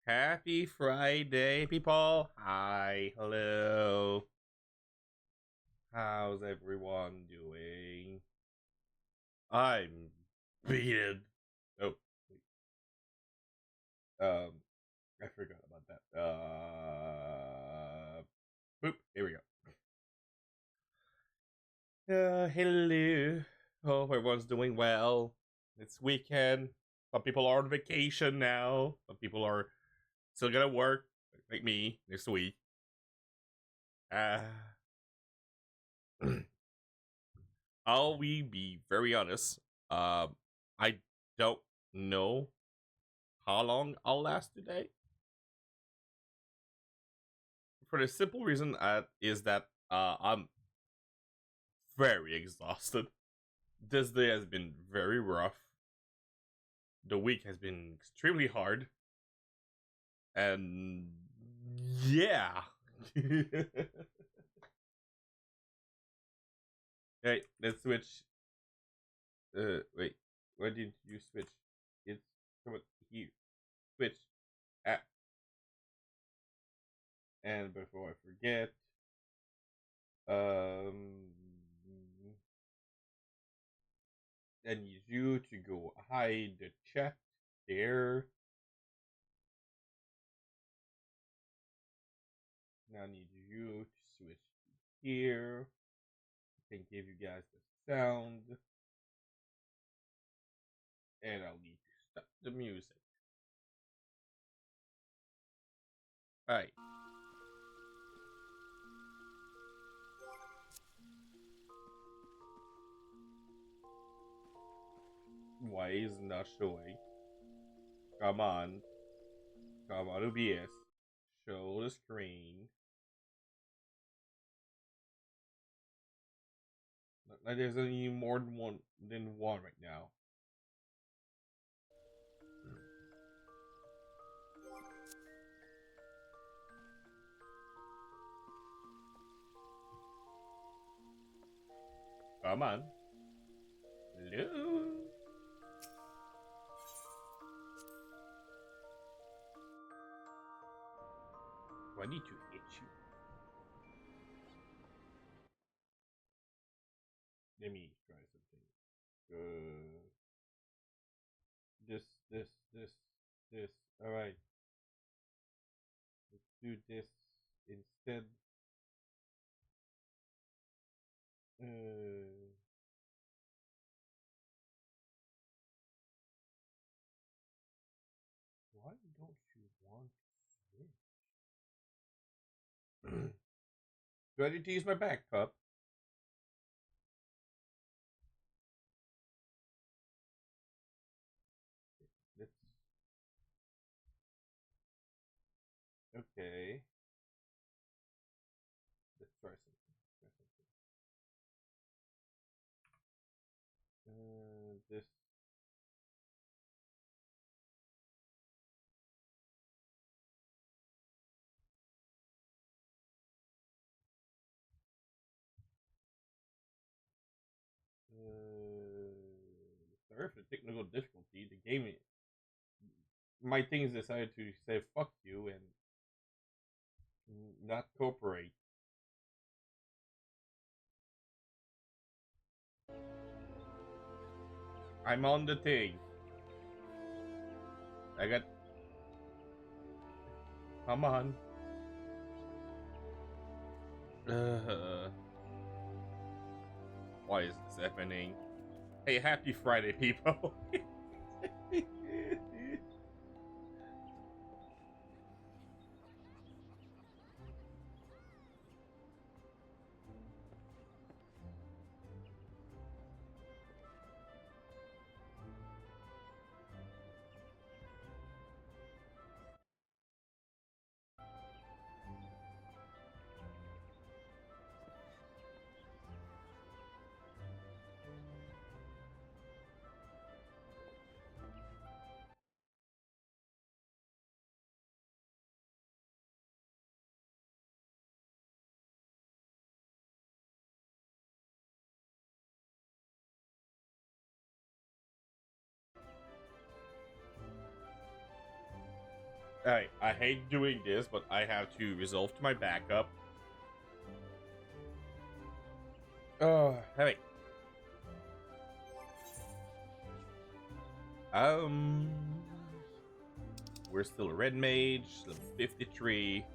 Happy Friday, people. Hi, hello. How's everyone doing? I'm beaten. Oh, wait. I forgot about that. Boop. Here we go. Hello. Hope everyone's doing well. It's weekend. Some people are on vacation now. Some people are still gonna work, like me, this week. Uh, I'll be very honest. I don't know how long I'll last today. For the simple reason is that I'm very exhausted. This day has been very rough. The week has been extremely hard, and yeah. Hey, let's switch. Wait. Why didn't you switch? It's come on here. Switch. Ah, and before I forget, um, I need you to go hide the chat there. Now I need you to switch to here. I can give you guys the sound, and I'll need to stop the music. Alright. Why is it not showing? Come on. Come on, OBS. Show the screen. Like there's any more than one right now. Come on. Hello. Do I need to hit you? Let me try something. This, this, this, this. Alright. Let's do this instead. Why don't you want to switch? Do I need to use my backup? Let's. Okay. Let's try something. This. Sorry for the technical difficulty. The game. My things decided to say fuck you and not cooperate. I'm on the thing. I got. Come on. Why is this happening? Hey, happy Friday, people. I hate doing this, but I have to resolve to my backup. Oh, hey. We're still a red mage, level 53.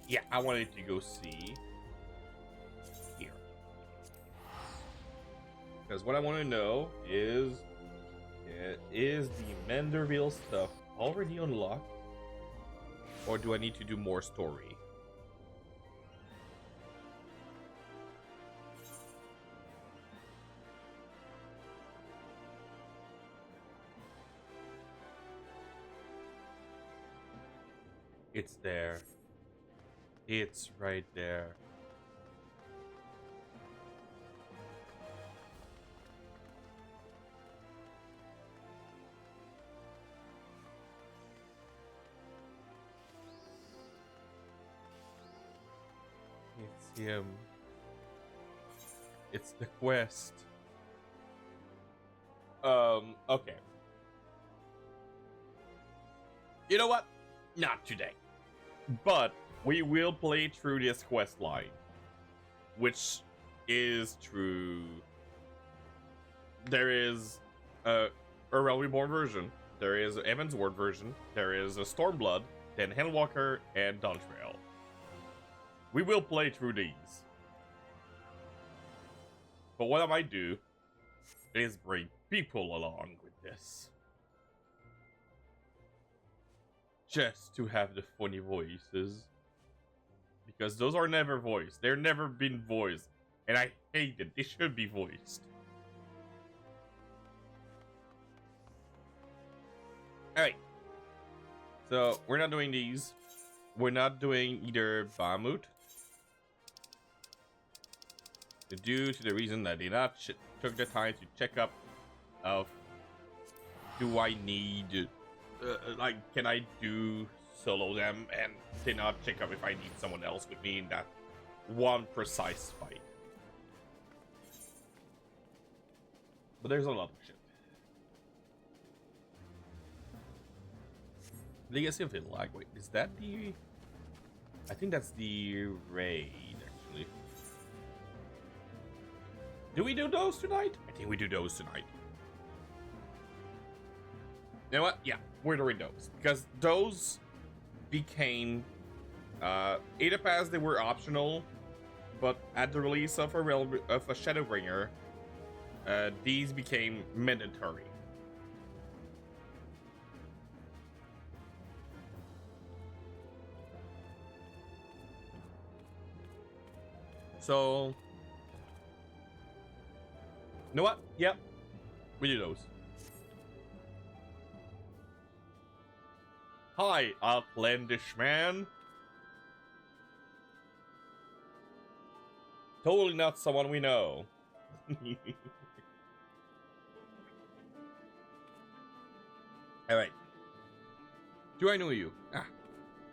Yeah, I wanted to go see here. Because what I want to know is the Manderville stuff already unlocked? Or do I need to do more story? It's there. It's right there. It's him. It's the quest. Okay. You know what? Not today. But we will play through this quest line, which is true. There is a Realm Reborn version, there is an Evan's Ward version, there is a Stormblood, then Hellwalker, and Dawntrail. We will play through these. But what I might do is bring people along with this. Just to have the funny voices. Because those are never voiced. They're never been voiced. And I hate it. They should be voiced. Alright. So, we're not doing these. We're not doing either Bahamut. Due to the reason that they not took the time to check up of, do I need, like, can I do solo them, and did not check up if I need someone else with me in that one precise fight. But there's a lot of shit. Legacy of Illag, wait, is that the... I think that's the raid, actually. Do we do those tonight? I think we do those tonight. You know what? Yeah, we're doing those. Because those became... Ada Pass, they were optional. But at the release of a Shadowbringer, these became mandatory. So... You know what? Yep. We do those. Hi, outlandish man. Totally not someone we know. Alright. Do I know you? Ah.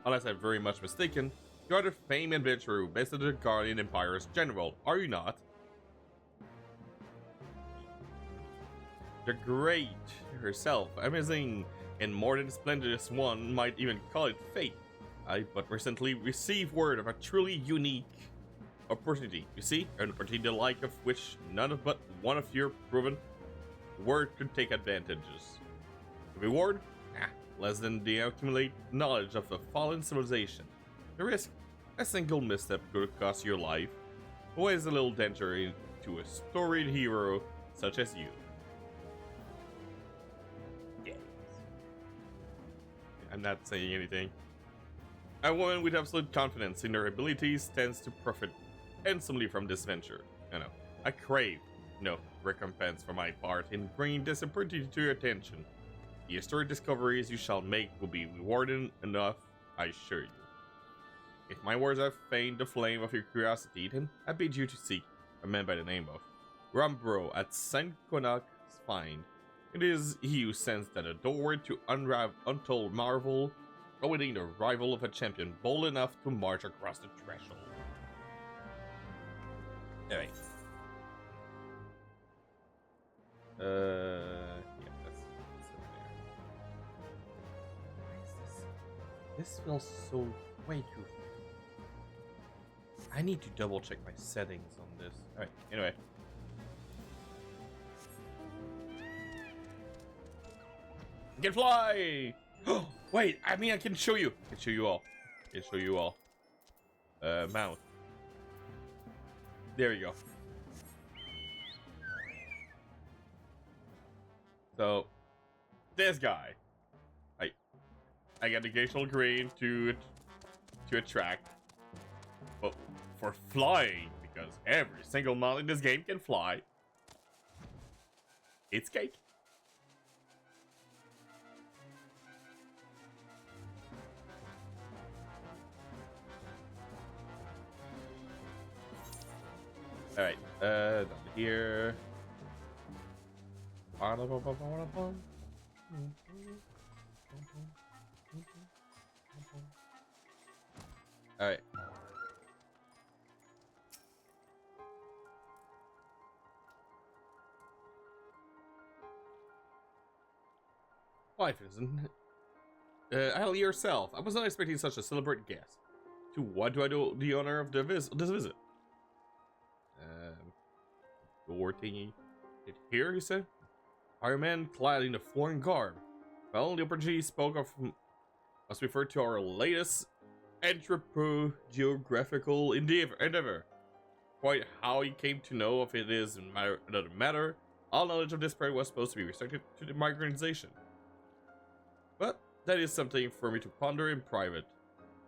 Unless I'm very much mistaken, you are the famed adventurer who bested the Guardian Empire's general, are you not? The great herself, amazing and more than splendid, one might even call it fate. I but recently received word of a truly unique opportunity. You see, an opportunity the like of which none but one of your proven word could take advantages. The reward? Less than the accumulate knowledge of a fallen civilization. The risk? A single misstep could cost your life. Always a little danger to a storied hero such as you. I'm not saying anything. A woman with absolute confidence in her abilities tends to profit handsomely from this venture. I crave no recompense for my part in bringing this opportunity to your attention. The historic discoveries you shall make will be rewarding enough, I assure you. If my words have feigned the flame of your curiosity, then I bid you to seek a man by the name of Rambro at Saint Connacht's Find. It is he who sends that a doorway to untold marvel, awaiting the arrival of a champion bold enough to march across the threshold. Anyway. This feels so way too. I need to double check my settings on this. Alright, anyway. I can fly! Wait, I mean I can show you. I can show you all. I can show you all. Mount. There you go. So, this guy. I got the glacial green to attract. But for flying, because every single mod in this game can fly, it's cake. Alright, down here. Alright. Why, Vincent? Al yourself. I was not expecting such a celebrate guest. To what do I do the honor of this visit? Door thingy. Here, you said? Are men clad in a foreign garb? Well, the opportunity spoke of must refer to our latest anthropo-geographical endeavor. Quite how he came to know of it is another matter. All knowledge of this period was supposed to be restricted to the migranization. But that is something for me to ponder in private.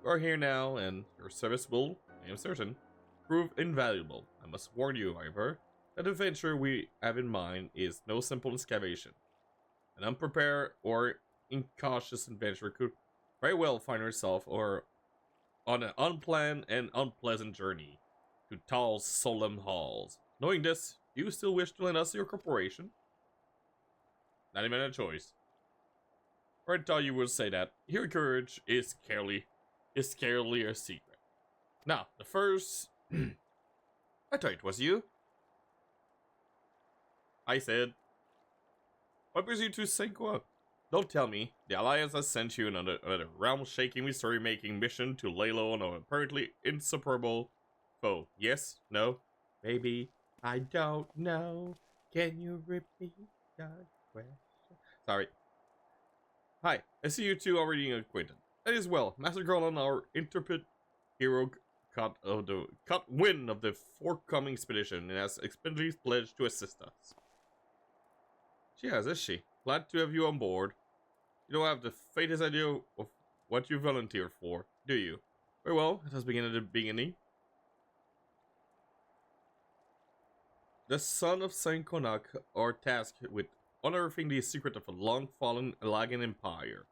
You are here now, and your service will, I am certain, prove invaluable. I must warn you, however, that the venture we have in mind is no simple excavation. An unprepared or incautious adventurer could very well find herself on an unplanned and unpleasant journey to tall, solemn halls. Knowing this, do you still wish to lend us your corporation? Not even a choice. Or I thought you would say that. Your courage is scarcely a secret. Now, the first... I thought it was you. I said... What brings you to Senqua? Don't tell me. The Alliance has sent you another realm-shaking, mystery-making mission to lay low on an apparently insuperable foe. Yes? No? Maybe? I don't know. Can you repeat that question? Sorry. Hi, I see you two already acquainted. That is well. Master Garland, our intrepid hero, caught wind of the forthcoming expedition and has explicitly pledged to assist us. She has, is she? Glad to have you on board. You don't have the faintest idea of what you volunteered for, do you? Very well, let us begin at the beginning. The Son of Saint Konak are tasked with unearthing the secret of a long-fallen Alagan empire.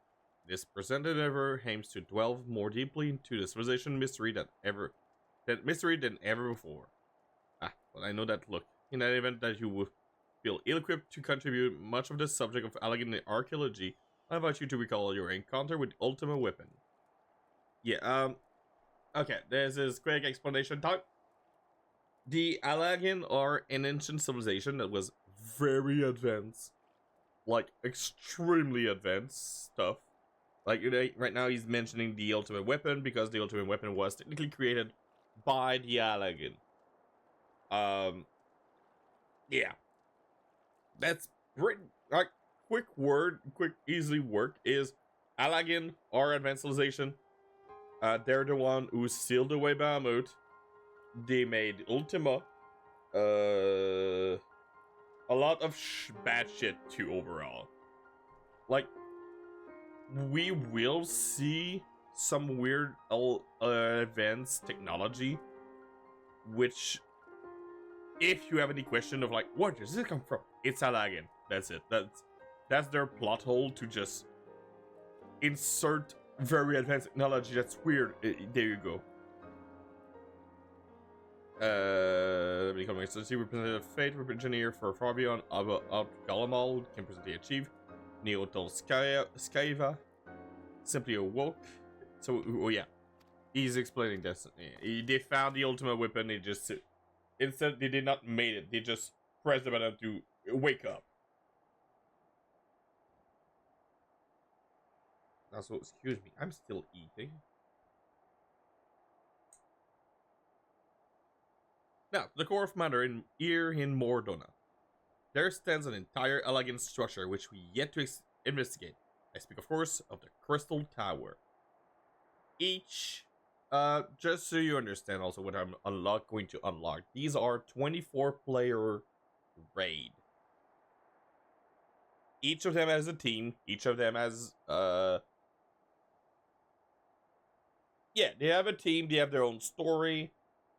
This present endeavor aims to delve more deeply into the civilization mystery than ever before. Well, I know that look. In that event that you would feel ill-equipped to contribute much of the subject of Alagan archaeology, I invite you to recall your encounter with Ultima Weapon. Yeah, okay, this is quick explanation time. The Alagan are an ancient civilization that was very advanced. Like, extremely advanced stuff. Like, right now he's mentioning the Ultimate Weapon because the Ultimate Weapon was technically created by the Alagan. Yeah. That's pretty, like, quick easy work is Alagan are advanced civilization. They're the one who sealed away Bahamut. They made Ultima. A lot of bad shit too overall. Like, we will see some weird advanced technology, which, if you have any question of like, where does this come from? It's Alagan. That's it. That's their plot hole to just insert very advanced technology that's weird. There you go. Becoming a city representative fate engineer for Fabian Out Galamal can present the achieve. Neotel Skyva simply awoke. So, oh yeah, he's explaining this. They found the Ultimate Weapon. They just instead they did not made it. They just pressed the button to wake up. Also, excuse me, I'm still eating. Now, the core of matter here in Mordona. There stands an entire elegant structure which we yet to investigate. I speak, of course, of the Crystal Tower. Each, just so you understand also what I'm going to unlock, these are 24-player raid. Each of them has a team, each of them has, yeah, they have a team, they have their own story.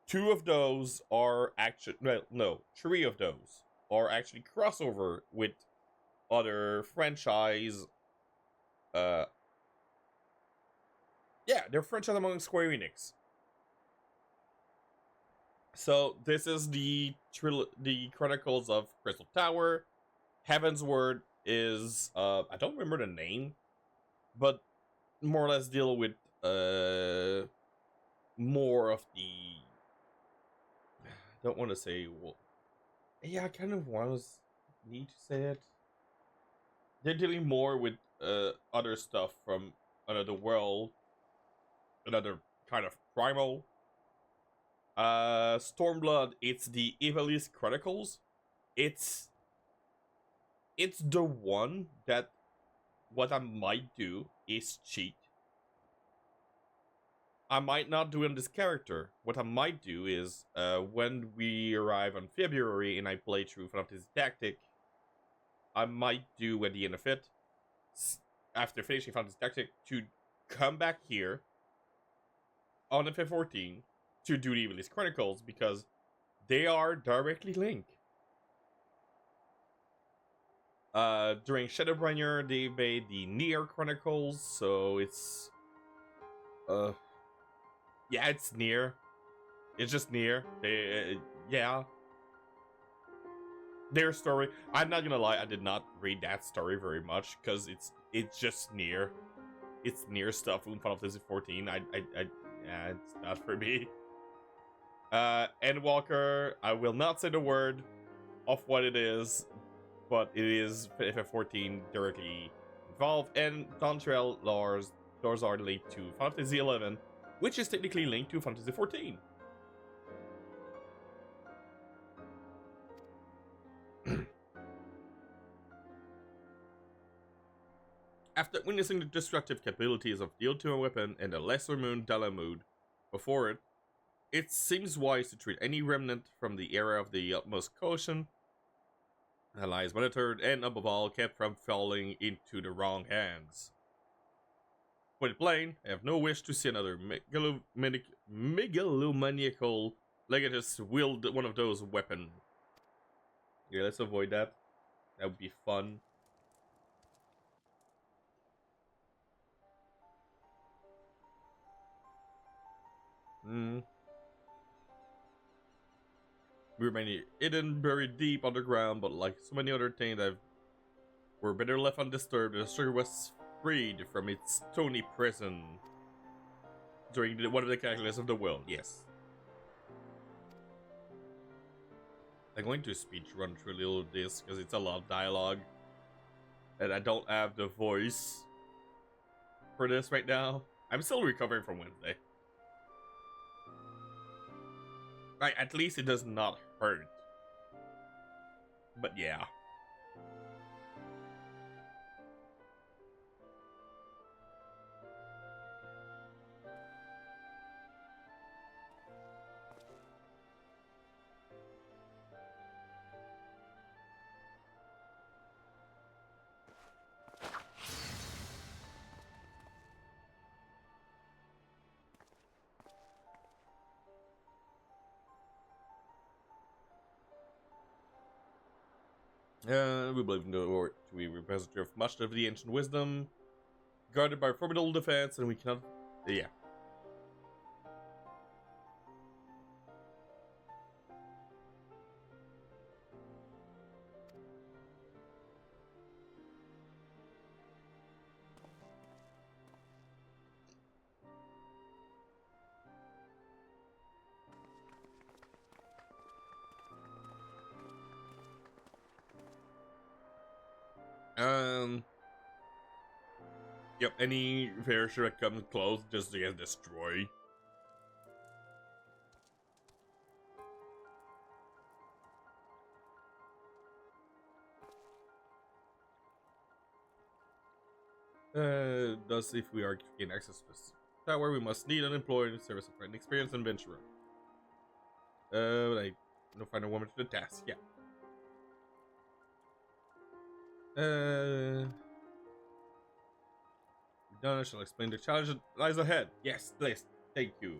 Two of those are actually, no, three of those are actually crossover with other franchise. Yeah, they're franchise among Square Enix. So this is the Chronicles of Crystal Tower. Heaven's Word is I don't remember the name, but more or less deal with more of the, I don't want to say, well, yeah, I kind of need to say it. They're dealing more with other stuff from another world, another kind of primal. Stormblood, it's the Ivalice Chronicles. It's the one that what I might do is cheat. I might not do on this character. What I might do is when we arrive on February and I play through Final Fantasy Tactic, I might do at the end of it, after finishing Final Fantasy Tactic, to come back here on FF14 to do the Ivalice Chronicles because they are directly linked. During Shadowbringer, they made the Nier Chronicles, so it's yeah, it's Nier. It's just Nier. Yeah. Their story. I'm not gonna lie, I did not read that story very much because it's just Nier. It's Nier stuff from Final Fantasy 14. Yeah, it's not for me. Endwalker, I will not say the word of what it is, but it is FF14 directly involved, and Dontrell doors are linked to Final Fantasy 11, which is technically linked to Final Fantasy 14. After witnessing the destructive capabilities of the Ultima weapon and the Lesser Moon Dalamud before it, it seems wise to treat any remnant from the era of the utmost caution. Allies monitored and, above all, kept from falling into the wrong hands. Put it plain, I have no wish to see another megalomaniacal legatist wield one of those weapons. Yeah, let's avoid that. That would be fun. We remain hidden, buried deep underground, but like so many other things that were better left undisturbed, the sugar was freed from its stony prison during one of the catalysts of the world. Yes. I'm going to speech run through a little of this because it's a lot of dialogue, and I don't have the voice for this right now. I'm still recovering from Wednesday. Like, at least it does not hurt. But yeah. We believe in the Lord to be repository of much of the ancient wisdom, guarded by formidable defense, and we cannot. Yeah. Um. Yep, any variation that comes close just to get destroyed. Does if we are gain access to this tower, we must need unemployed, service of friend, experience, and venturer. I no find a woman to the task. Yeah. Done. I shall explain the challenge that lies ahead. Yes, please. Thank you.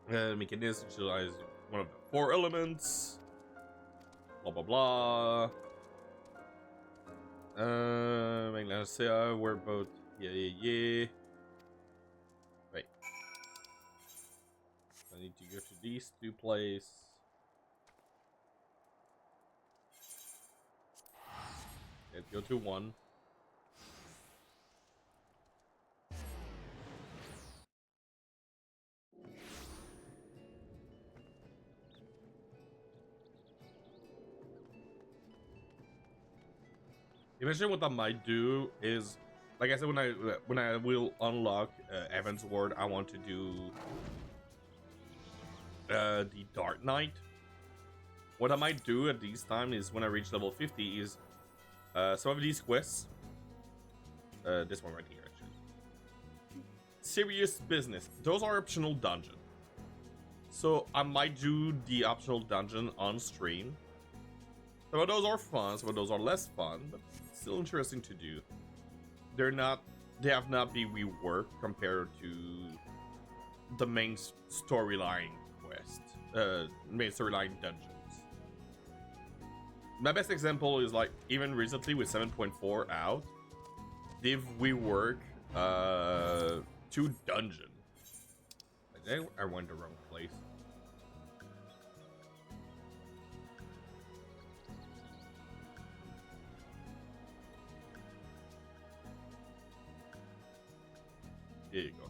Mechanism utilize one of the 4 elements. Blah blah blah. Let's say we're both. Yeah. Right. I need to go to these 2 places. Let's go to 1. Eventually, what I might do is, like I said, when I will unlock Evan's Ward, I want to do the Dark Knight. What I might do at these times is when I reach level 50 is some of these quests. This one right here, actually. Serious business. Those are optional dungeon. So I might do the optional dungeon on stream. Some of those are fun, some of those are less fun, but still interesting to do. They have not been reworked compared to the main storyline quest, main storyline dungeons. My best example is like even recently with 7.4 out, they've reworked 2 dungeon. I went the wrong place. There you go.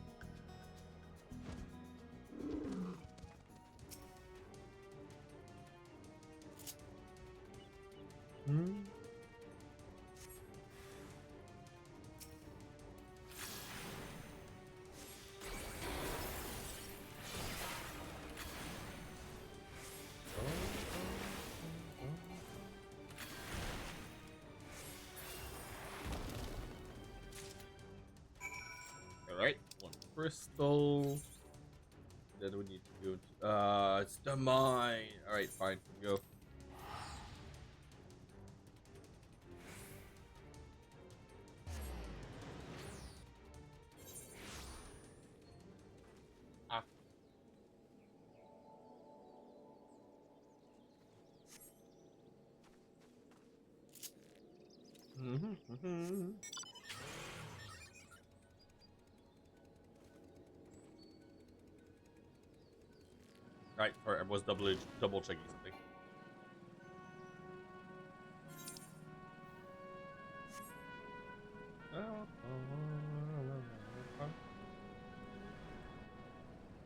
Alright, 1 crystal. Then we need to go to, it's the mine. Alright, fine, go. Right, I was double checking something.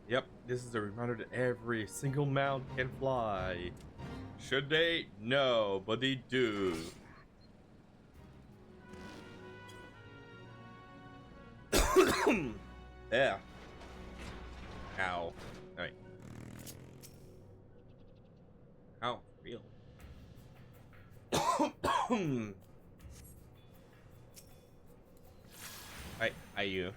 Yep, this is a reminder that every single mount can fly. Should they? No, but they do. Yeah. Ow. Alright. Ow, real. Hi, you.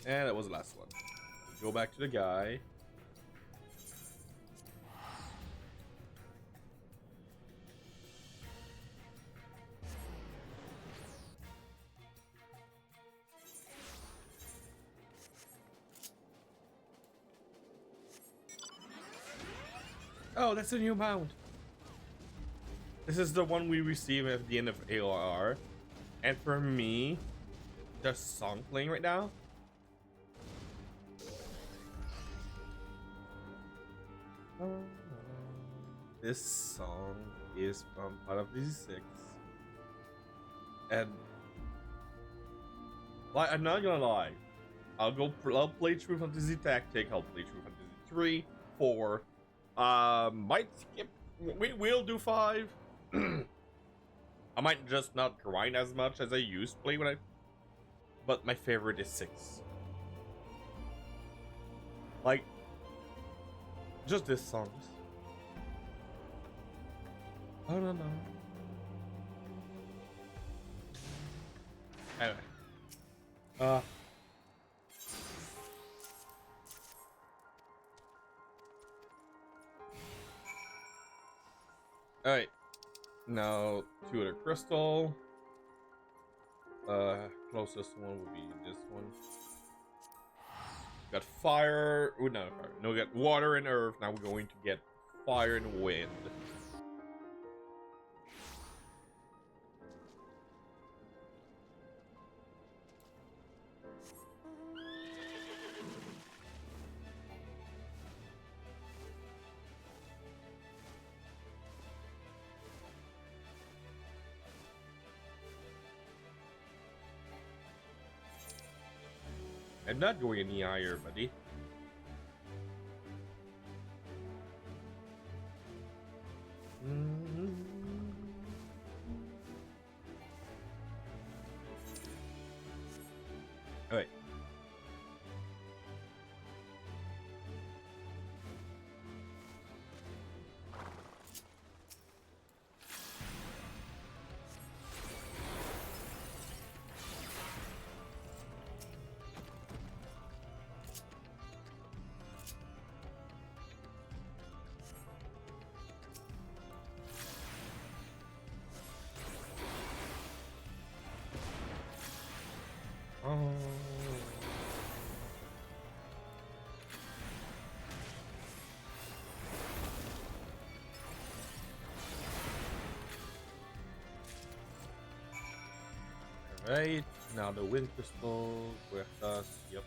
And that was the last one. Go back to the guy. Oh, that's a new mount. This is the one we receive at the end of AOR. And for me, the song playing right now. This song is from Final Fantasy VI, and like, I'm not gonna lie, I'll play through Fantasy Tactic, I'll play through Fantasy 3, 4, might skip, we'll do 5. I might just not grind as much as I used to play when but my favorite is 6. Like, just this song. I don't know. Anyway. Alright. Now, 2 other crystal. Closest one would be this one. Got fire. Oh, no, fire. No, we got water and earth. Now we're going to get fire and wind. I'm not going any higher, buddy. Alright. Right, now the wind crystal with us, yep.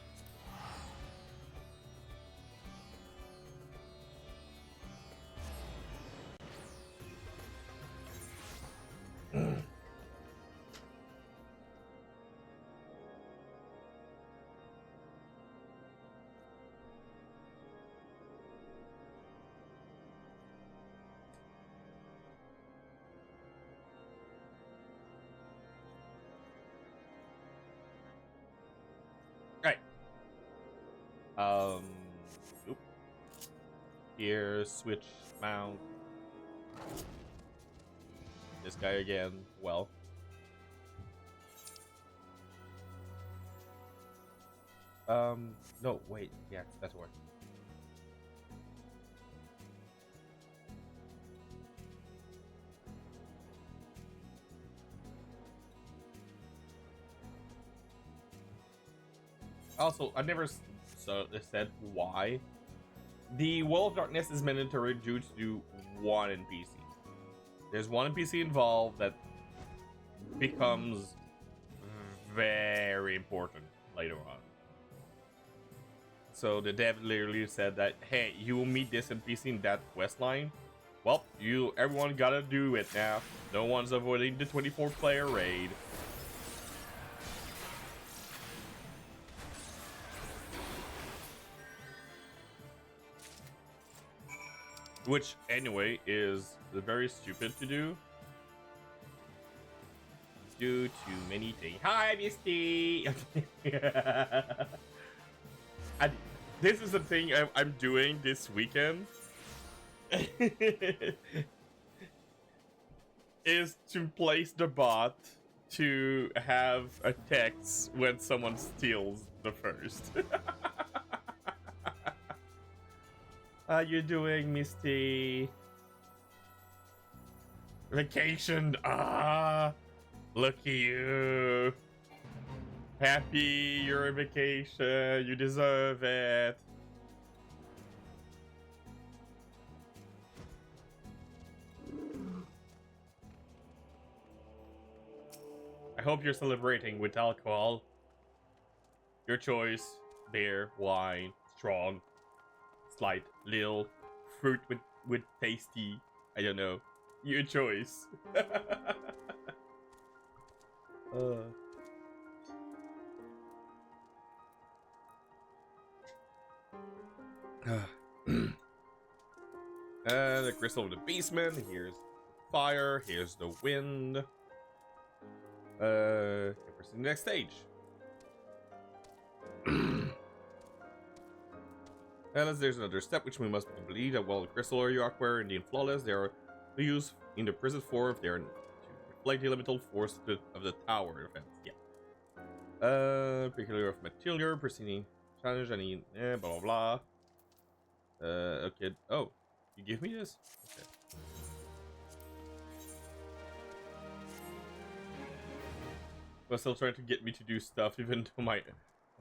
Oop. Here, switch, mount. This guy again, well. No, wait, yeah, that's working. Also, I never said why. The Wall of Darkness is mandatory due to one NPC. There's one NPC involved that becomes very important later on. So the dev literally said that, hey, you will meet this NPC in that quest line. Well, everyone gotta do it now. No one's avoiding the 24-player raid. Which, anyway, is very stupid to do. Do too many things. Hi, Misty! This is the thing I'm doing this weekend. Is to place the bot to have a text when someone steals the first. How you doing, Misty? Vacation. Look at you. Happy you're on vacation. You deserve it. I hope you're celebrating with alcohol. Your choice: beer, wine, strong, slight, little, fruit with tasty. I don't know. Your choice. The crystal of the basement. Here's fire. Here's the wind. Press the next stage. As there's another step which we must believe that while the crystal are aqua and indeed flawless, they are used in the present form if they are to reflect the elemental force of the tower event. Yeah. Particular of material, proceeding challenge, any blah blah blah. Okay. Oh, you give me this? Okay. Was still trying to get me to do stuff, even though my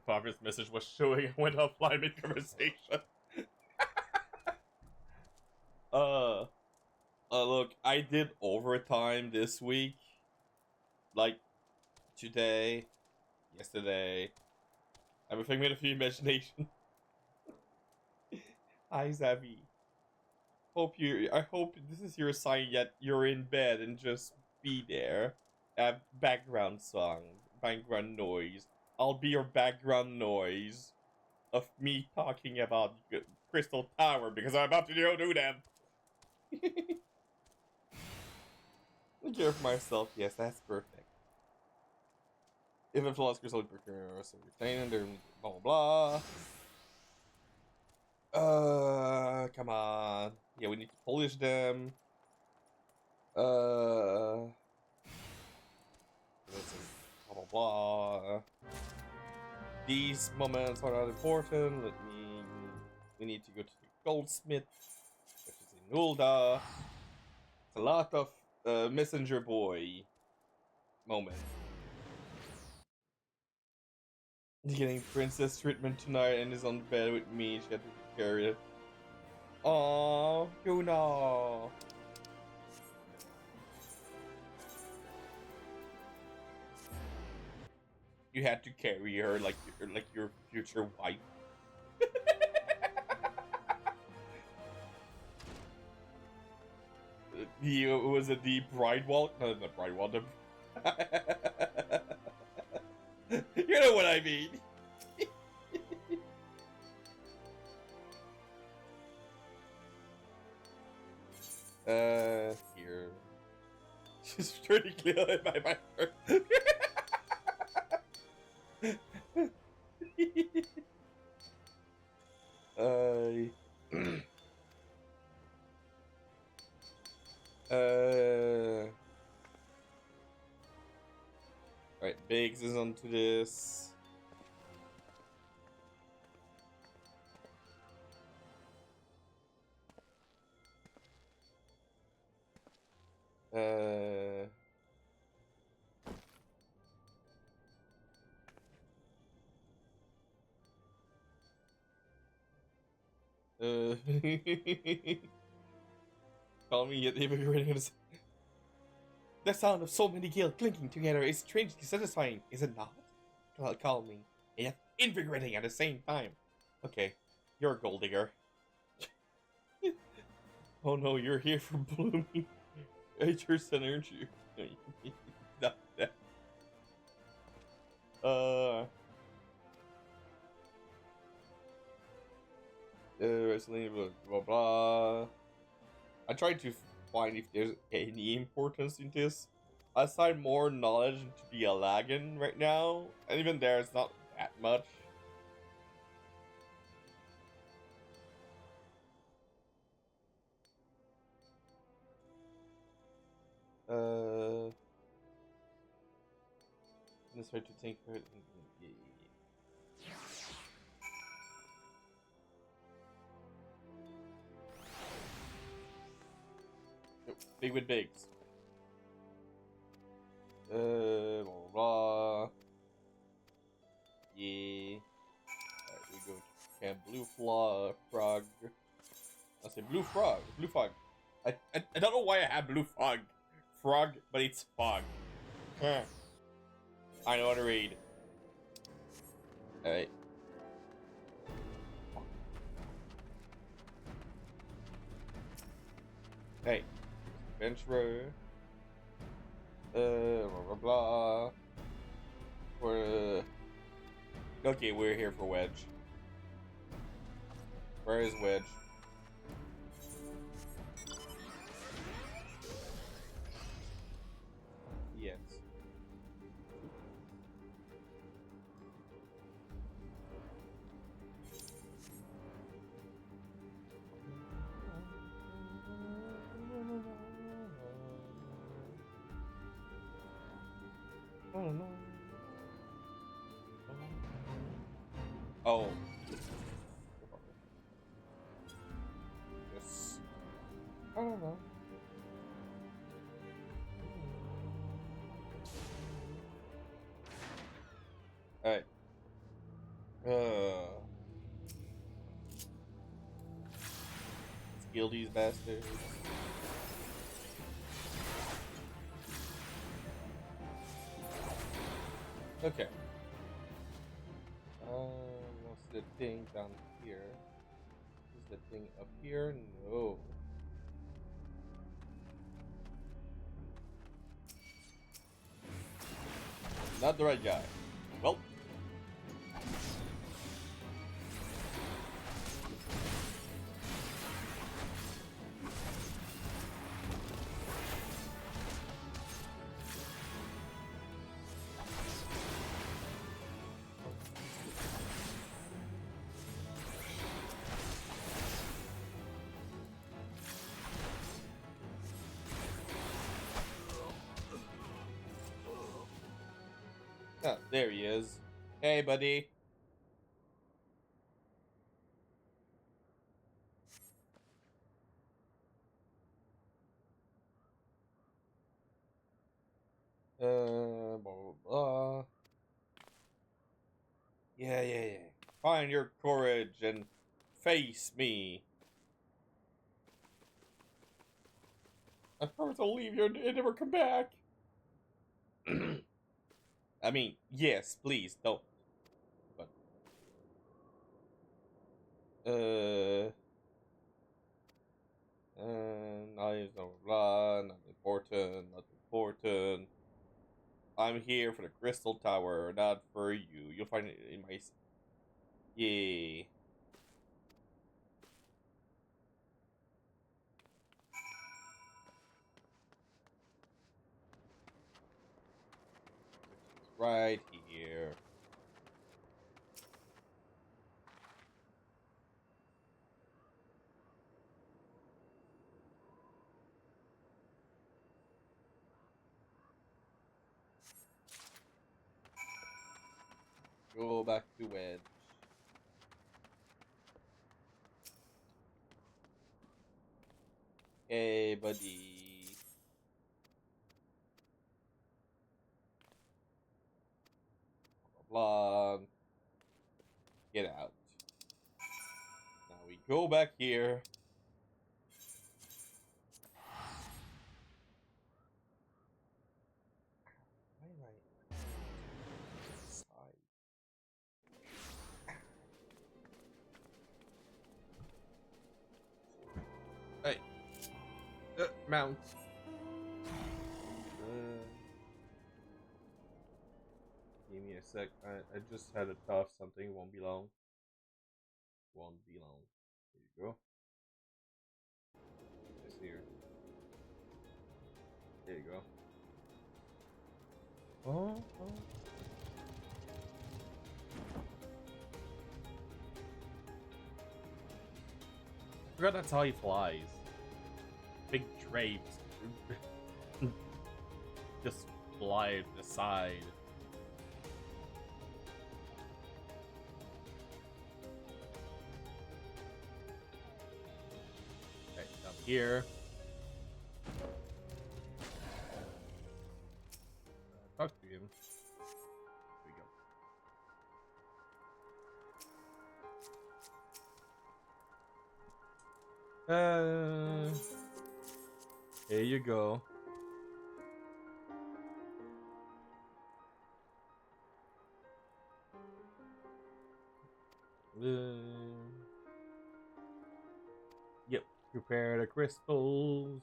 progress message was showing I went offline mid conversation. Look, I did overtime this week. Like, today, yesterday. I'm a figment of your imagination. Hi, Zavi. I hope this is your sign yet you're in bed and just be there. Background song, background noise. I'll be your background noise of me talking about Crystal Tower because I'm about to do that. Take care of myself. Yes, that's perfect. If it flaws crystal, so retain under blah blah blah. Come on. Yeah, we need to polish them. Blah blah blah. These moments are not important. We need to go to the goldsmith, which is in Ulda. It's a lot of messenger boy moment. He's getting princess treatment tonight and is on bed with me. She had to carry it. Aww, Yuna. You had to carry her like your future wife. Was it the bride walk? No, the bride walk. You know what I mean. Here. She's pretty clear in my mind. Alright, Biggs is onto this. Call me yet immigrating. The sound of so many gills clinking together is strangely satisfying, is it not? Call me, and yet invigorating at the same time. Okay, you're a gold digger. Oh no, you're here for blooming. 8% energy. Not that. Wrestling, blah blah blah. I tried to find if there's any importance in this. I assign more knowledge to be a lagging right now, and even there, it's not that much. This way to think. Big with bigs. Blah blah blah. Yeah. Alright, we go to Camp Blue Frog. I say Blue Frog. Blue Frog. I don't know why I have Blue Frog. Frog, but it's Fog. I know how to read. Alright. Hey, adventurer. Blah blah blah. We're okay. We're here for Wedge. Where is Wedge? Yes. Oh. Yes. I don't know. Alright. Let's kill these bastards. Okay. What's the thing down here? Is the thing up here? No. Not the right guy. Well. Ah, there he is. Hey, buddy. Blah, blah, blah. Yeah. Find your courage and face me. I promise I'll leave you and never come back. I mean, yes, please, don't. But, knives, blah, blah, not important, not important. I'm here for the Crystal Tower, not for you. You'll find it in my... Yay. Right here. Go back to Wedge. Hey, buddy. Blah, blah. Get out. Now we go back here. Why am I inside? Hey. Mount. Give me a sec. I just had a tough something. Won't be long. Won't be long. There you go. It's here. There you go. Oh. I forgot that's how he flies. Big drapes. Just fly to the side. Okay, up here. Talk to him. There we go. Here you go. Yep. Prepare the crystals.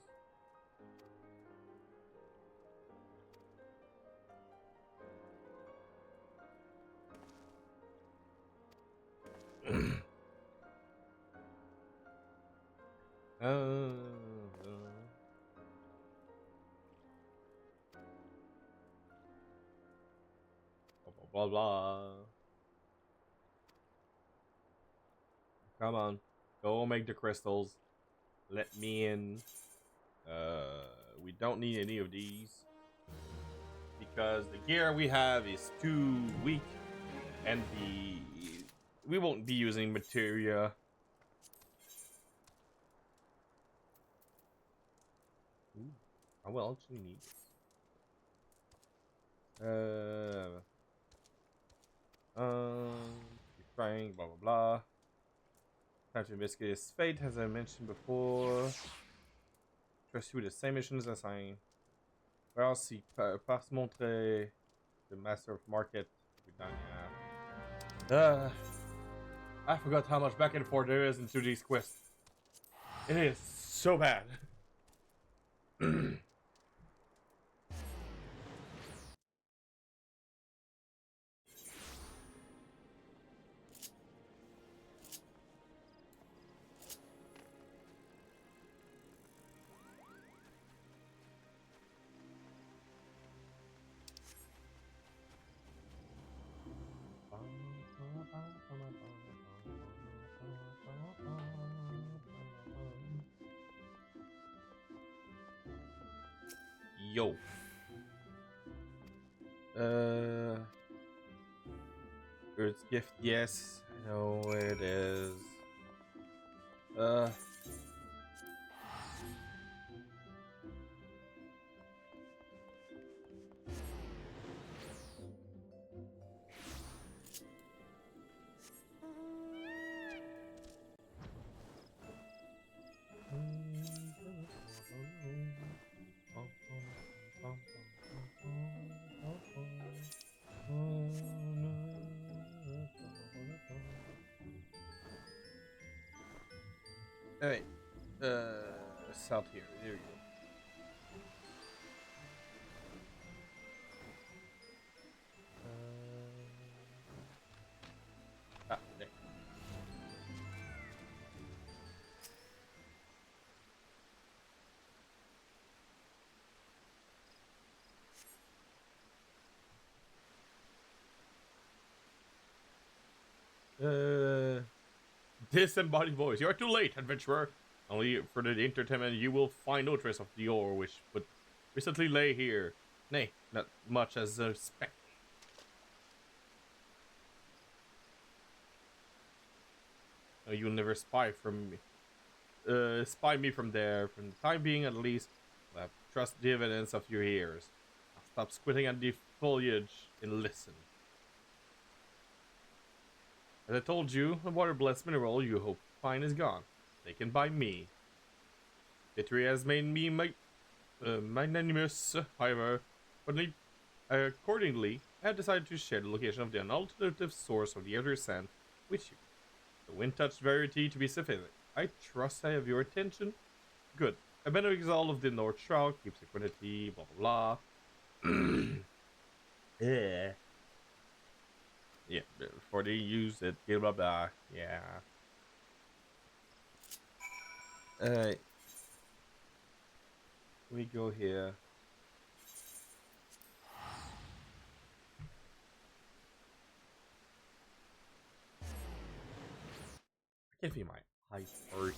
blah blah. Come on, go make the crystals. Let me in. We don't need any of these because the gear we have is too weak, and we won't be using materia. Ooh, I will actually need this. Trying blah blah blah. Time to investigate his fate, as I mentioned before. Pursue the same missions as I. Well, si pas montrer the master of market. We're done, yeah. I forgot how much back and forth there is into these quests. It is so bad. Yo. Earth's gift, yes. I know where it is. Alright. South here. There we go. There. Disembodied voice. You are too late, adventurer. Only for the entertainment you will find no trace of the ore which but recently lay here. Nay, not much as a speck. You'll never spy from me. Spy me from there. For the time being, at least, I'll have to trust the evidence of your ears. I'll stop squinting at the foliage and listen. As I told you, the water-blessed mineral you hope to find is gone, taken by me. Victory has made me magnanimous, however, but accordingly, I have decided to share the location of the unalternative source of the outer sand with you. The wind-touched verity to be specific. I trust I have your attention. Good. I better exalt of the North Shroud, keep security, blah blah blah. Yeah. Yeah, before they use it, blah blah blah. Yeah. Alright. We go here. I can feel my eyes bursting.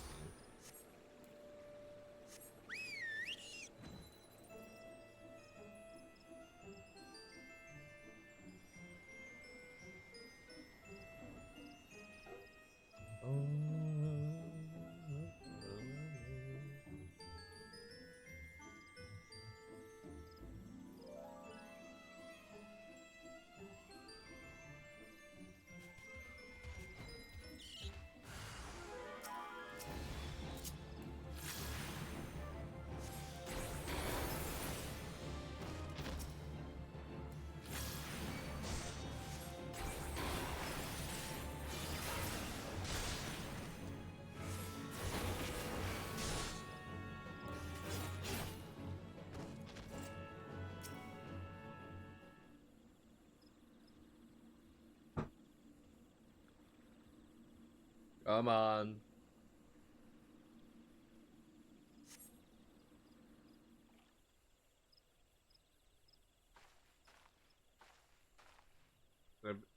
Come on.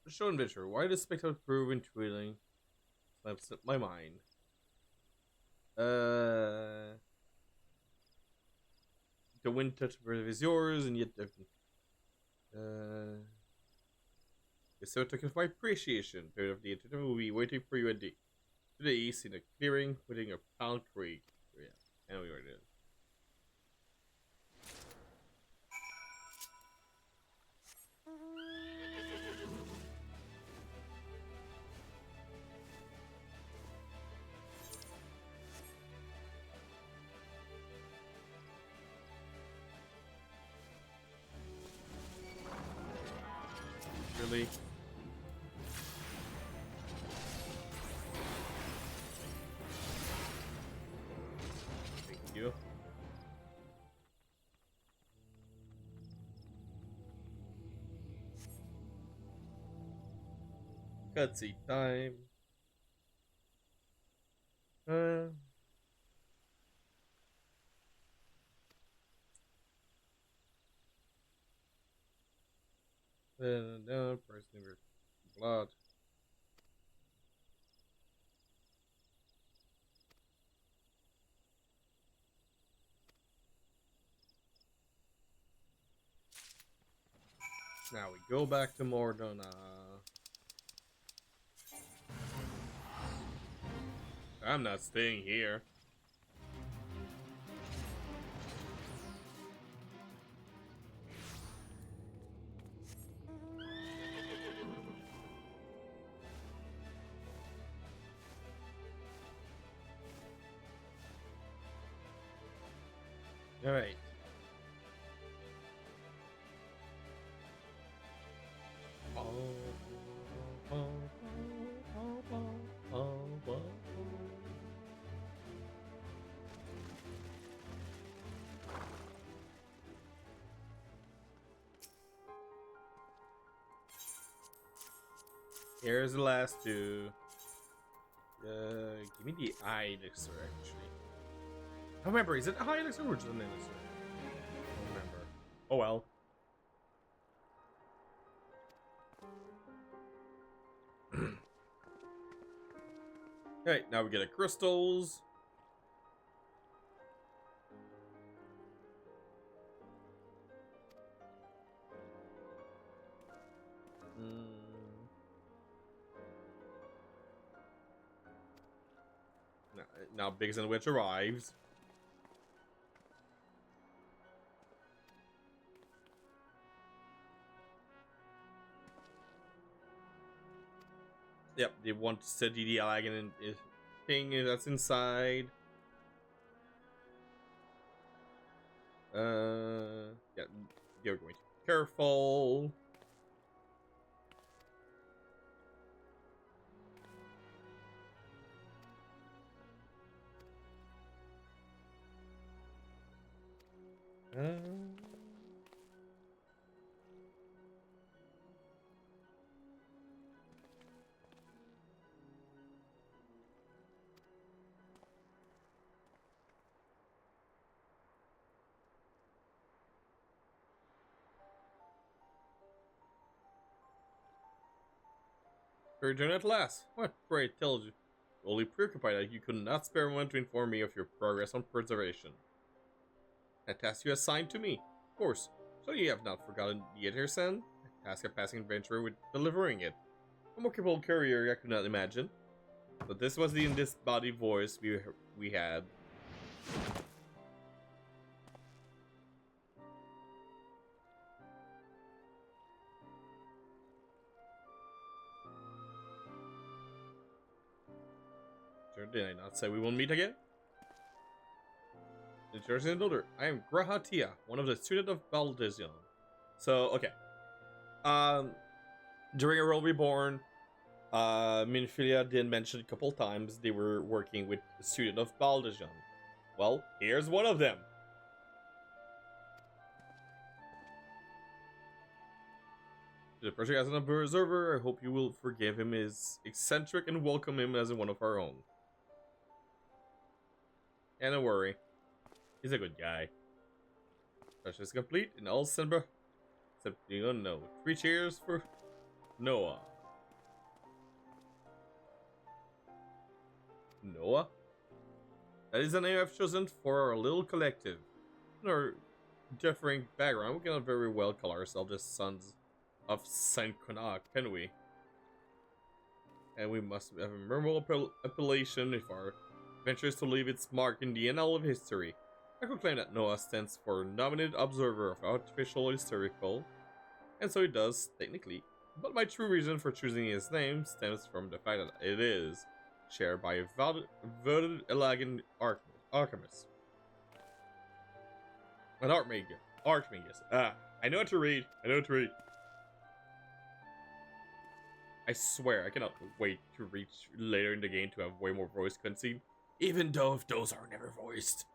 Show adventure. Why does spectacle prove in tweeting? Slaps my mind. The wind touch is yours, and yet different. So token of my appreciation. Period of the internet will be waiting for you at the to the east in a clearing within a Pound Creek. Oh, yeah, I know where it is. Really? Thank you. Cutscene time. No, price never blood. Now we go back to Mordona. I'm not staying here. All right. Here's the last two. Give me the eye elixir, actually. I remember, is it a high elixir or just an elixir? I don't remember. Oh well. Alright, now we get a crystals. Now Biggs and Witch arrives. Yep, they want to study the elegant thing that's inside. Yeah, you're going to be careful. Return at last. What? Pray tell you. Only preoccupied that you could not spare a moment to inform me of your progress on preservation. A task you assigned to me, of course. So you have not forgotten the Ederson? A task a passing adventurer with delivering it. A more capable courier I could not imagine. But this was the disembodied voice we had. Sure, did I not say we will meet again? The Jersey Elder. I am Grahatia, one of the students of Baldesion. So, okay. During A World Reborn, Minfilia did mention a couple times they were working with a student of Baldesion. Well, here's one of them. The project as an observer, I hope you will forgive him his eccentric and welcome him as one of our own. And don't worry, he's a good guy. Session is complete, and all Simba, except you don't know. 3 cheers for Noah. Noah? That is the name I've chosen for our little collective. In our differing background, we cannot very well call ourselves the sons of Saint Connaught, can we? And we must have a memorable appellation if our venture is to leave its mark in the annal of history. I could claim that Noah stands for Nominated Observer of Artificial Historical, and so it does, technically. But my true reason for choosing his name stems from the fact that it is shared by a voted elegant alchemist. An archmagus. I know what to read. I swear, I cannot wait to reach later in the game to have way more voice cutscene, even though if those are never voiced.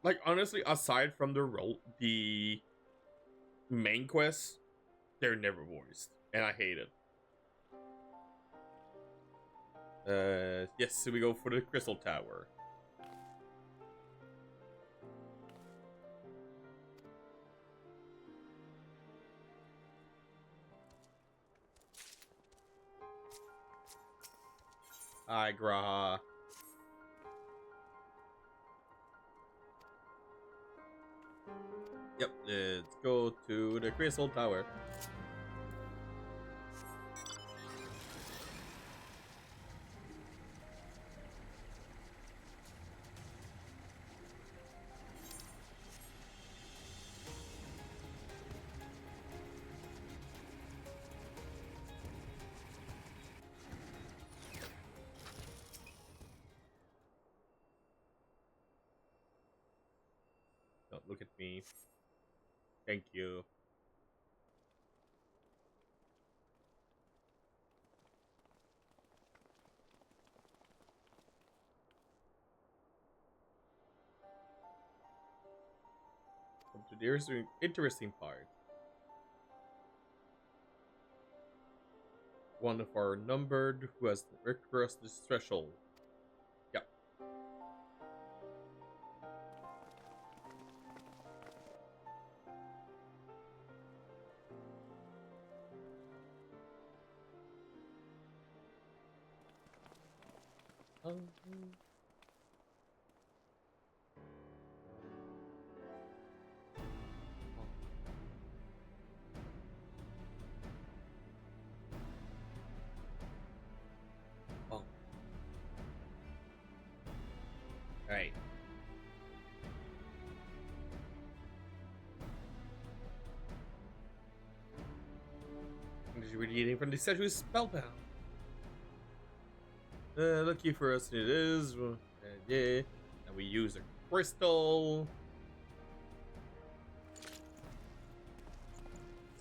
Like, honestly, aside from the main quests, they're never voiced, and I hate it. Yes, so we go for the Crystal Tower. Hi, Graha. Yep, let's go to the Crystal Tower. Don't look at me. Thank you. Come to the interesting part. One of our numbered who has crossed this threshold. Yep. Alright. Radiating from the statue is spellbound. Lucky for us it is. Yeah. And we use a crystal.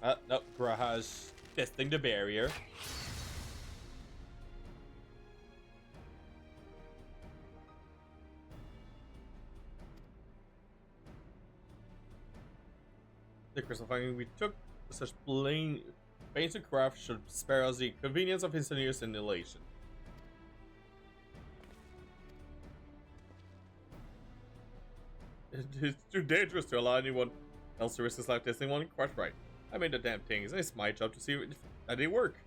No, Graha's testing the barrier. The crystal finding we took such pains to craft should spare us the convenience of instantaneous annihilation. It's too dangerous to allow anyone else to risk his life testing one. Quite right. I made the damn things. It's my job to see that they work.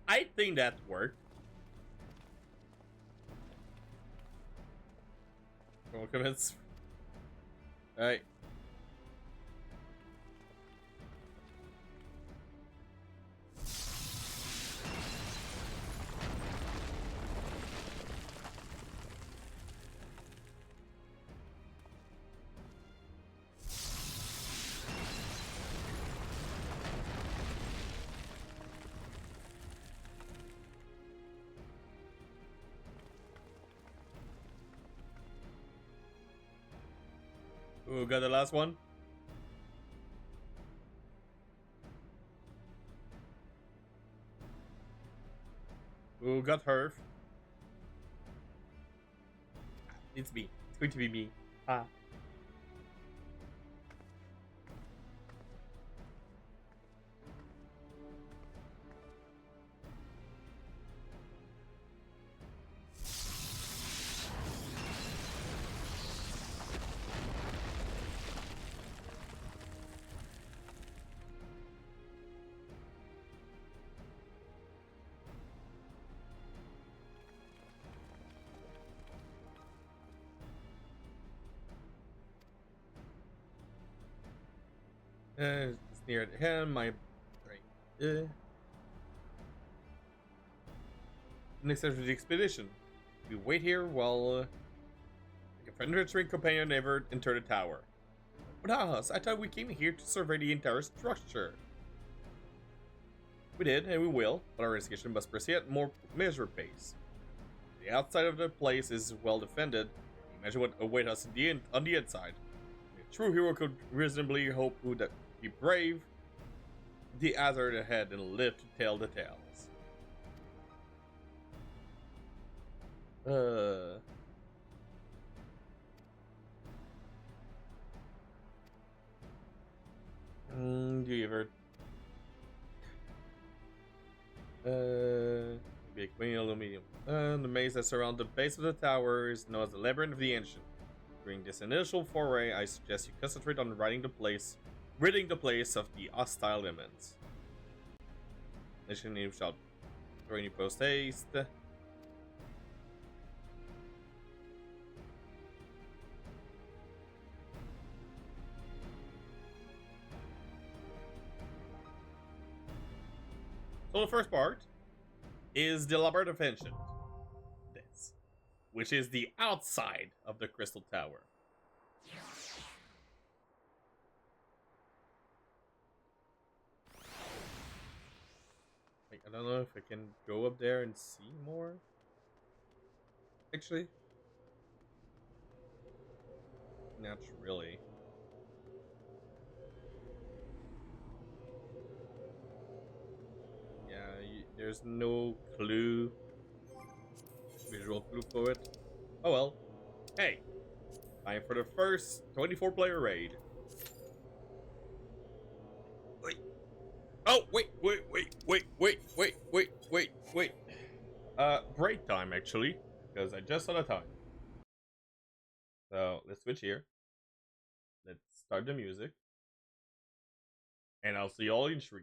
I think that worked. Comments. Alright. Ooh, got the last one. Ooh, got her. It's me. It's going to be me. Ah. It's near him. My right. Next after the expedition, we wait here while the Confederate companion never enter the tower. But I thought we came here to survey the entire structure. We did, and we will, but our investigation must proceed at more measured pace. The outside of the place is well defended. Imagine what awaits us on the inside. A true hero could reasonably hope to be brave the hazard ahead and live to tell the tales. Uh, do you ever big wing aluminum? The maze that surrounds the base of the tower is known as the Labyrinth of the Ancient. During this initial foray, I suggest you concentrate on ridding the place of the hostile elements. Mission shall join you post haste. So the first part is the Labyrinth of Ancient. This, which is the outside of the Crystal Tower. Like, I don't know if I can go up there and see more. Actually, not really. Yeah, there's no visual clue for it. Oh well. Hey, time for the first 24-player raid. Wait. Oh, wait. Break time actually, because I just saw the time. So let's switch here. Let's start the music, and I'll see you all in 3.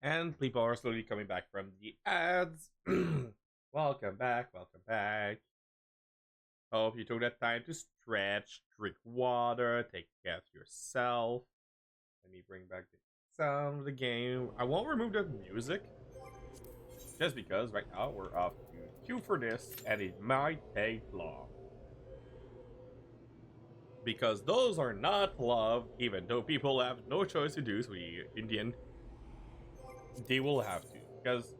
And people are slowly coming back from the ads. Welcome back, welcome back. Hope you took that time to stretch, drink water, take care of yourself. Let me bring back the sound of the game. I won't remove the music, just because right now we're off to queue for this, and it might take long. Because those are not love, even though people have no choice to do so in the end. They will have to, because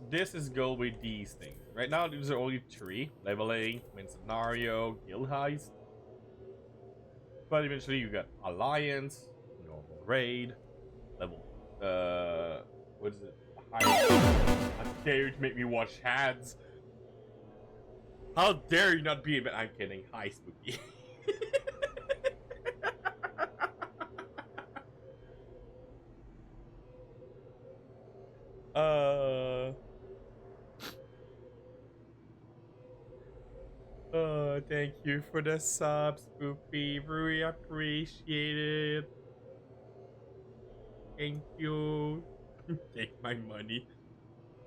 this is goal with these things. Right now, these are only 3: leveling, win scenario, guild heist. But eventually, you got alliance, normal raid, level. What is it? How dare you make me watch ads? How dare you not be? But I'm kidding. Hi, Spooky. Thank you for the sub, Spoopy. Really appreciate it. Thank you. Take my money.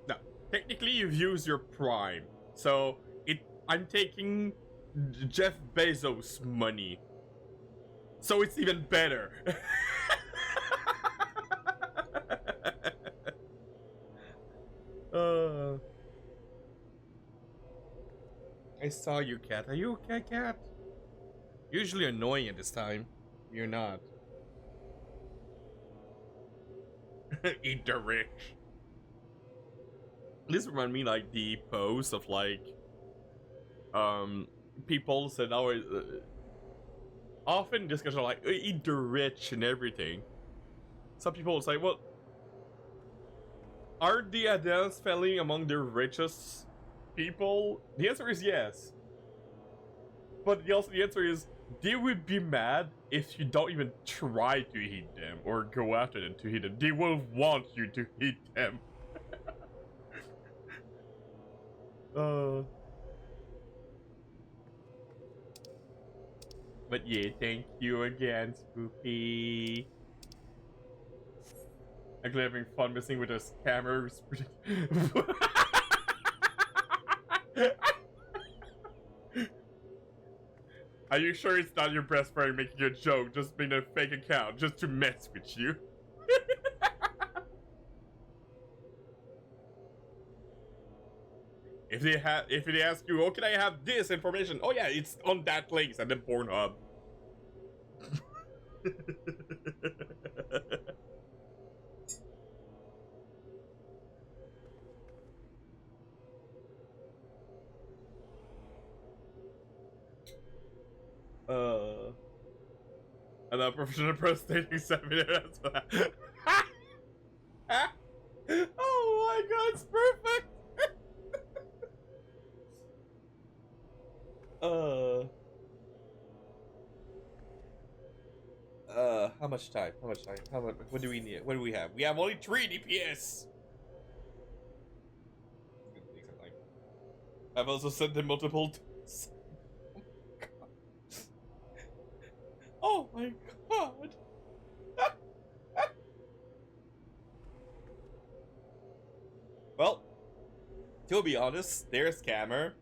No, technically you've used your Prime, so I'm taking Jeff Bezos' money, so it's even better. I saw you, cat. Are you okay, cat? Usually annoying at this time. You're not. Eat the rich. This reminds me like the post of like people said always often discussion like eat the rich and everything. Some people will say, well, are the Adams family among the richest people? The answer is yes. But the answer is they would be mad if you don't even try to hit them or go after them to hit them. They will want you to hit them. But yeah, thank you again, Spoopy. I'm having fun messing with those cameras. Are you sure it's not your best friend making a joke, just being a fake account, just to mess with you? If they ask you, oh, can I have this information? Oh yeah, it's on that link at the Pornhub. Another professional pro stating 7 minutes. Oh my god, it's perfect. How much time? How much time? How much? What do we need? What do we have? We have only 3 DPS. It's gonna take some time. I've also sent them multiple times. Oh my god. Well, to be honest, their scammer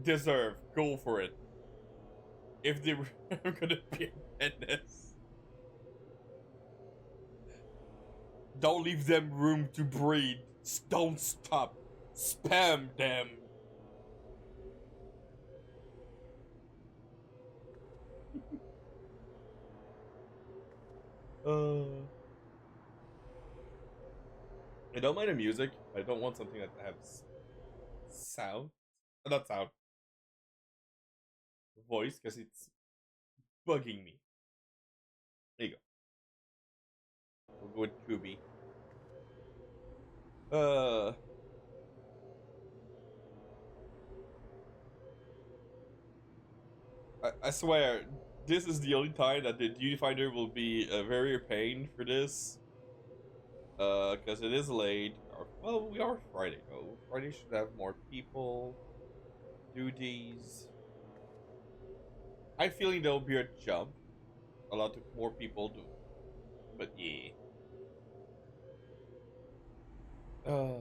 deserve. Go for it. If they were gonna be a menace, don't leave them room to breathe. Don't stop. Spam them. I don't mind the music. I don't want something that has sound. Not sound. Voice, because it's bugging me. There you go. We'll go with Kubi. I swear, this is the only time that the duty finder will be a very pain for this. Because it is late. Well, we are Friday though. Friday should have more people. Duties. I'm feeling there'll be a jump. A lot of more people do. But yeah. Uh,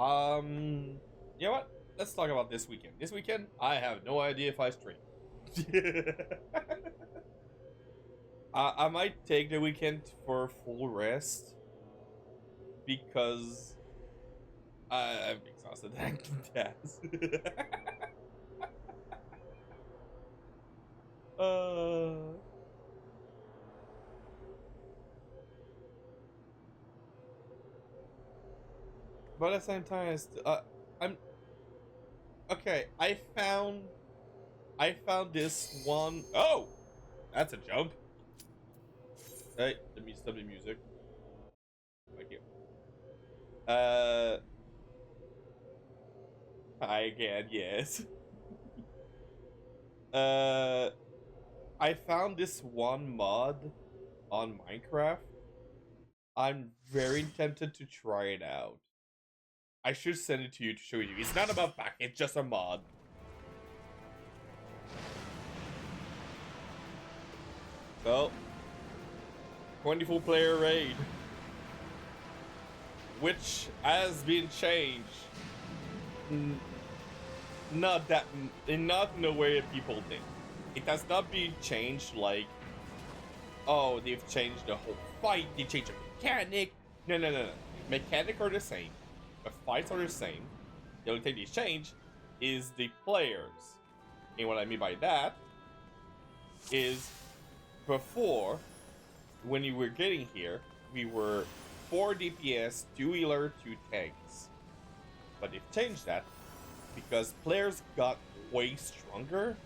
um, you know what? Let's talk about this weekend. This weekend, I have no idea if I stream. I might take the weekend for full rest because I'm exhausted acting tasks. uh, but at the same time, I'm okay. I found this one. Oh, that's a jump. Hey, let me stop the music. Thank you. Uh, I again, yes. Uh, I found this one mod on Minecraft. I'm very tempted to try it out. I should send it to you to show you. It's not about back, it's just a mod. So, 24 player raid. Which has been changed. Not that, not in the way that people think. It has not been changed like, oh, they've changed the whole fight, they changed the mechanic. No, no, no, no. Mechanic are the same. The fights are the same. The only thing they change is the players. And what I mean by that is before, when you were getting here, we were 4 DPS, 2 healer, 2 tanks. But they've changed that because players got way stronger.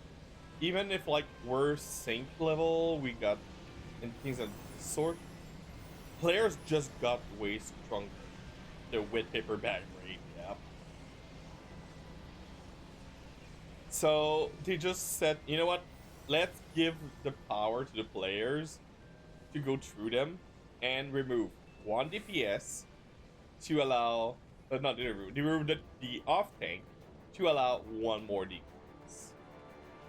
Even if like we're sync level, we got and things of the sort, players just got way stronger. The wet paper bag rate, yeah. So they just said, you know what? Let's give the power to the players to go through them and remove 1 DPS to allow, not they removed the off tank to allow 1 more DPS.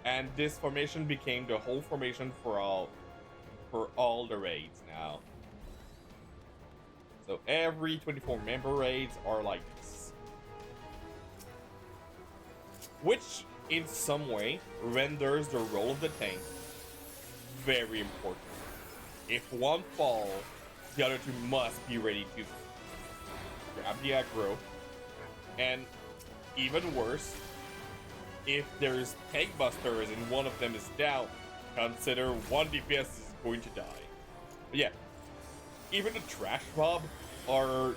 And this formation became the whole formation for all the raids now. So every 24 member raids are like this. Which, in some way, renders the role of the tank very important. If one falls, the other two must be ready to grab the aggro. And even worse, if there's tank busters and one of them is down, consider 1 DPS is going to die. But yeah, even the trash mob are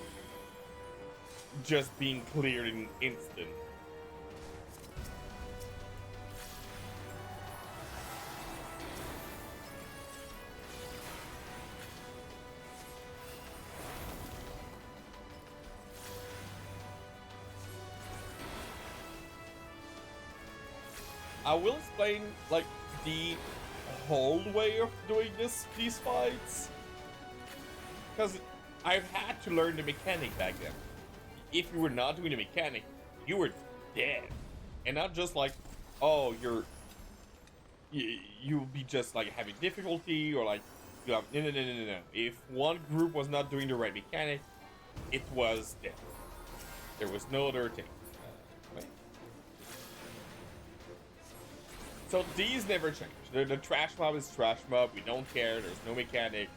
just being cleared in instant. I will explain like the whole way of doing these fights, because I've had to learn the mechanic back then. If you were not doing the mechanic, you were dead, and not just like, oh, you'll be just like having difficulty or like you have no. If one group was not doing the right mechanic, it was dead. There was no other thing. Right? So these never change. The trash mob is trash mob. We don't care. There's no mechanic.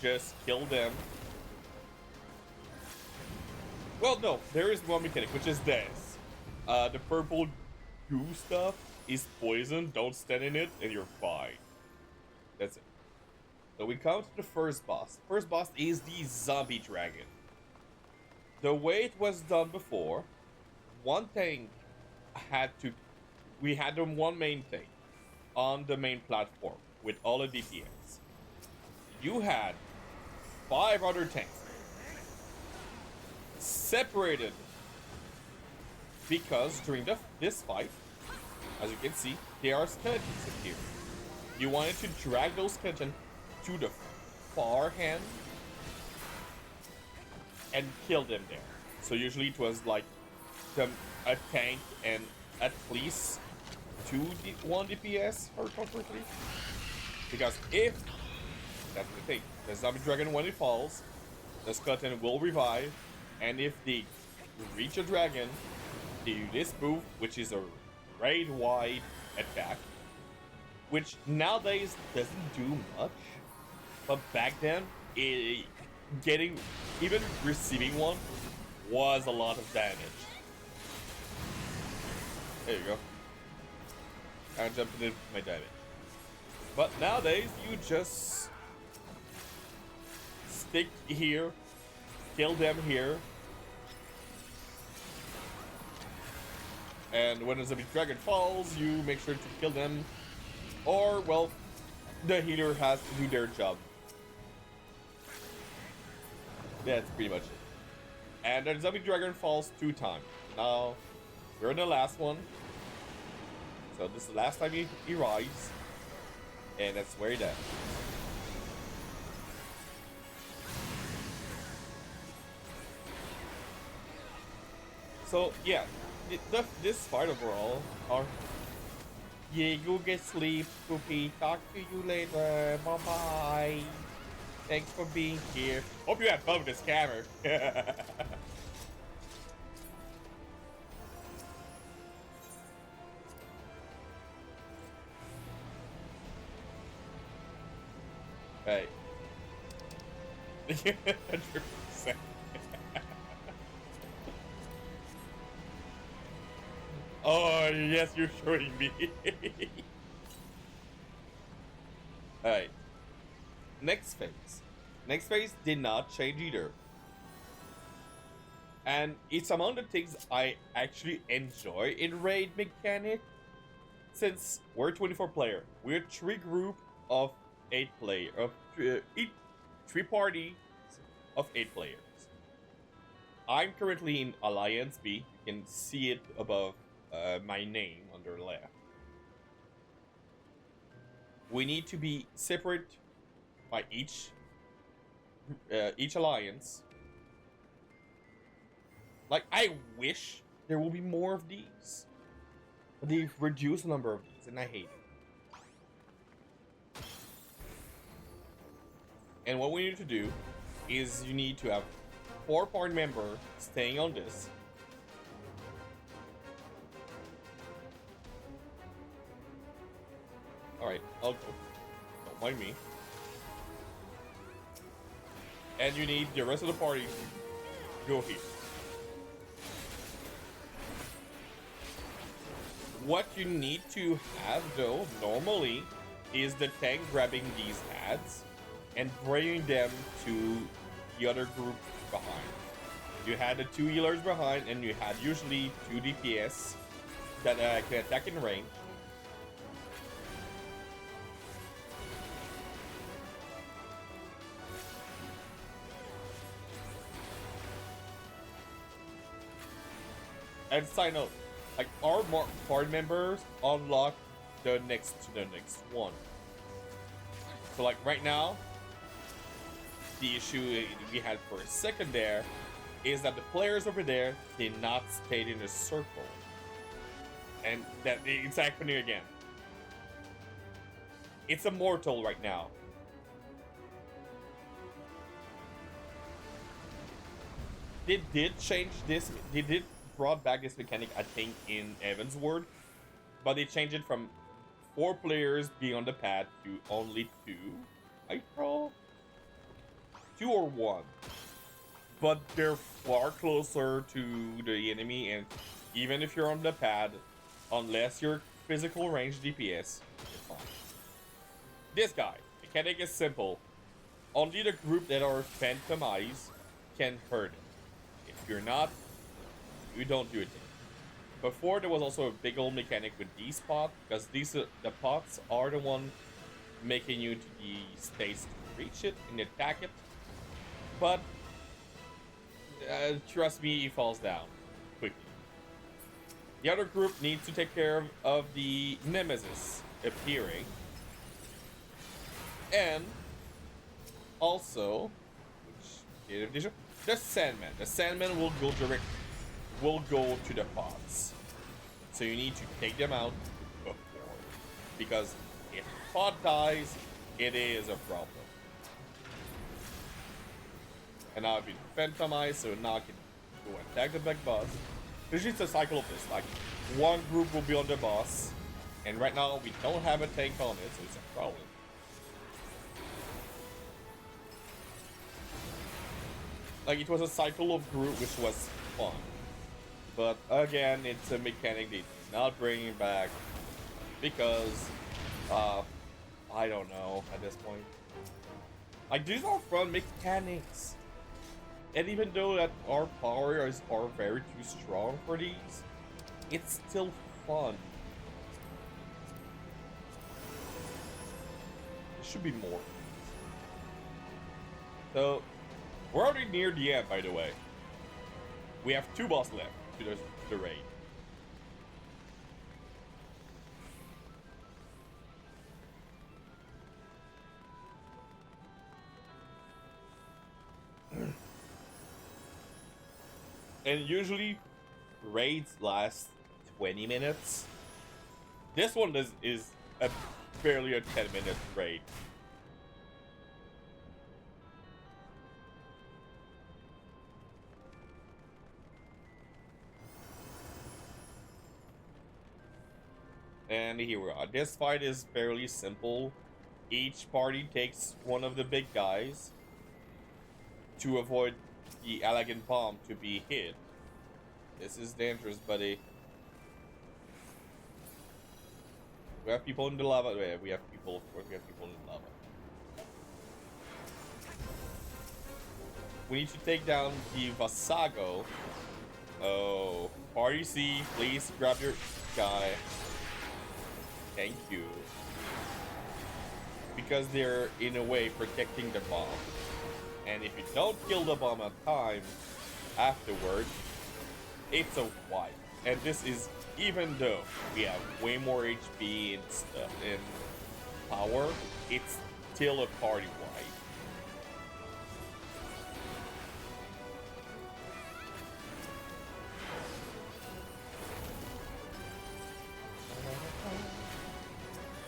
Just kill them. Well, no, there is one mechanic, which is this. The purple goo stuff is poison. Don't stand in it, and you're fine. That's it. So we come to the first boss. First boss is the zombie dragon. The way it was done before, one thing we had the one main thing on the main platform with all the DPS. You had 5 other tanks separated because during this fight, as you can see, there are skeletons in here. You wanted to drag those skeletons to the far hand and kill them there. So usually it was like a tank and at least 1 DPS or comfortably. Because if that's the thing, the zombie dragon when it falls, the skeleton will revive, and if they reach a dragon, they do this move, which is a raid-wide attack, which nowadays doesn't do much, but back then, getting, even receiving one was a lot of damage. There you go. I jumped into my damage. But nowadays, you just stick here, kill them here, and when a zombie dragon falls, you make sure to kill them, or, well, the healer has to do their job. That's pretty much it. And the zombie dragon falls 2 times. Now, we're in the last one. So this is the last time he rises. And that's where he dies. So, yeah. This fight overall are... Yeah, you get sleep, Poopy. Talk to you later. Bye-bye. Thanks for being here. Hope you had fun with this scammer. Hey. 100%. Oh, yes, you're showing me. Alright. Next phase. Next phase did not change either. And it's among the things I actually enjoy in raid mechanic. Since we're 24 player, we're 3 group of 8 player of 3 parties of 8 players. I'm currently in Alliance B. You can see it above my name on the left. We need to be separate by each alliance. Like, I wish there will be more of these, but they've reduced the number of these, and I hate it. And what we need to do is you need to have 4 party members staying on this. Alright, I'll go. Don't mind me. And you need the rest of the party to go here. What you need to have, though, normally, is the tank grabbing these ads and bringing them to the other group behind. You had the 2 healers behind, and you had usually 2 DPS that can attack in range. And side note, like, our party members unlock the next one. So, like, right now, the issue we had for a second there is that the players over there did not stay in a circle, and that it's happening again. It's immortal right now. They did change this. They did brought back this mechanic, I think, in Evan's word, but they changed it from 4 players being on the pad to only 2. I throw 2 or 1, but they're far closer to the enemy, and even if you're on the pad, unless you're physical range DPS, you're fine. This guy, mechanic is simple. Only the group that are Phantom Eyes can hurt it. If you're not, you don't do it. Before, there was also a big old mechanic with these pots, because the pots are the one making you to the space to reach it and attack it. But trust me, he falls down quickly. The other group needs to take care of the nemesis appearing, and also the Sandman. The Sandman will go to the pods. So you need to take them out before. Because if pod dies, it is a problem. And now I've been phantomized, so now I can go attack the big boss. Usually it's a cycle of this, like, one group will be on the boss, and right now we don't have a tank on it, so it's a problem. Like, it was a cycle of group, which was fun. But again, it's a mechanic they did not bring back, because, I don't know at this point. Like, these are fun mechanics. And even though that our powers are very too strong for these, it's still fun. There should be more. So, we're already near the end, by the way. We have 2 bosses left to the raid. And usually, raids last 20 minutes. This one is barely a 10-minute raid. And here we are. This fight is fairly simple. Each party takes one of the big guys to avoid the elegant bomb to be hit. This is dangerous, buddy. We have people in the lava. Yeah, we have people, of course, we have people in the lava. We need to take down the Vasago. Oh, party C, please grab your guy. Thank you. Because they're, in a way, protecting the bomb. And if you don't kill the bomb on time, afterward, it's a wipe. And this is, even though we have way more HP and stuff, and power, it's still a party wipe.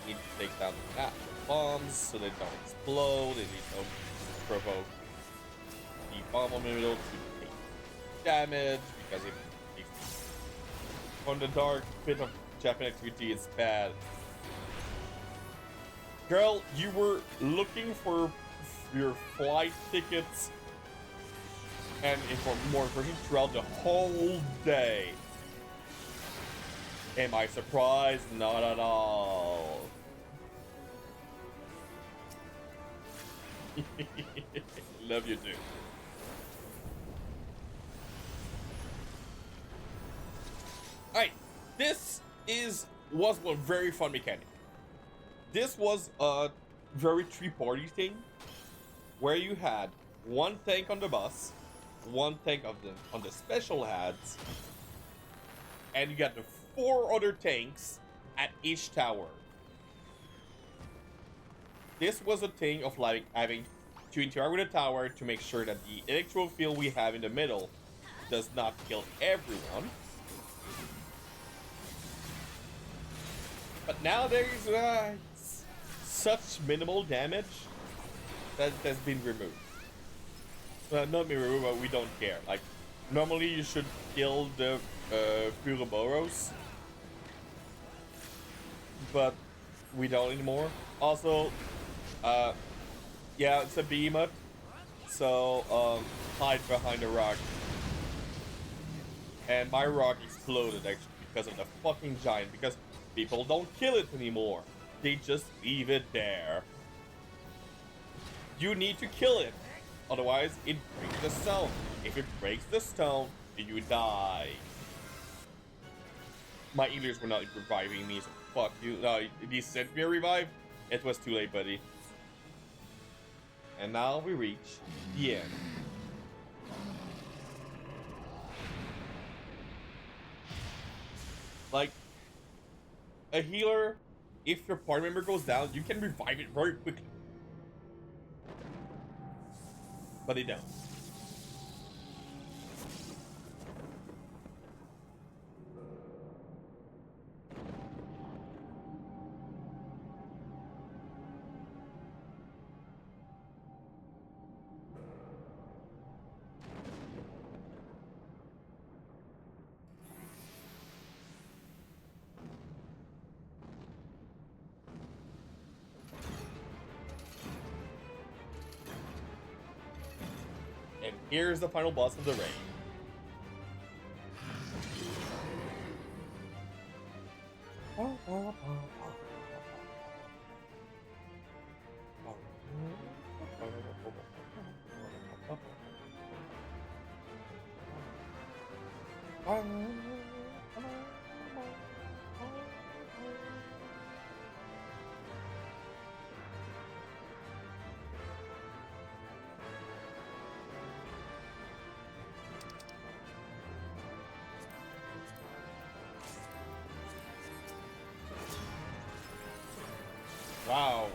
Need to take down the natural bombs so they don't explode, and they don't provoke the bomb in the middle to take damage, because if on the dark bit of Japan activity is bad. Girl, you were looking for your flight tickets and for more information throughout the whole day. Am I surprised? Not at all. Love you too. Alright, this was one very fun mechanic. This was a very 3-party thing where you had one tank on the bus, one tank on the special ads, and you got the 4 other tanks at each tower. This was a thing of like having to interact with the tower to make sure that the electro field we have in the middle does not kill everyone. But now there's such minimal damage that has been removed. Not been removed, but we don't care. Like, normally you should kill the Puroboros, but we don't anymore. Also, yeah, it's a behemoth, so hide behind a rock. And my rock exploded actually because of the fucking giant, because people don't kill it anymore. They just leave it there. You need to kill it. Otherwise, it breaks the stone. If it breaks the stone, you die. My ears were not reviving me, so fuck you. No, he sent me a revive. It was too late, buddy. And now we reach the end. Like, a healer, if your party member goes down, you can revive it very quickly. But they don't. Here's the final boss of the raid. Wow.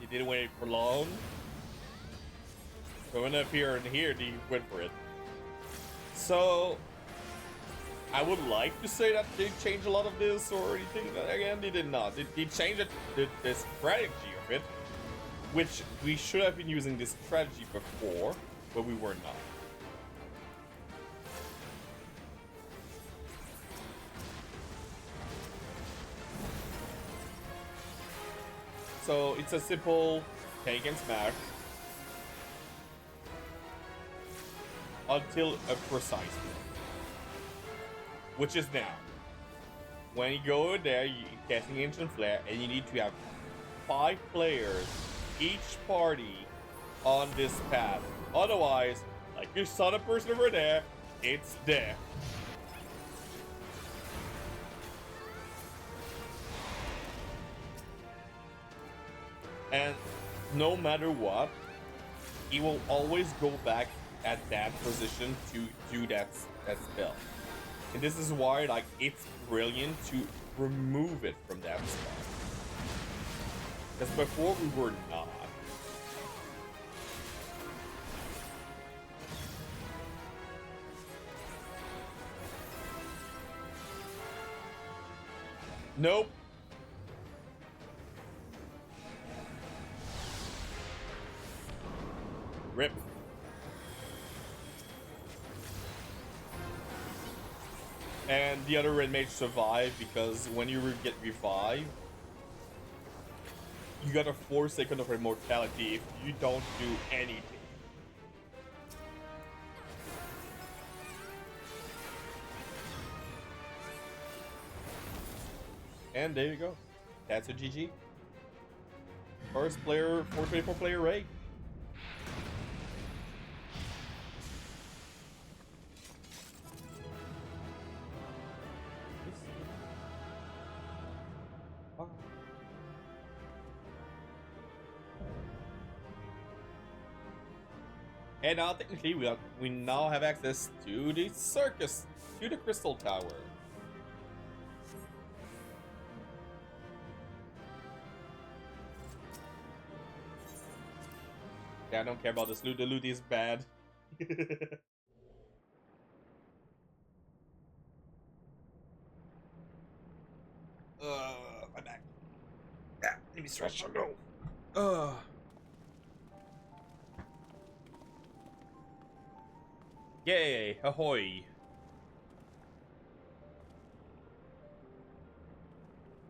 You didn't wait for long. So when up here and here, you went for it. So I would like to say that they changed a lot of this or anything. Again, they did not. They changed the strategy of it, which we should have been using this strategy before, but we were not. So it's a simple tank and smash until a precise one, which is now. When you go there, you're casting Ancient Flare, and you need to have 5 players, each party, on this path. Otherwise, like you saw the person over there, it's there. And no matter what, he will always go back at that position to do that spell. And this is why, like, it's brilliant to remove it from that spot. Because before we were not. Nope. Rip. And the other red mage survived because when you get revived, you got a 4-second of immortality if you don't do anything. And there you go. That's a GG. First player, 424 player raid. And now technically we now have access to the circus, to the crystal tower. Yeah, I don't care about this loot. The loot is bad. My back. Yeah, let me stretch. No. Yay! Ahoy!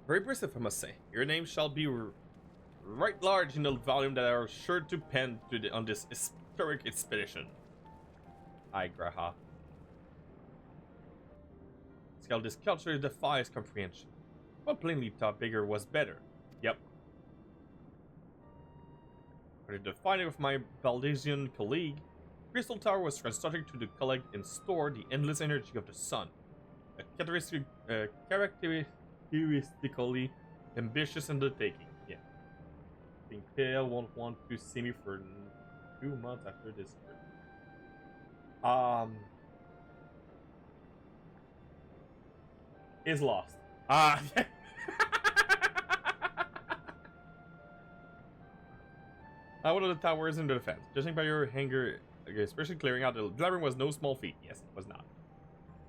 Very impressive, I must say. Your name shall be right large in the volume that are sure to pen to on this historic expedition. Aye, Graha. This culture defies comprehension. Well, plainly thought bigger was better. Yep. For the defining of my Baldasian colleague, Crystal Tower was constructed to collect and store the endless energy of the sun. A characteristically ambitious undertaking. Yeah. I think Pale won't want to see me for 2 months after this trip. Is lost. One of the towers in the defense. Judging by your hangar, especially clearing out the labyrinth was no small feat. Yes, it was not.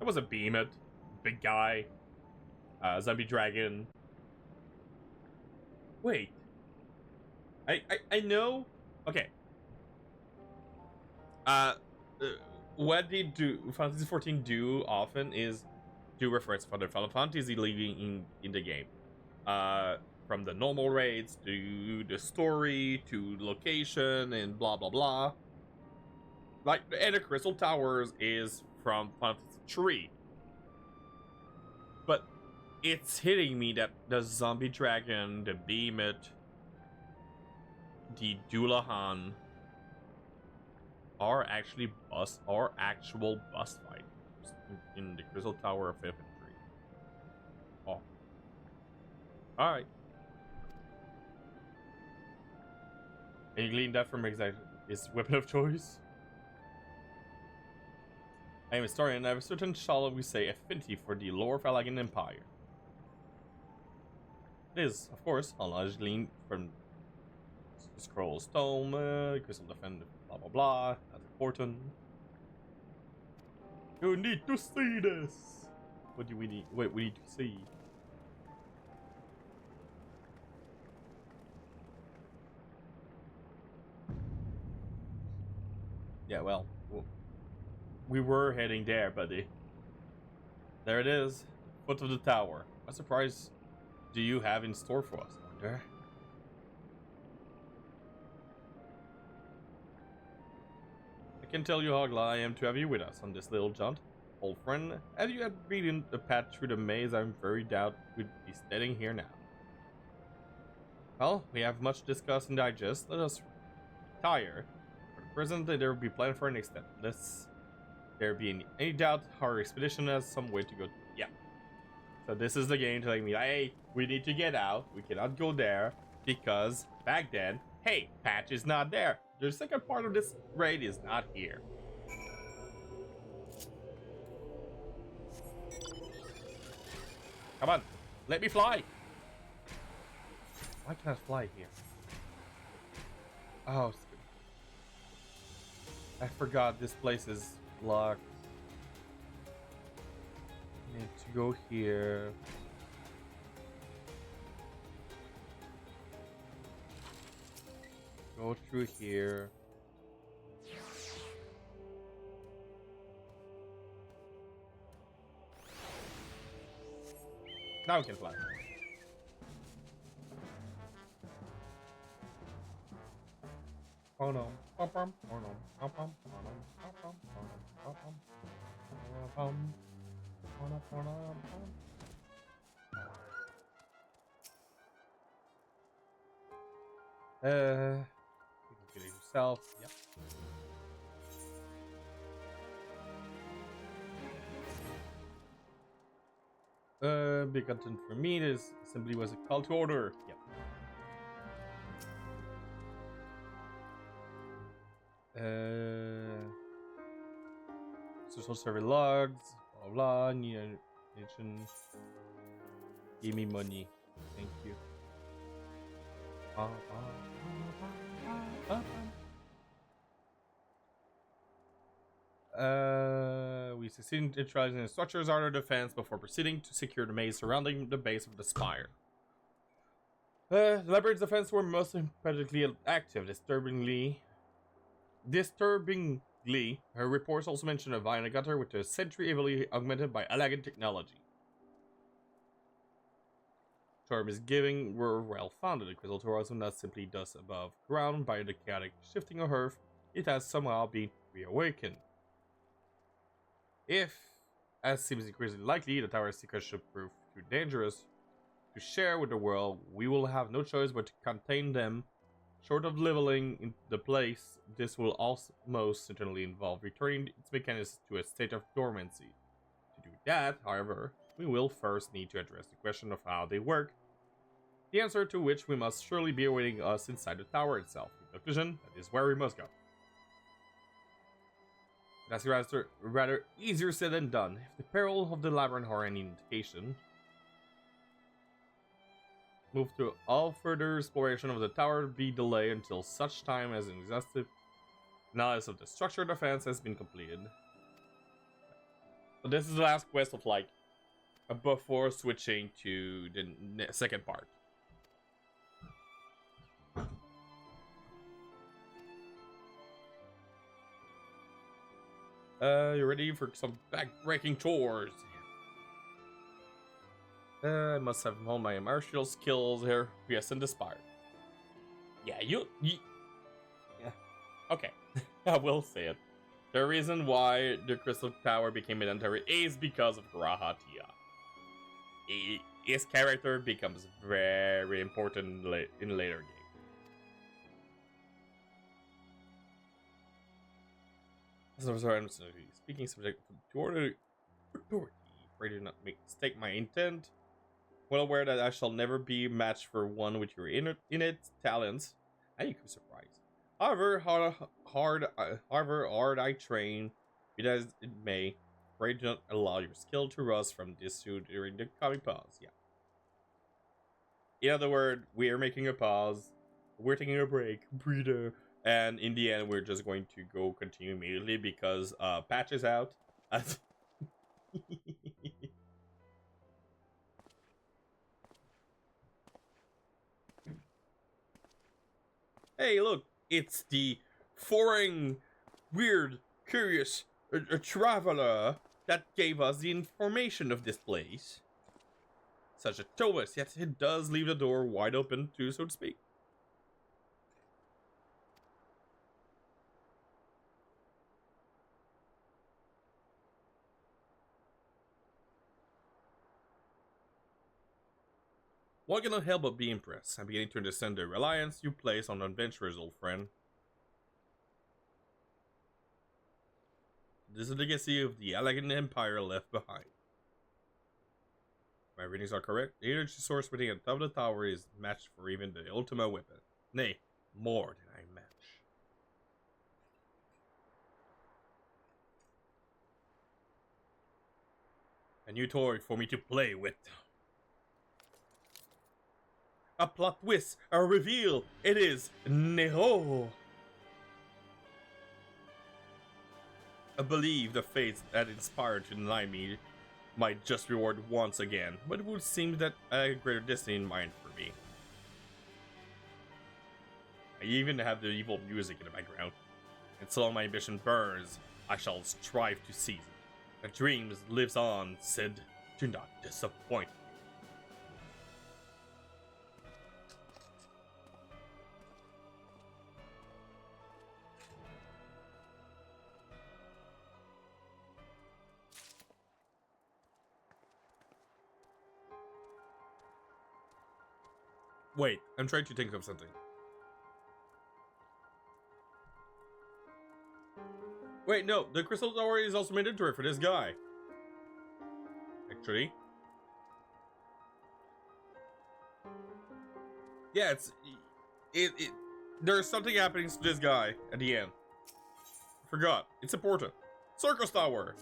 It was a behemoth, big guy, zombie dragon. Wait, I know. Okay. What they do, Final Fantasy 14 do often is do reference for the Final Fantasy leading in the game. From from the normal raids to the story to location and blah blah blah. Like, and the Crystal Towers is from Final Fantasy 3. But it's hitting me that the Zombie Dragon, the Behemoth, the Dullahan are actually actual boss fights in the Crystal Tower of Infantry. Oh. Alright. And you glean that from his weapon of choice? I am a historian and I have a certain, shall we say, affinity for the lore of Allagan Empire. It is, of course, all knowledge gleaned from Scroll Stone, Crystal Defend, blah blah blah. That's important. You need to see this! What do we need? Wait, we need to see. Yeah, well, we were heading there, buddy. There it is, foot of the tower. What surprise do you have in store for us, I wonder? I can tell you how glad I am to have you with us on this little jaunt. Old friend, as you had beaten the path through the maze, I'm very doubt we'd be standing here now. Well, we have much to discuss and digest. Let us retire. For the present, there will be planned for an next step. Lest there be any doubt, our expedition has some way to go. Yeah. So this is the game telling me, hey, we need to get out. We cannot go there because back then, hey, Patch is not there. The second part of this raid is not here. Come on, let me fly. Why can't I fly here? Oh, I forgot this place is locked. I need to go here. Go through here. Now we can fly. Oh no. Oh no. Oh no. Oh no. You can get it yourself. Yep. Big content for me. This simply was a call to order. Yep. Social survey logs. Blah blah. Need a give me money. Thank you. We succeed in neutralizing the structures under defense before proceeding to secure the maze surrounding the base of the spire. The library's defense were mostly practically active. Disturbingly, her reports also mention a Viana gutter with a sentry heavily augmented by Allagan technology. Her misgivings were well founded. The crystal tower was not simply dust above ground by the chaotic shifting of earth. It has somehow been reawakened. If, as seems increasingly likely, the tower's secrets should prove too dangerous to share with the world, we will have no choice but to contain them. Short of leveling the place, this will most certainly involve returning its mechanisms to a state of dormancy. To do that, however, we will first need to address the question of how they work, the answer to which we must surely be awaiting us inside the tower itself. In conclusion, that is where we must go. That's rather easier said than done. If the peril of the labyrinth are any indication, move to all further exploration of the tower be delayed until such time as an exhaustive analysis of the structure defense has been completed. So this is the last quest of like before switching to the second part. You ready for some back-breaking chores? I must have all my martial skills here. Yes, and inspired. Yeah, you yeah. Okay, I will say it. The reason why the Crystal Tower became mandatory is because of Grahatia. His character becomes very important in later game. So sorry, I'm speaking subject to authority. Pray do not mistake my intent. Well aware that I shall never be matched for one with your innate talents. And you could be surprised. However hard I train, be as it may, pray do not allow your skill to rust from this suit during the coming pause. Yeah. In other words, we are making a pause. We're taking a break, breather, and in the end, we're just going to go continue immediately because patch is out. Hey, look, it's the foreign, weird, curious traveler that gave us the information of this place. Such a Thomas, yet it does leave the door wide open to, so to speak. One cannot help but be impressed. I'm beginning to understand the reliance you place on adventurers, old friend. This is the legacy of the elegant empire left behind. My readings are correct. The energy source within the top of the tower is matched for even the ultimate weapon. Nay, more than I match. A new toy for me to play with. A plot twist, a reveal. It is Nero. I believe the fates that inspired to deny me might just reward once again, but it would seem that I had a greater destiny in mind for me. I even have the evil music in the background. And so long my ambition burns, I shall strive to seize it. The dreams lives on, Sid. Do not disappoint me. Wait, I'm trying to think of something. Wait, no, the Crystal Tower is also mandatory for this guy. Actually. Yeah, there's something happening to this guy at the end. I forgot. It's important. Circus Tower.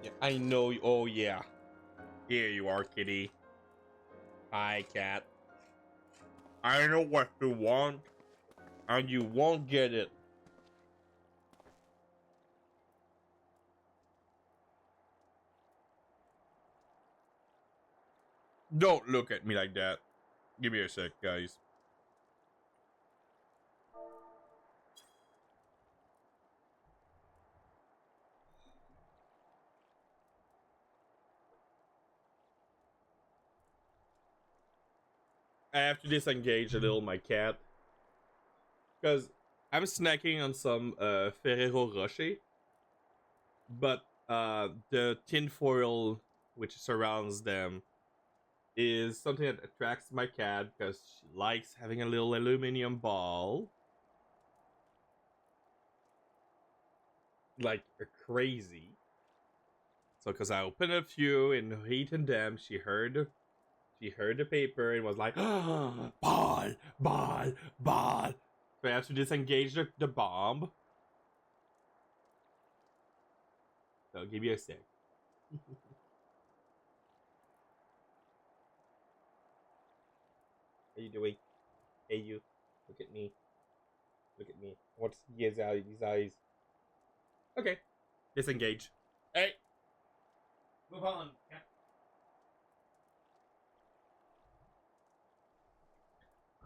Yeah, I know. Oh, yeah. Here you are, kitty. Hi, cat. I know what you want, and you won't get it. Don't look at me like that. Give me a sec, guys. I have to disengage a little my cat. Because I'm snacking on some Ferrero Rocher. But the tinfoil which surrounds them is something that attracts my cat because she likes having a little aluminum ball. Like crazy. So because I opened a few and eaten them, she heard the paper and was like, ball, ball, ball. So I have to disengage the bomb. So give me a sec. How you doing? Hey you, look at me. Look at me. What's his eyes? Okay. Disengage. Hey! Move on. Yeah.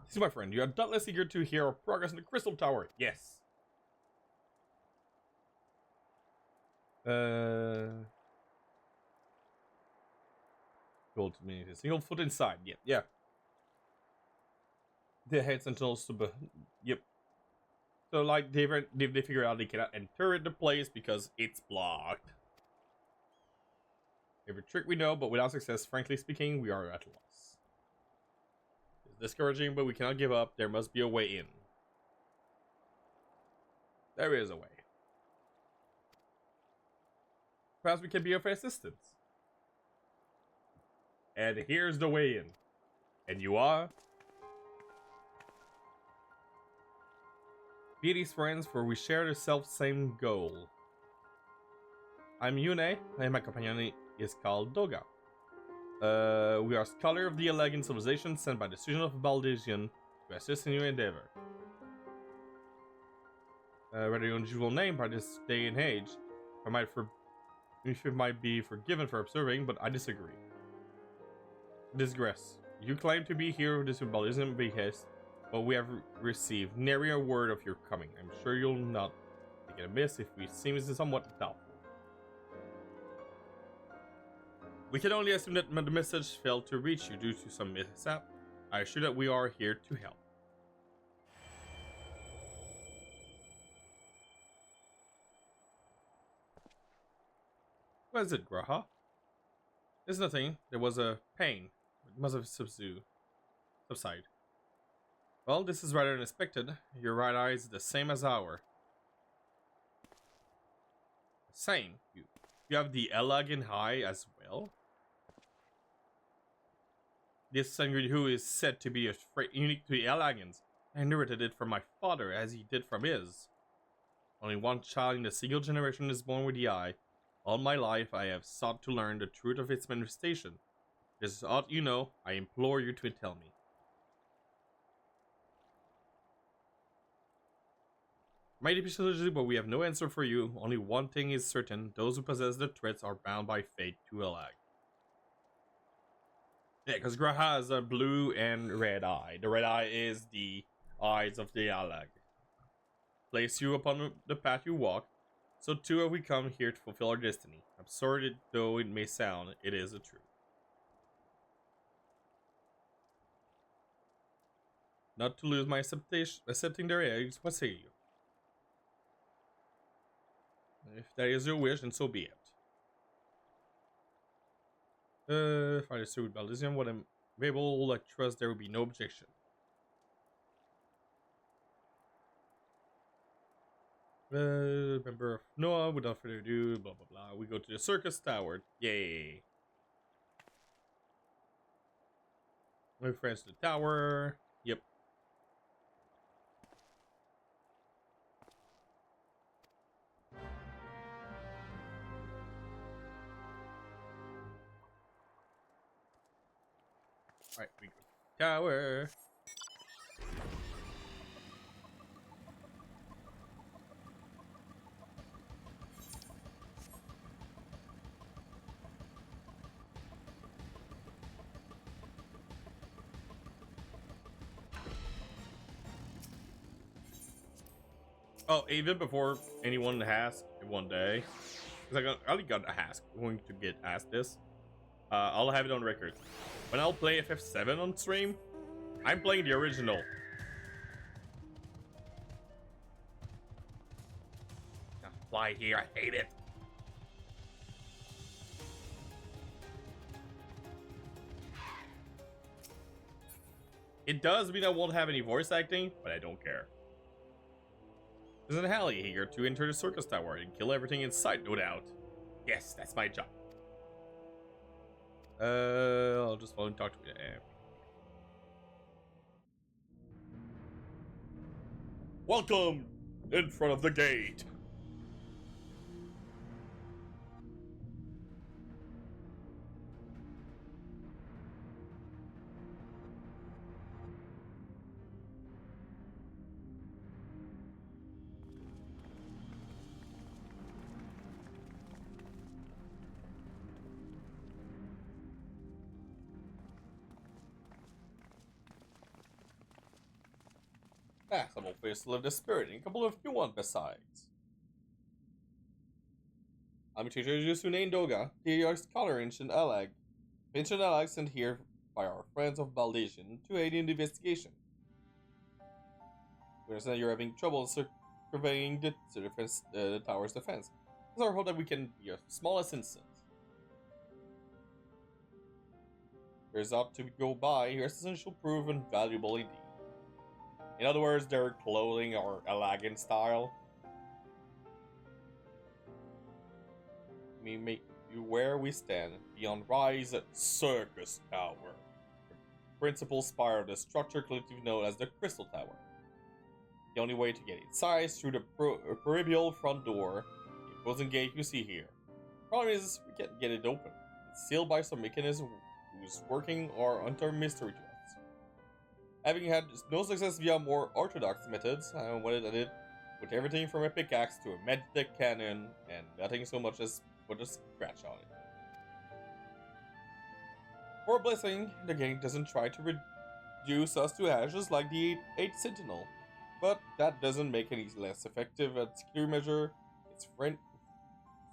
See, my friend, you are doubtless eager to hear our progress in the Crystal Tower. Yes. Gold to me. Single foot inside. Yep. Yeah. The head sentinels to yep. So like they figure out they cannot enter the place because it's blocked. Every trick we know, but without success, frankly speaking, we are at a loss. It's discouraging, but we cannot give up. There must be a way in. There is a way. Perhaps we can be of assistance. And here's the way in. And you are? Be these friends, for we share the self-same goal. I'm Yune, and my companion is called Doga. We are scholar of the Elegant civilization sent by the decision of Baldesion to assist in your endeavor. Rather unusual name by this day and age. It might be forgiven for observing, but I disagree. Digress. You claim to be here of this Baldesion behest, but we have received nary a word of your coming. I'm sure you'll not take it amiss if we seem somewhat doubtful. We can only assume that the message failed to reach you due to some mishap. I assure that we are here to help. What is it, Graha? There's nothing. There was a pain. It must have subsided. Well, this is rather unexpected. Your right eye is the same as ours. Same. You have the elegant eye as well? This Sangrihu is said to be unique to the Elegans. I inherited it from my father, as he did from his. Only one child in the single generation is born with the eye. All my life, I have sought to learn the truth of its manifestation. This is aught you know. I implore you to tell me. Mighty Pistology, but we have no answer for you. Only one thing is certain. Those who possess the threats are bound by fate to Elag. Yeah, because Graha has a blue and red eye. The red eye is the eyes of the Alag. Place you upon the path you walk, so too have we come here to fulfill our destiny. Absurd though it may sound, it is the truth. Not to lose my accepting their eggs, what say you? If that is your wish, then so be it. If I pursue with Baldesion, what I'm able, I trust there will be no objection. Member of Noah, without further ado, blah blah blah. We go to the circus tower. Yay! My friends to the tower. Yep. Alright, we go to the tower. Oh, even before anyone asked one day, because I only got asked, going to get asked this. I'll have it on record. When I'll play FF7 on stream, I'm playing the original. Fly here, I hate it. It does mean I won't have any voice acting, but I don't care. Isn't Hallie here to enter the circus tower and kill everything in sight, no doubt? Yes, that's my job. I'll just follow and talk to you. Welcome in front of the gate. Some old face to live the spirit and a couple of new ones besides. I'm introduce you to Doga. They are scholar ancient Alag. Ancient Alag sent here by our friends of Baldation to aid in the investigation. We understand you're having trouble surveying the tower's defense. It's our hope that we can be of small assistance. There's ought to go by, your assistance shall prove invaluable indeed. In other words, their clothing are Alagan style. We make you where we stand, beyond rise at Circus Tower. The principal spire of the structure collectively known as the Crystal Tower. The only way to get inside is through the proverbial front door, the opposing gate you see here. Problem is, we can't get it open. It's sealed by some mechanism who's working or under mystery to us. Having had no success via more orthodox methods, I wanted at it with everything from a pickaxe to a medtech cannon, and nothing so much as put a scratch on it. For a blessing, the gang doesn't try to reduce us to ashes like the 8th Sentinel, but that doesn't make it any less effective at secure measure. It's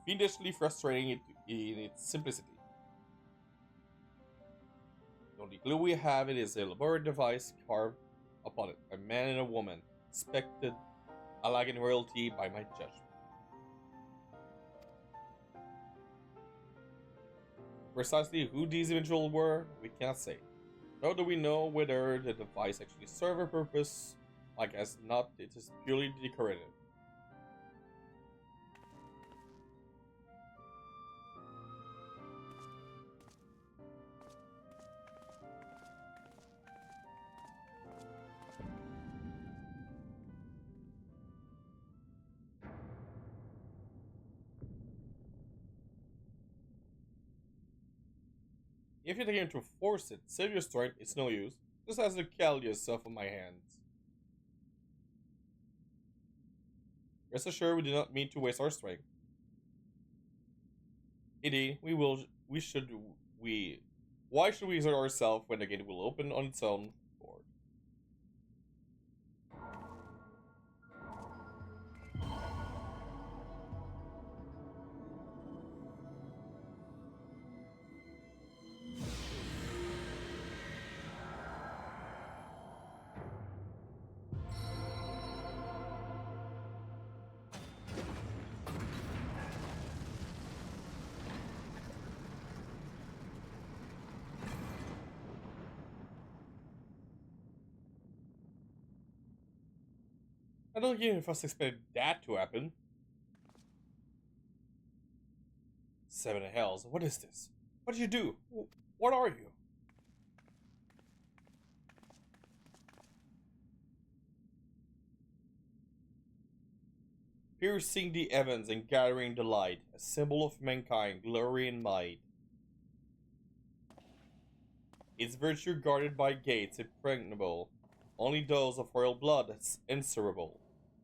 fiendishly frustrating in its simplicity. The only clue we have it is a elaborate device carved upon it, a man and a woman, expected Alagan royalty by my judgment. Precisely who these individuals were, we cannot say. Nor do we know whether the device actually served a purpose. Like as not, it is purely decorative. If you're taking to force it, save your strength, it's no use. Just has to kill yourself on my hands. Rest assured, we do not mean to waste our strength. Indeed, why should we exert ourselves when the gate will open on its own accord? I don't even first expect that to happen. 7 of Hells, what is this? What did you do? What are you? Piercing the heavens and gathering the light, a symbol of mankind, glory and might. Its virtue guarded by gates impregnable, only those of royal blood answerable.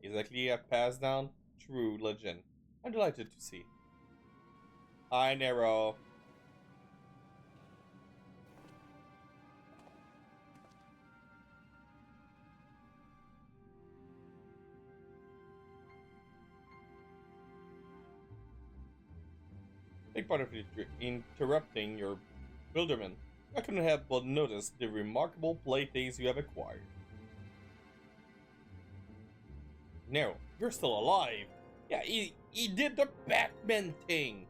Exactly a passed down true legend. I'm delighted to see. Hi, Nero. Big part of it interrupting your bewilderment. I couldn't help but notice the remarkable playthings you have acquired. Nero, you're still alive. Yeah, he did the Batman thing.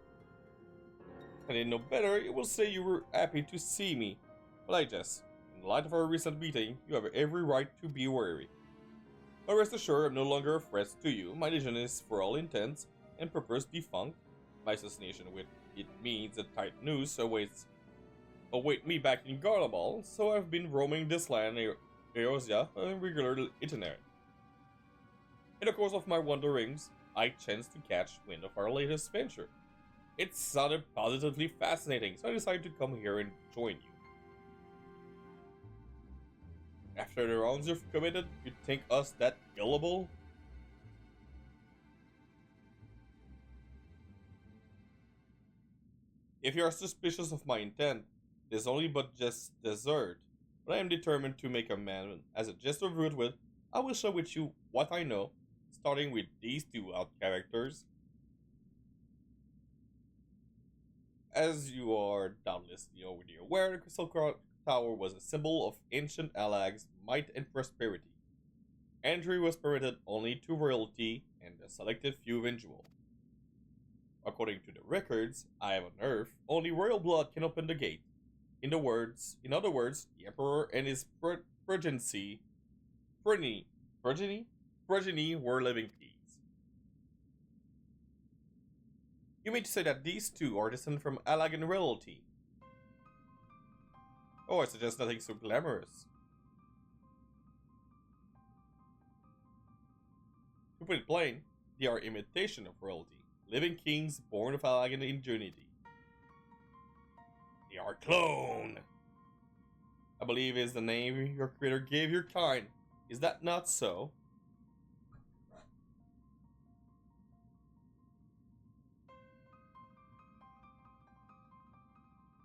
If I didn't know better, you will say you were happy to see me. But I guess, in the light of our recent meeting, you have every right to be wary. But rest assured, I'm no longer a threat to you. My legion is, for all intents and purposes, defunct. My assassination with it means that tight news await me back in Garlemald, so I've been roaming this land, Eosia, on a regular itinerary. In the course of my wanderings, I chanced to catch wind of our latest venture. It sounded positively fascinating, so I decided to come here and join you. After the wrongs you've committed, you think us that gullible? If you are suspicious of my intent, it is only but just desert. But I am determined to make amends. As a gesture of goodwill, I will share with you what I know, starting with these two out characters. As you are doubtlessly already aware, the Tower was a symbol of ancient Alag's might and prosperity. Entry was permitted only to royalty and a selected few individuals. According to the records I have unearthed, only royal blood can open the gate. In other words, the emperor and his progeny, progeny were living peace. You mean to say that these two are descended from Alagan royalty? Oh, I suggest nothing so glamorous. To put it plain, they are imitation of royalty, living kings born of Alagan ingenuity. They are clone, I believe is the name your creator gave your kind. Is that not so?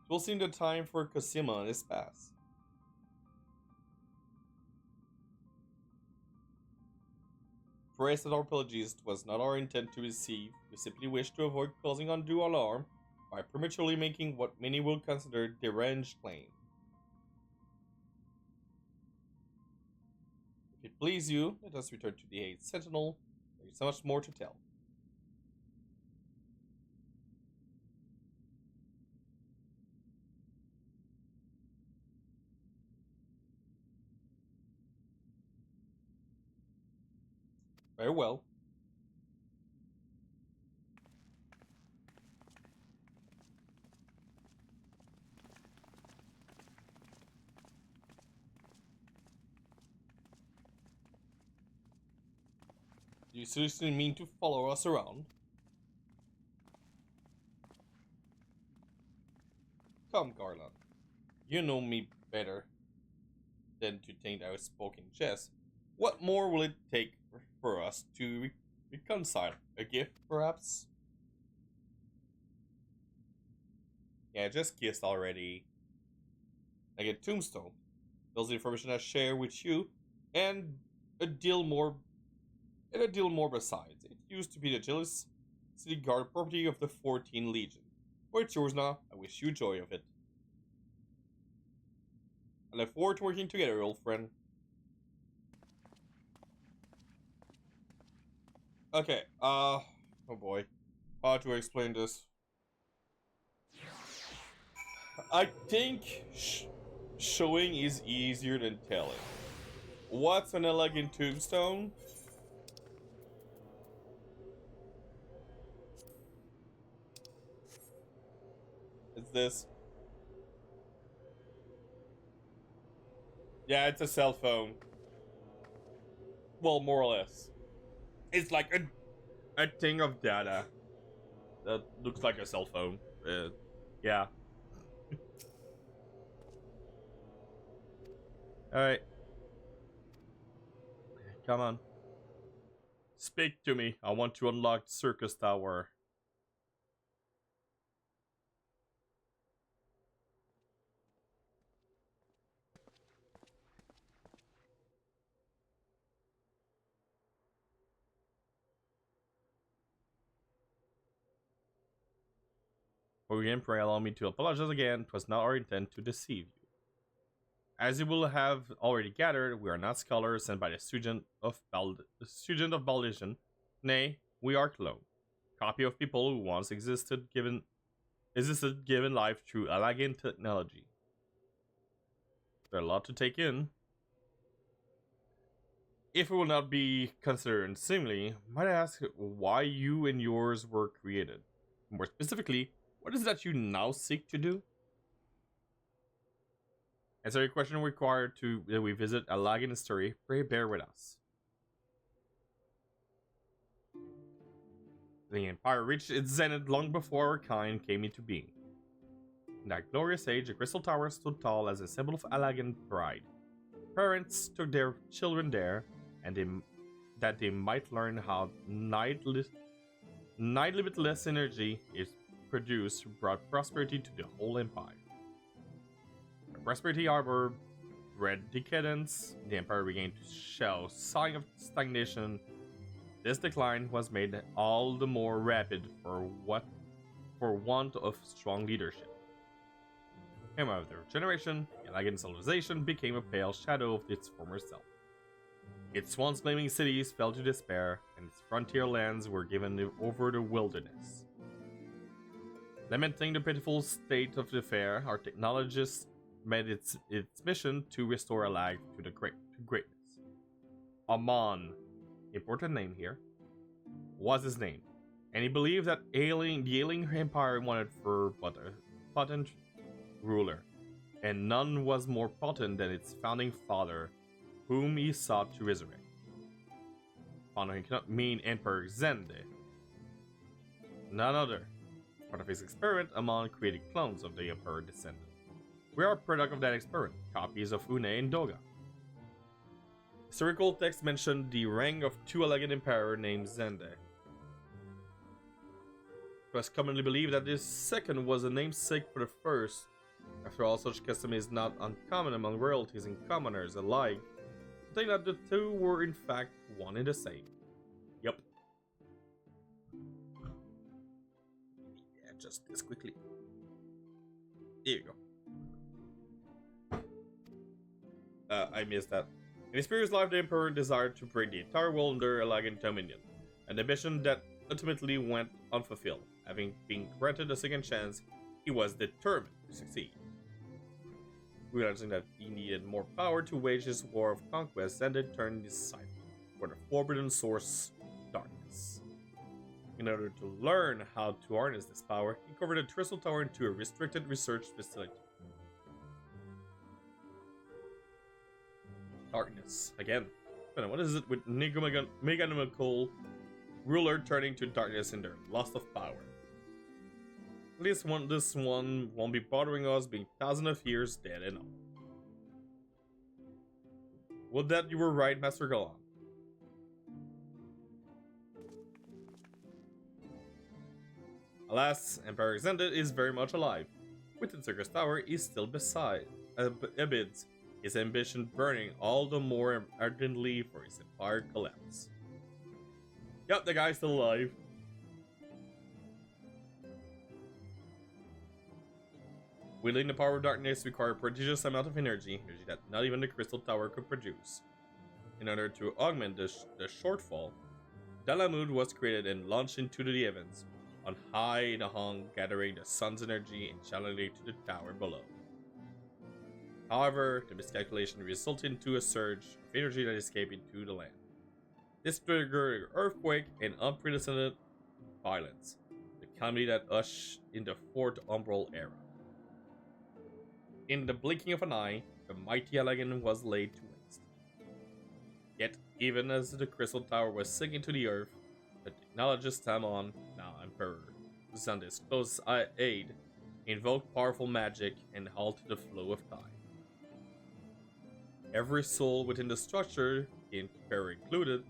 It will seem the time for Cosima is past. Praise that our apologies, it was not our intent to deceive. We simply wished to avoid causing undue alarm by prematurely making what many will consider deranged claim. If it please you, let us return to the 8th Sentinel. There is so much more to tell. Very well. Do you seriously mean to follow us around? Come, Garland. You know me better than to think outspoken jest. What more will it take for us to reconcile? A gift, perhaps? Yeah, I just kissed already. I get tombstone. Those information I share with you, and a deal more besides. It used to be the jealous city guard property of the 14 Legion. But it's yours now. I wish you joy of it. I look forward to working together, old friend. Okay, oh boy. How to explain this? I think showing is easier than telling. What's an elegant tombstone? It's this. Yeah, it's a cell phone. Well, more or less. It's like a thing of data that looks like a cell phone. Yeah. Alright. Come on. Speak to me. I want to unlock Circus Tower. For again, pray allow me to apologize again. 'Twas not our intent to deceive you. As you will have already gathered, we are not scholars sent by the student of Baldition. Nay, we are clone. Copy of people who once existed given life through Alagan technology. There's a lot to take in. If it will not be considered unseemly, might I ask why you and yours were created? More specifically, what is it that you now seek to do? Answer your question required to revisit Alagan history. Pray bear with us. The Empire reached its zenith long before our kind came into being. In that glorious age, the Crystal Tower stood tall as a symbol of Alagan pride. Parents took their children there, and that they might learn how night limitless energy is produced brought prosperity to the whole empire. The prosperity harbor bred decadence. The empire began to show sign of stagnation. This decline was made all the more rapid for what for want of strong leadership. Came out of their generation, the Alagan civilization became a pale shadow of its former self. Its once gleaming cities fell to despair, and its frontier lands were given over to wilderness. Lamenting the pitiful state of the affair, our technologists made its mission to restore Alag to greatness. Amon, important name here, was his name, and he believed that the ailing empire wanted for but a potent ruler, and none was more potent than its founding father, whom he sought to resurrect. Founding cannot mean Emperor Zende. None other. Part of his experiment, Amon created clones of the Emperor descendant. We are a product of that experiment, copies of Une and Doga. Historical texts mention the reign of two elegant emperor named Zende. It was commonly believed that this second was a namesake for the first. After all, such custom is not uncommon among royalties and commoners alike. I think that the two were in fact one and the same. Yep. Yeah, just this quickly. Here you go. I missed that. In his previous life, the Emperor desired to bring the entire world under Alagan dominion, an ambition that ultimately went unfulfilled. Having been granted a second chance, he was determined to succeed. Realizing that he needed more power to wage his war of conquest, Zende turned his sight toward the forbidden source, darkness. In order to learn how to harness this power, he converted the Crystal Tower into a restricted research facility. Darkness, again. What is it with megalomaniacal ruler turning to darkness in their lust of power? At least this one won't be bothering us, being thousands of years dead and all. Would that you were right, Master Galan. Alas, Emperor Zende is very much alive. Within Circus Tower, he is still abides, his ambition burning all the more ardently for his empire collapse. Yep, the guy's still alive. Wielding the power of darkness required a prodigious amount of energy that not even the Crystal Tower could produce. In order to augment the shortfall, Dalamud was created and launched into the heavens, on high in a hung, gathering the sun's energy and channeling it to the tower below. However, the miscalculation resulted into a surge of energy that escaped into the land. This triggered an earthquake and unprecedented violence, the calamity that ushered in the Fourth Umbral Era. In the blinking of an eye, the mighty Alagan was laid to waste. Yet, even as the Crystal Tower was sinking to the earth, the technologist Tamon, now Emperor, Zande's close aid, invoked powerful magic and halted the flow of time. Every soul within the structure, the Emperor included,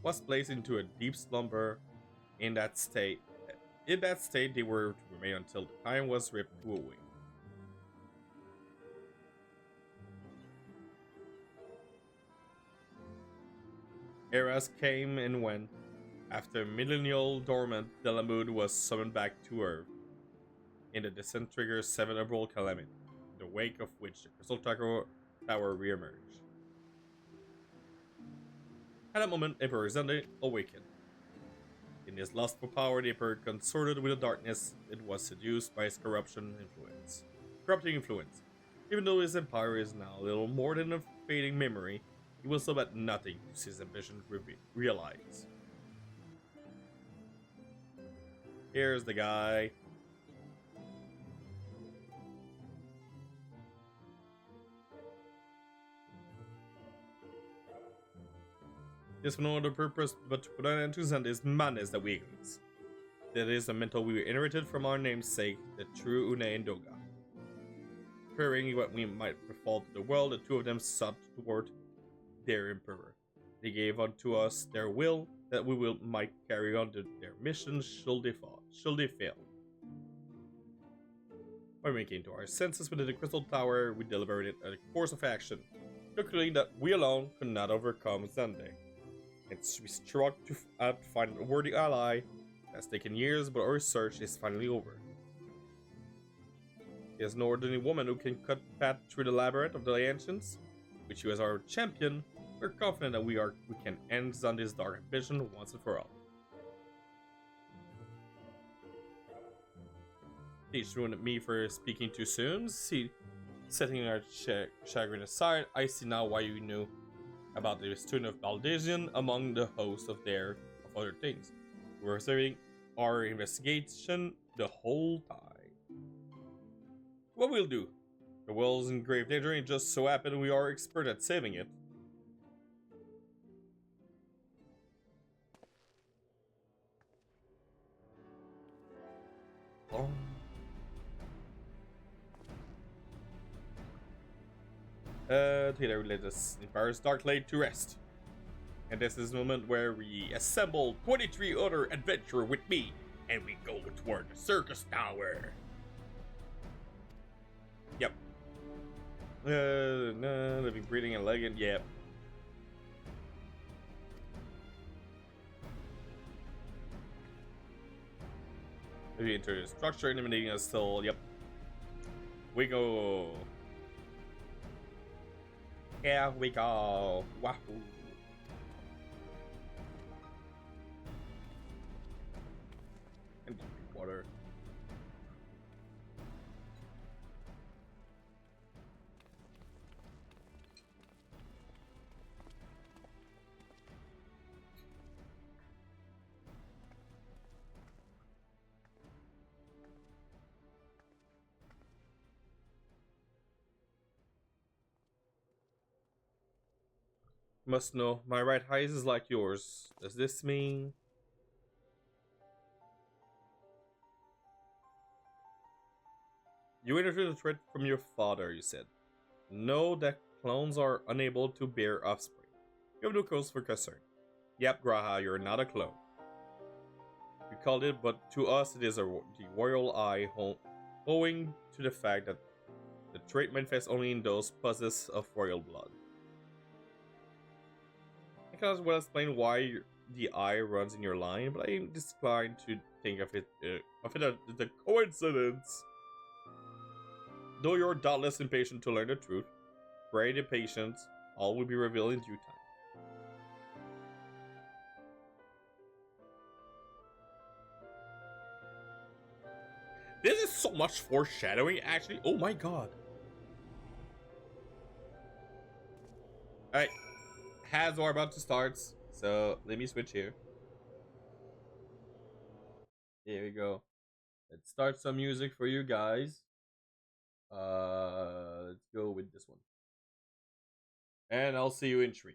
was placed into a deep slumber. In that state, they were to remain until the time was ripped away. Eras came and went. After a millennial dormant, Dalamud was summoned back to Earth. In the descent triggers 7 Umbral Calamity, in the wake of which the Crystal Tower re-emerged. At that moment, Emperor Zende awakened. In his lust for power, the Emperor consorted with the darkness. It was seduced by his corrupting influence. Even though his empire is now little more than a fading memory, he will stop at nothing to see his ambitions realized. Here's the guy. This for no other purpose but to put an end to Zende's madness that weakens. That is the mental we inherited from our namesake, the true Une and Doga. Fearing what we might befall to the world, the two of them sought toward their emperor. They gave unto us their will, that we might carry on their mission should they fail. When we came to our senses within the Crystal Tower, we deliberated a course of action, concluding that we alone could not overcome Zende. We struck to find a worthy ally. It has taken years, but our search is finally over. She is no ordinary woman who can cut path through the labyrinth of the ancients. With you as our champion, we're confident that we can end Zundi's dark ambition once and for all. Please ruined me for speaking too soon. See, setting our chagrin aside, I see now why you knew about the student of Baldesion among the host of other things. We were serving our investigation the whole time. What we'll do? The world's in grave danger, and just so happen we are expert at saving it. Oh. Together we let us Empire's Dark Lake to rest. And this is the moment where we assemble 23 other adventurers with me, and we go toward the circus tower. Yep. Living, breathing, and legging. Yep. We enter the structure, eliminating us still. Yep. We go. Here we go. Wahoo. And water. Must know, my right eye is like yours. Does this mean... You inherited the threat from your father, you said. Know that clones are unable to bear offspring. You have no cause for concern. Yep, Graha, you're not a clone. We called it, but to us it is the royal eye, owing to the fact that the trait manifests only in those possessed of royal blood. I cannot well explain why the eye runs in your line, but I am disinclined to think of it as a coincidence. Though you're doubtless impatient to learn the truth, pray the patience, all will be revealed in due time. This is so much foreshadowing, actually. Oh my god. Alright. Hazor about to start, so let me switch here. Here we go. Let's start some music for you guys. Let's go with this one. And I'll see you in 3.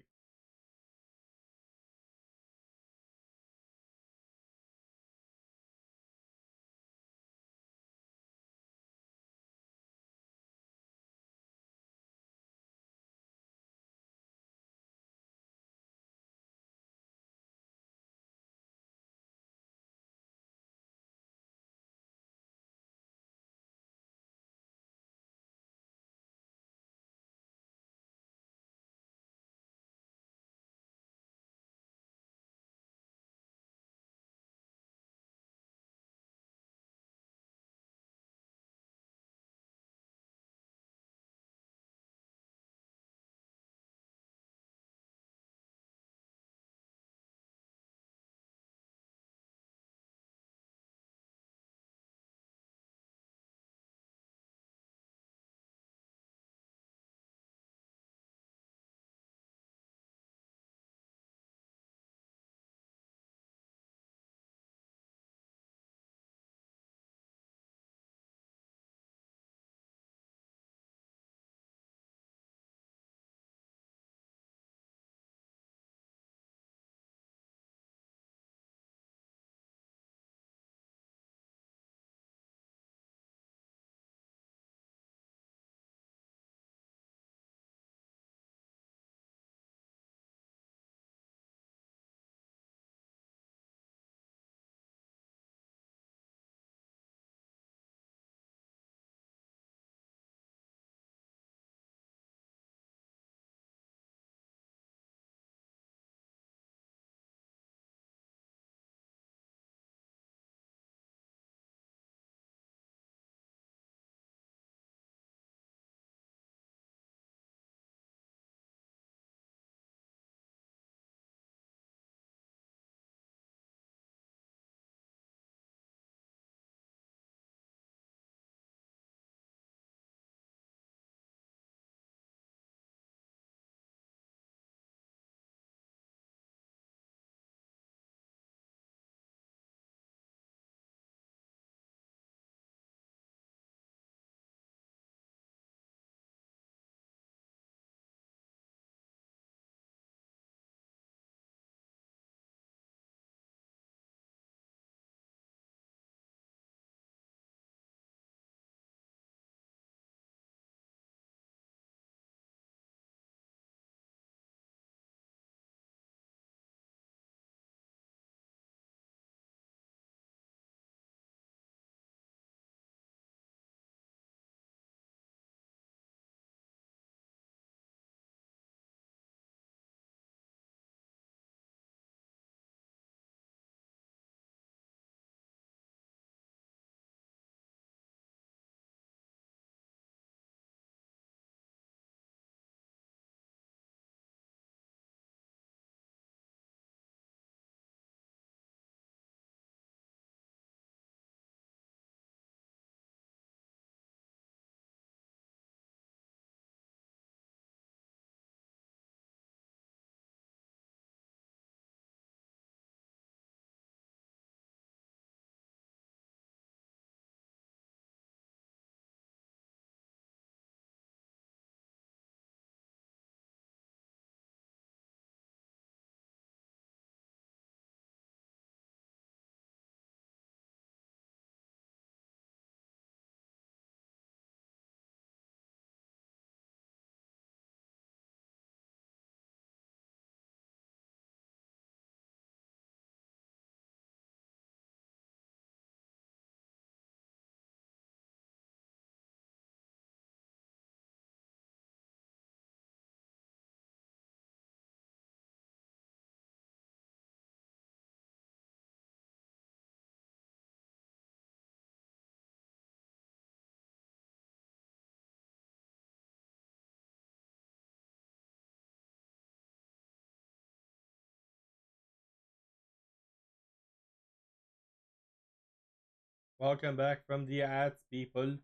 Welcome back from the ads, people.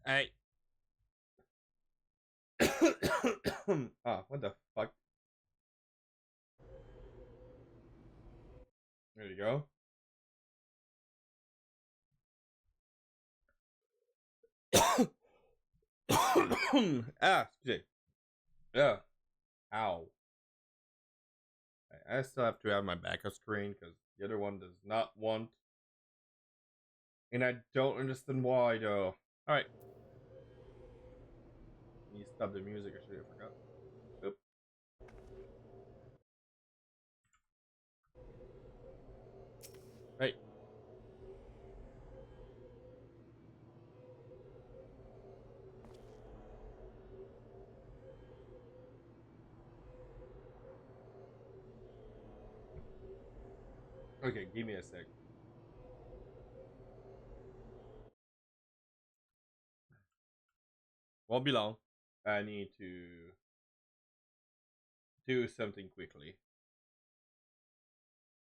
Hey. Ah, what the fuck? There you go. Ah, excuse me. Yeah. Ow. I still have to have my backup screen because the other one does not want. And I don't understand why, though. Alright. You stop the music, or should I forgot? Oop. Hey. Okay, give me a sec. Won't be long. I need to do something quickly.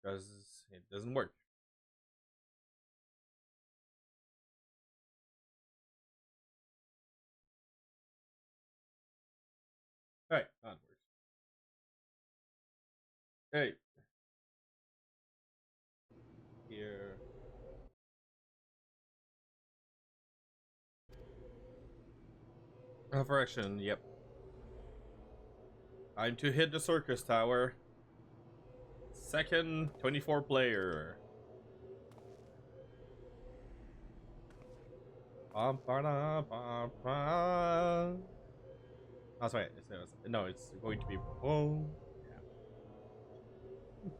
Because it doesn't work. Alright, now it works. Hey. Here. Correction, yep. Time to hit the circus tower. Second 24 player. Oh, sorry. No, it's going to be. Oh, yeah.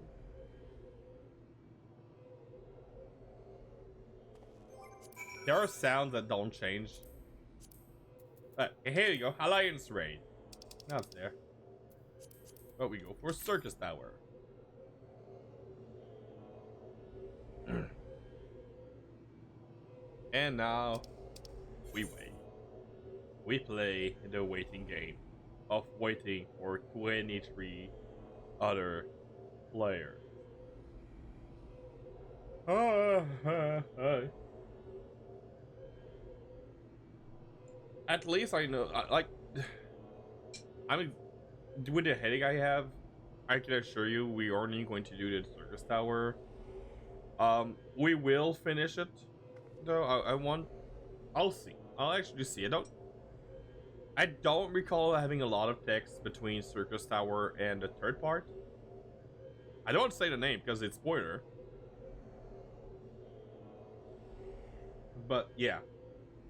There are sounds that don't change. Here you go. Alliance raid. Now it's there. But we go for circus tower. And now we wait. We play the waiting game of waiting for 23 other players. At least I know, like, I mean, with the headache I have, I can assure you we are only going to do the circus tower. We will finish it, though. I want. I'll see. I'll actually see. I don't recall having a lot of text between circus tower and the third part. I don't want to say the name because it's spoiler. But yeah,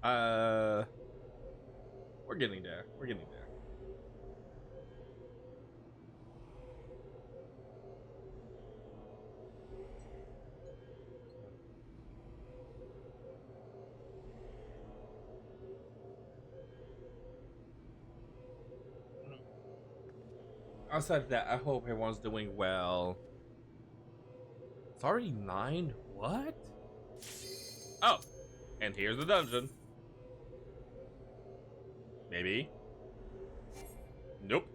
we're getting there. We're getting there. Outside of that, I hope everyone's doing well. It's already 9? What? Oh, and here's the dungeon. Maybe. Nope.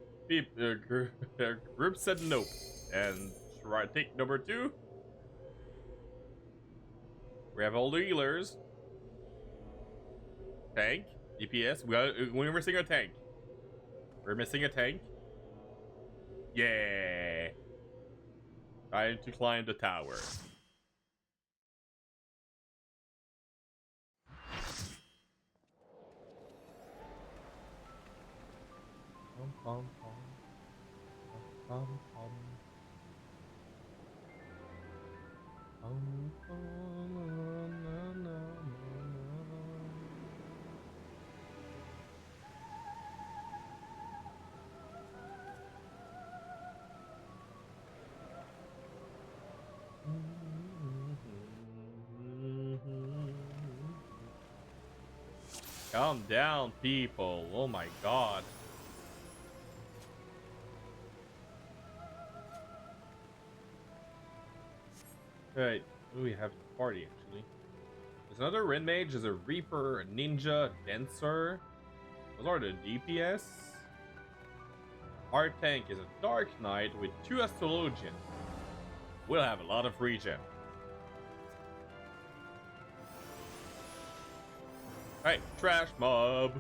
Group said nope. And try take number 2. We have all the healers. Tank. DPS. We're missing a tank. We're missing a tank. Yeah. Trying to climb the tower. Calm down, people. Oh my god. Alright, what do we have to party actually? There's another Ren Mage, there's a Reaper, a Ninja, a Dancer. Those are the DPS. Our tank is a Dark Knight with 2 Astrologians. We'll have a lot of regen. Alright, trash mob.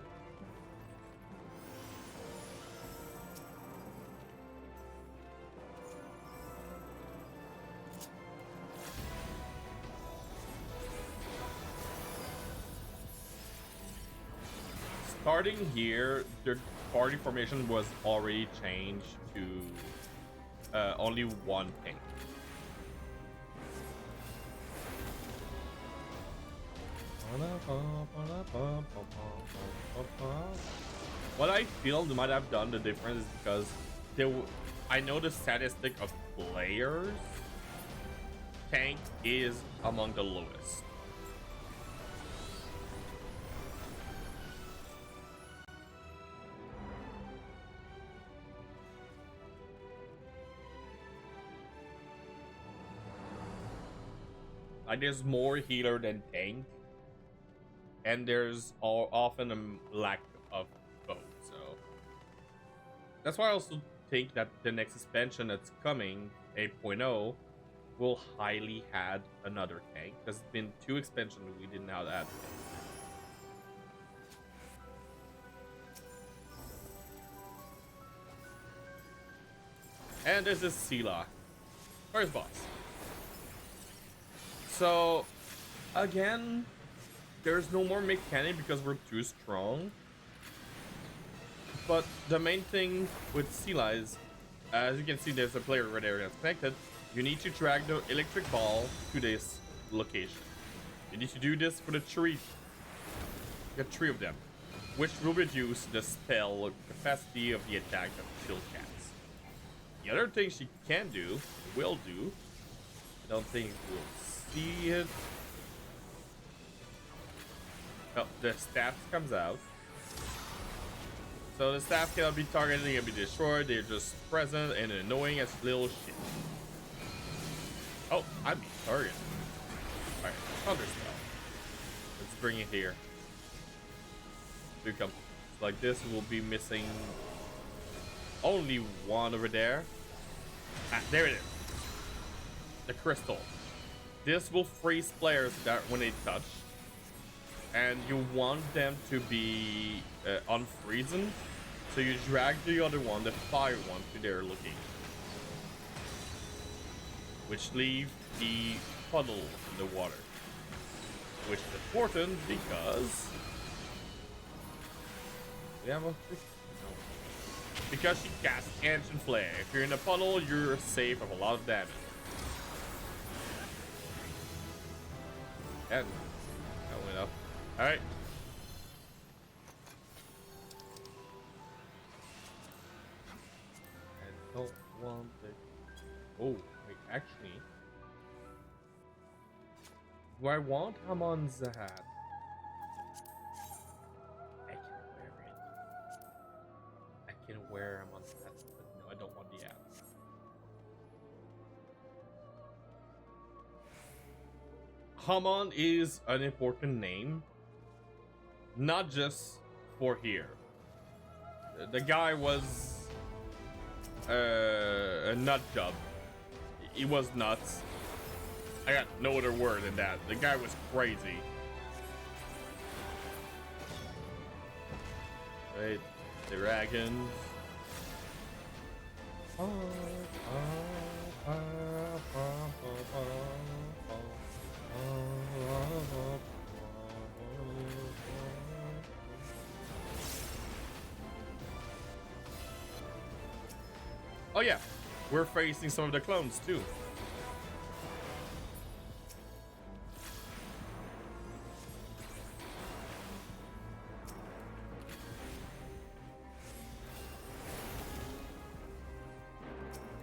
Starting here, their party formation was already changed to only one tank. What I feel they might have done the difference is because I know the statistic of players, tank is among the lowest. Like there's more healer than tank, and there's often a lack of both. So that's why I also think that the next expansion that's coming, 8.0, will highly add another tank. There's been 2 expansions we did not add. And this is Sela, first boss. So, again, there's no more mechanic because we're too strong. But the main thing with Sela is, as you can see, there's a player right there that's connected. You need to drag the electric ball to this location. You need to do this for the 3. Get 3 of them, which will reduce the spell capacity of the attack that Shield casts. The other thing she can do, will do, I don't think we'll see it. Oh, the staff comes out. So the staff cannot be targeted, they can be destroyed, they're just present and annoying as little shit. Oh, I'm being targeted. Alright, Thunder Spell. Let's bring it here. Here it comes. Like this, we'll be missing only one over there. Ah, there it is. The crystal. This will freeze players that when they touch. And you want them to be unfreezing. So you drag the other one, the fire one, to their location. Which leave the puddle in the water. Which is important because we have a because she casts Ancient Flare. If you're in a puddle, you're safe of a lot of damage. And that went up. Alright. I don't want it. Oh, wait, actually. Do I want Hamon's hat? I can wear it. I can wear Hamon's hat, but no, I don't want the hat. Hamon is an important name. Not just for here. The guy was a nut job. He was nuts. I got no other word than that. The guy was crazy. Wait, the dragons. Oh yeah, we're facing some of the clones too.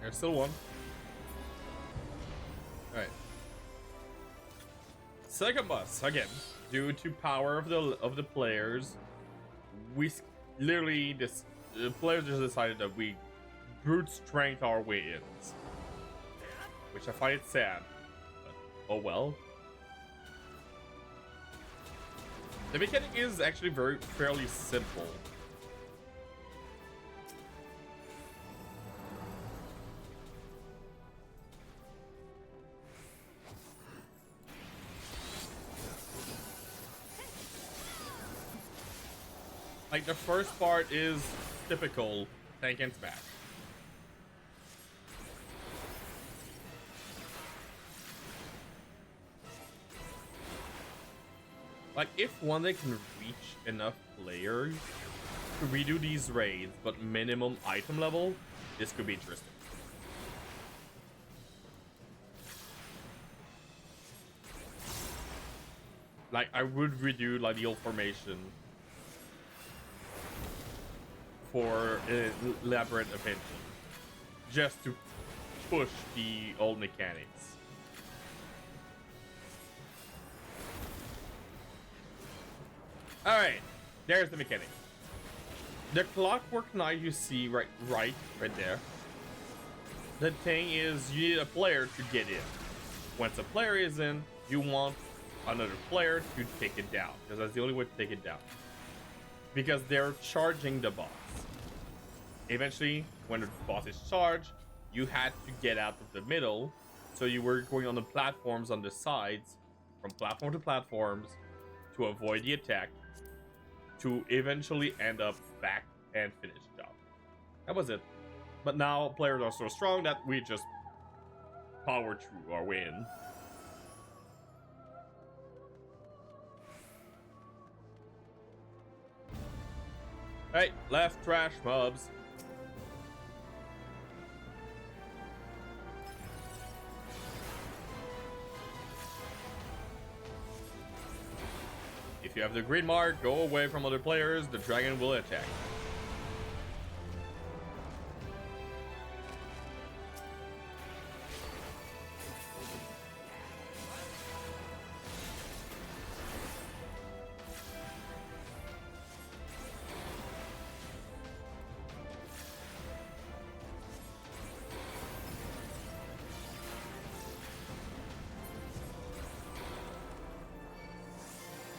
There's still one. Alright. Second boss, again, due to power of the players, we literally the players just decided that we brute strength our way in, which I find it sad, but oh well. The mechanic is actually fairly simple. Like, the first part is typical tank and smash. Like, if one day can reach enough players to redo these raids, but minimum item level, this could be interesting. Like, I would redo like the old formation for elaborate attention, just to push the old mechanics. All right, there's the mechanic. The clockwork knight you see right there. The thing is, you need a player to get in. Once a player is in, you want another player to take it down, because that's the only way to take it down. Because they're charging the boss. Eventually, when the boss is charged, you had to get out of the middle, so you were going on the platforms on the sides, from platform to platforms, to avoid the attack, to eventually end up back and finish the job. That was it. But now players are so strong that we just power through our win. Hey, left trash mobs. If you have the green mark, go away from other players, the dragon will attack.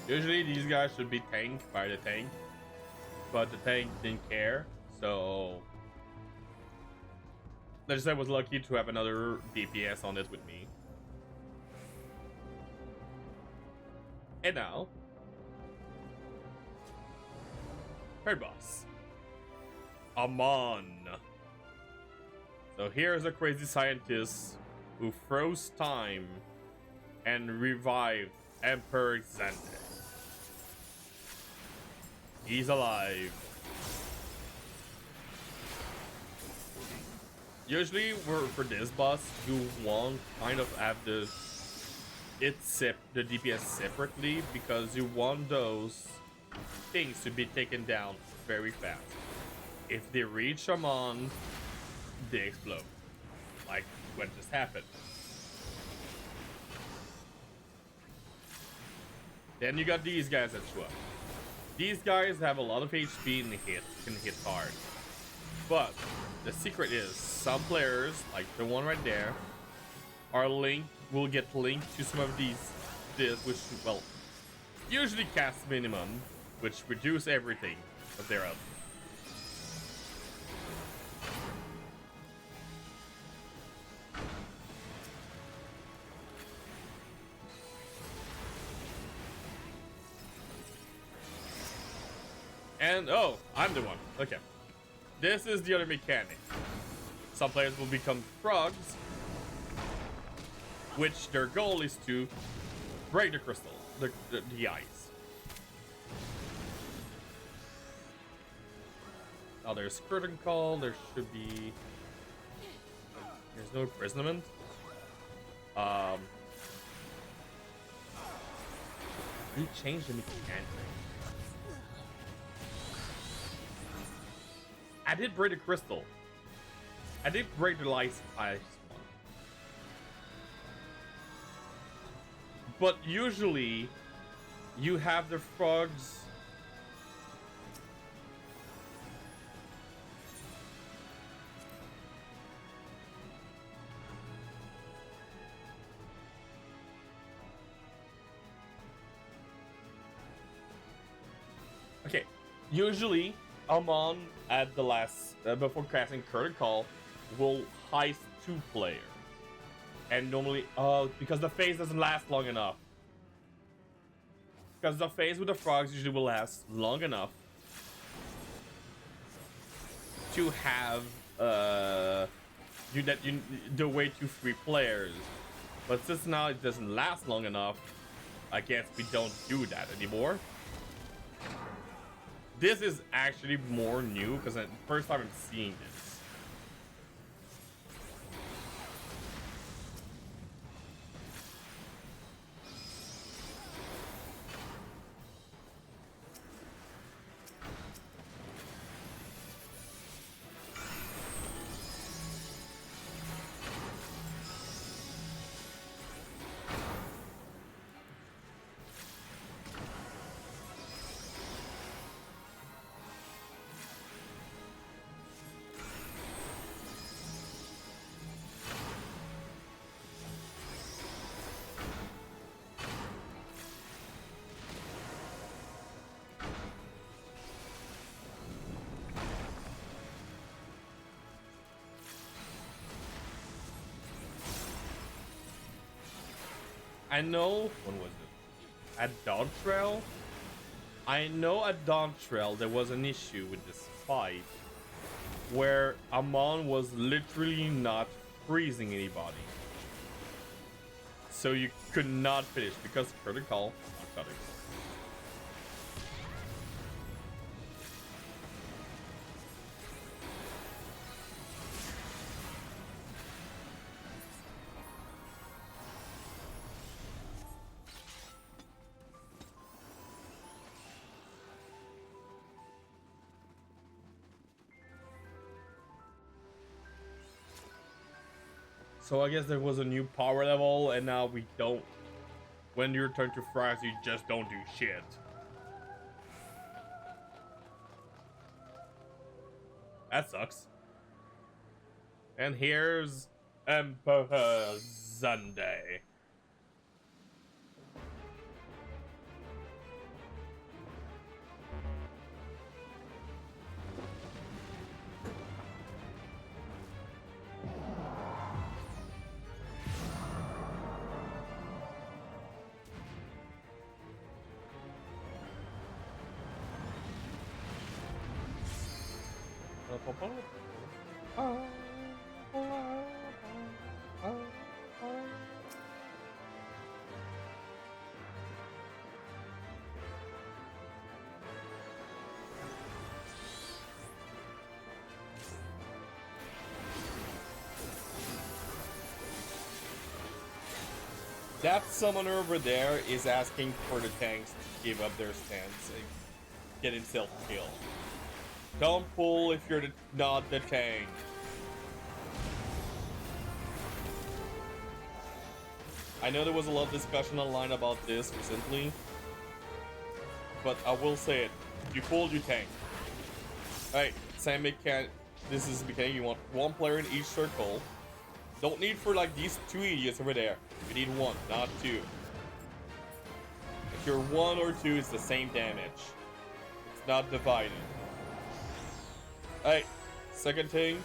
Usually these guys should be tanked by the tank, but the tank didn't care, so I just was lucky to have another DPS on this with me. And now, third boss, Amon. So here's a crazy scientist who froze time and revived Emperor Xander. He's alive. Usually for this boss, you won't kind of have the DPS separately, because you want those things to be taken down very fast. If they reach Amon, they explode, like what just happened. Then you got these guys that show up. These guys have a lot of HP and can hit hard. But the secret is, some players, like the one right there, will get linked to some of which, well, usually cast minimum, which reduce everything of their up. And, oh, I'm the one. Okay. This is the other mechanic. Some players will become frogs, which their goal is to break the crystal, the ice. Now there's curtain call, there should be... There's no imprisonment. We changed the mechanic. I did break the crystal. I did break the ice one. But usually, you have the frogs... Okay, usually... Amon at the last, before casting Curtain Call, will heist 2 players. And normally, because the phase doesn't last long enough. Because the phase with the frogs usually will last long enough to have the way to 3 players, but since now it doesn't last long enough, I guess we don't do that anymore. This is actually more new because the first time I'm seeing this. I know, when was it? At Dawn Trail? I know at Dawn Trail there was an issue with this fight where Amon was literally not freezing anybody. So you could not finish because critical not cutting. So I guess there was a new power level, and now we don't. When you turn to fries, you just don't do shit. That sucks. And here's Emperor Sunday. That summoner over there is asking for the tanks to give up their stance and get himself killed. Don't pull if you're not the tank. I know there was a lot of discussion online about this recently, but I will say it. If you pull, you tank. Alright, same mechanic. This is the mechanic. You want 1 player in each circle. Don't need for like these 2 idiots over there. You need 1, not 2. If you're 1 or 2, it's the same damage. It's not divided. Alright, second thing.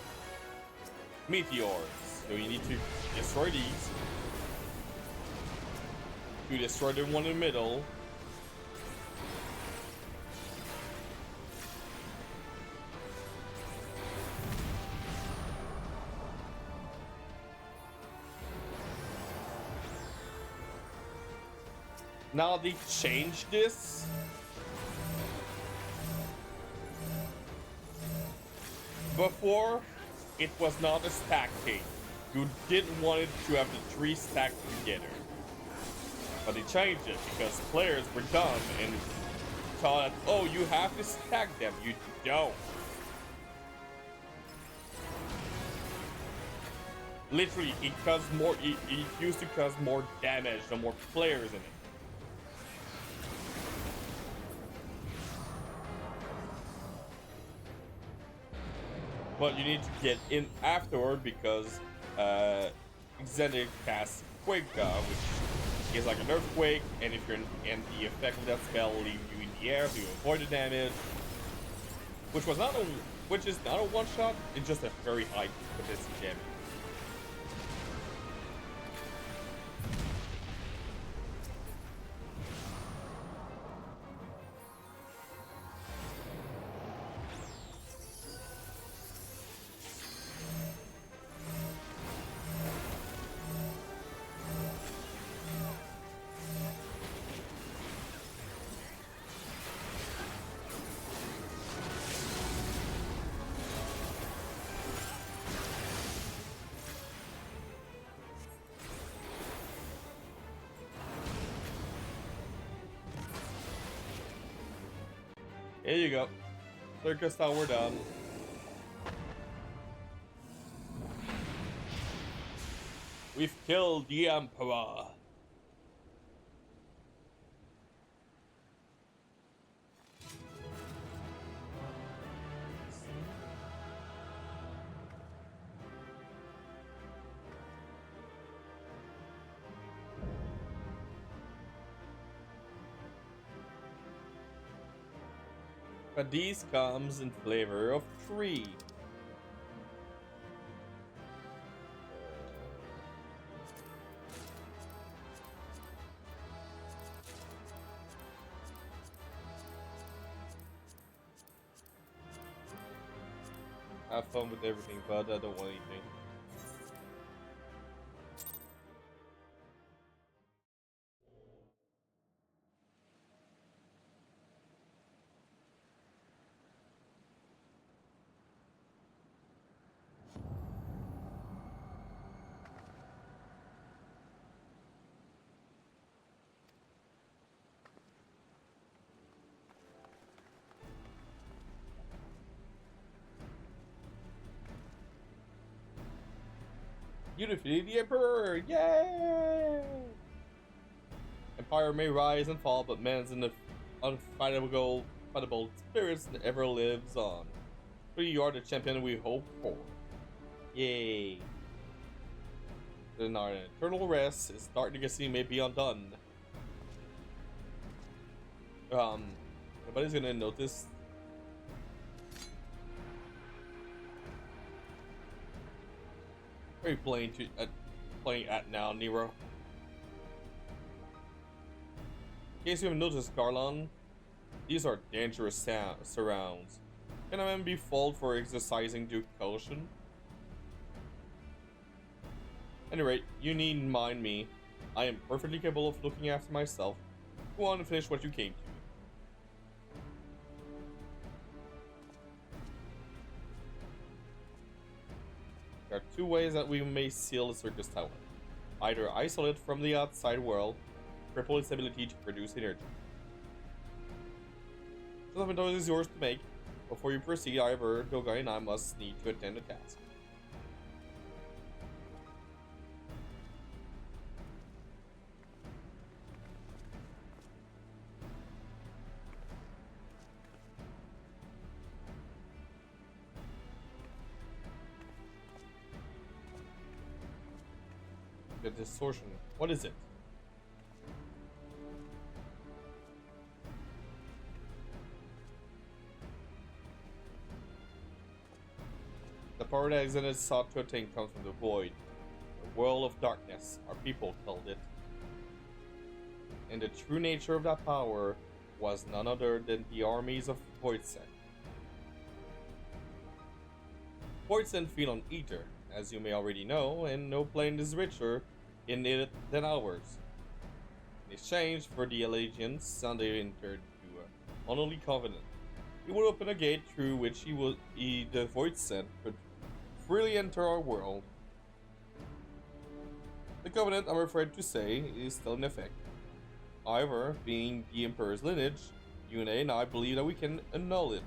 Meteors. So you need to destroy these. You destroy the one in the middle. Now they changed this. Before, it was not a stack cake. You didn't want it to have the 3 stacked together. But they changed it because players were dumb and thought, oh, you have to stack them. You don't. Literally, it caused more. It used to cause more damage the more players in it. But you need to get in afterward because Xander casts Quake, which is like an earthquake, and if you're in the effect of that spell will leave you in the air, so you avoid the damage. Which is not a one shot, it's just a very high potential damage. Here you go. Circus Tower done. We've killed the Emperor. But these comes in flavor of 3. Have fun with everything, but I don't want anything. You defeated the Emperor! Yay! Empire may rise and fall, but man's unfightable spirits ever lives on. So you are the champion we hope for. Yay! Then our eternal rest is starting to see may be undone. Nobody's gonna notice. What are you playing at now, Nero? In case you haven't noticed, Garlon, these are dangerous surrounds. Can a man be faulted for exercising due caution? Anyway, you needn't mind me. I am perfectly capable of looking after myself. Go on and finish what you came to. There are 2 ways that we may seal the Circus Tower. Either isolate it from the outside world, cripple its ability to produce energy. Judgment is yours to make. Before you proceed, however, Dogai and I must need to attend the task. The distortion. What is it? The power that Xenon sought to attain comes from the void. The world of darkness, our people called it. And the true nature of that power was none other than the armies of Voidsen. Voidsen feed on ether, as you may already know, and no plane is richer in it than ours. In exchange for the allegiance Sunday entered into an unholy covenant, he would open a gate through which the Voidsen could freely enter our world. The covenant, I'm afraid to say, is still in effect. However, being the Emperor's lineage, Yune and I believe that we can annul it.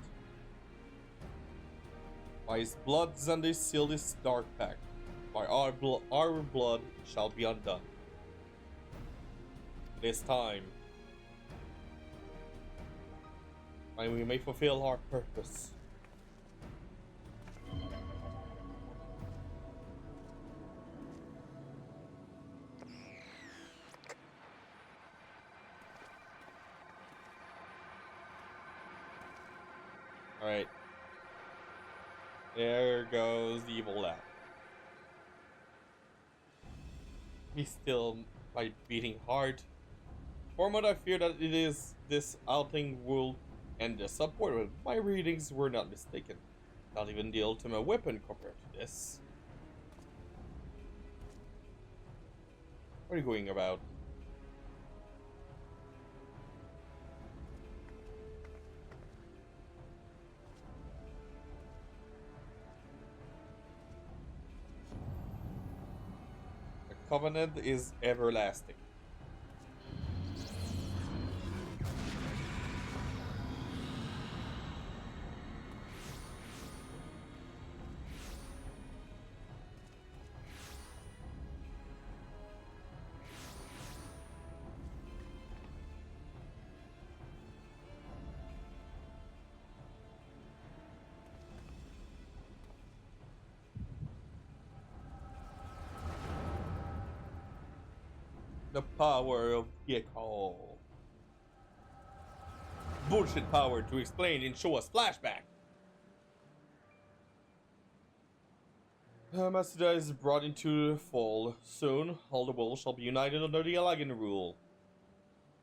By his blood, Sunday sealed this dark pact. By our blood shall be undone. It is time. And we may fulfill our purpose. Alright. There goes the evil lad. He's still my beating heart. For a moment I fear that it is this outing will end disappointment. My readings were not mistaken. Not even the ultimate weapon compared to this. What are you going about? Covenant is everlasting. The power of Gekko. Bullshit power to explain and show us flashback. Masada is brought into the fall. Soon, all the world shall be united under the Alagan rule.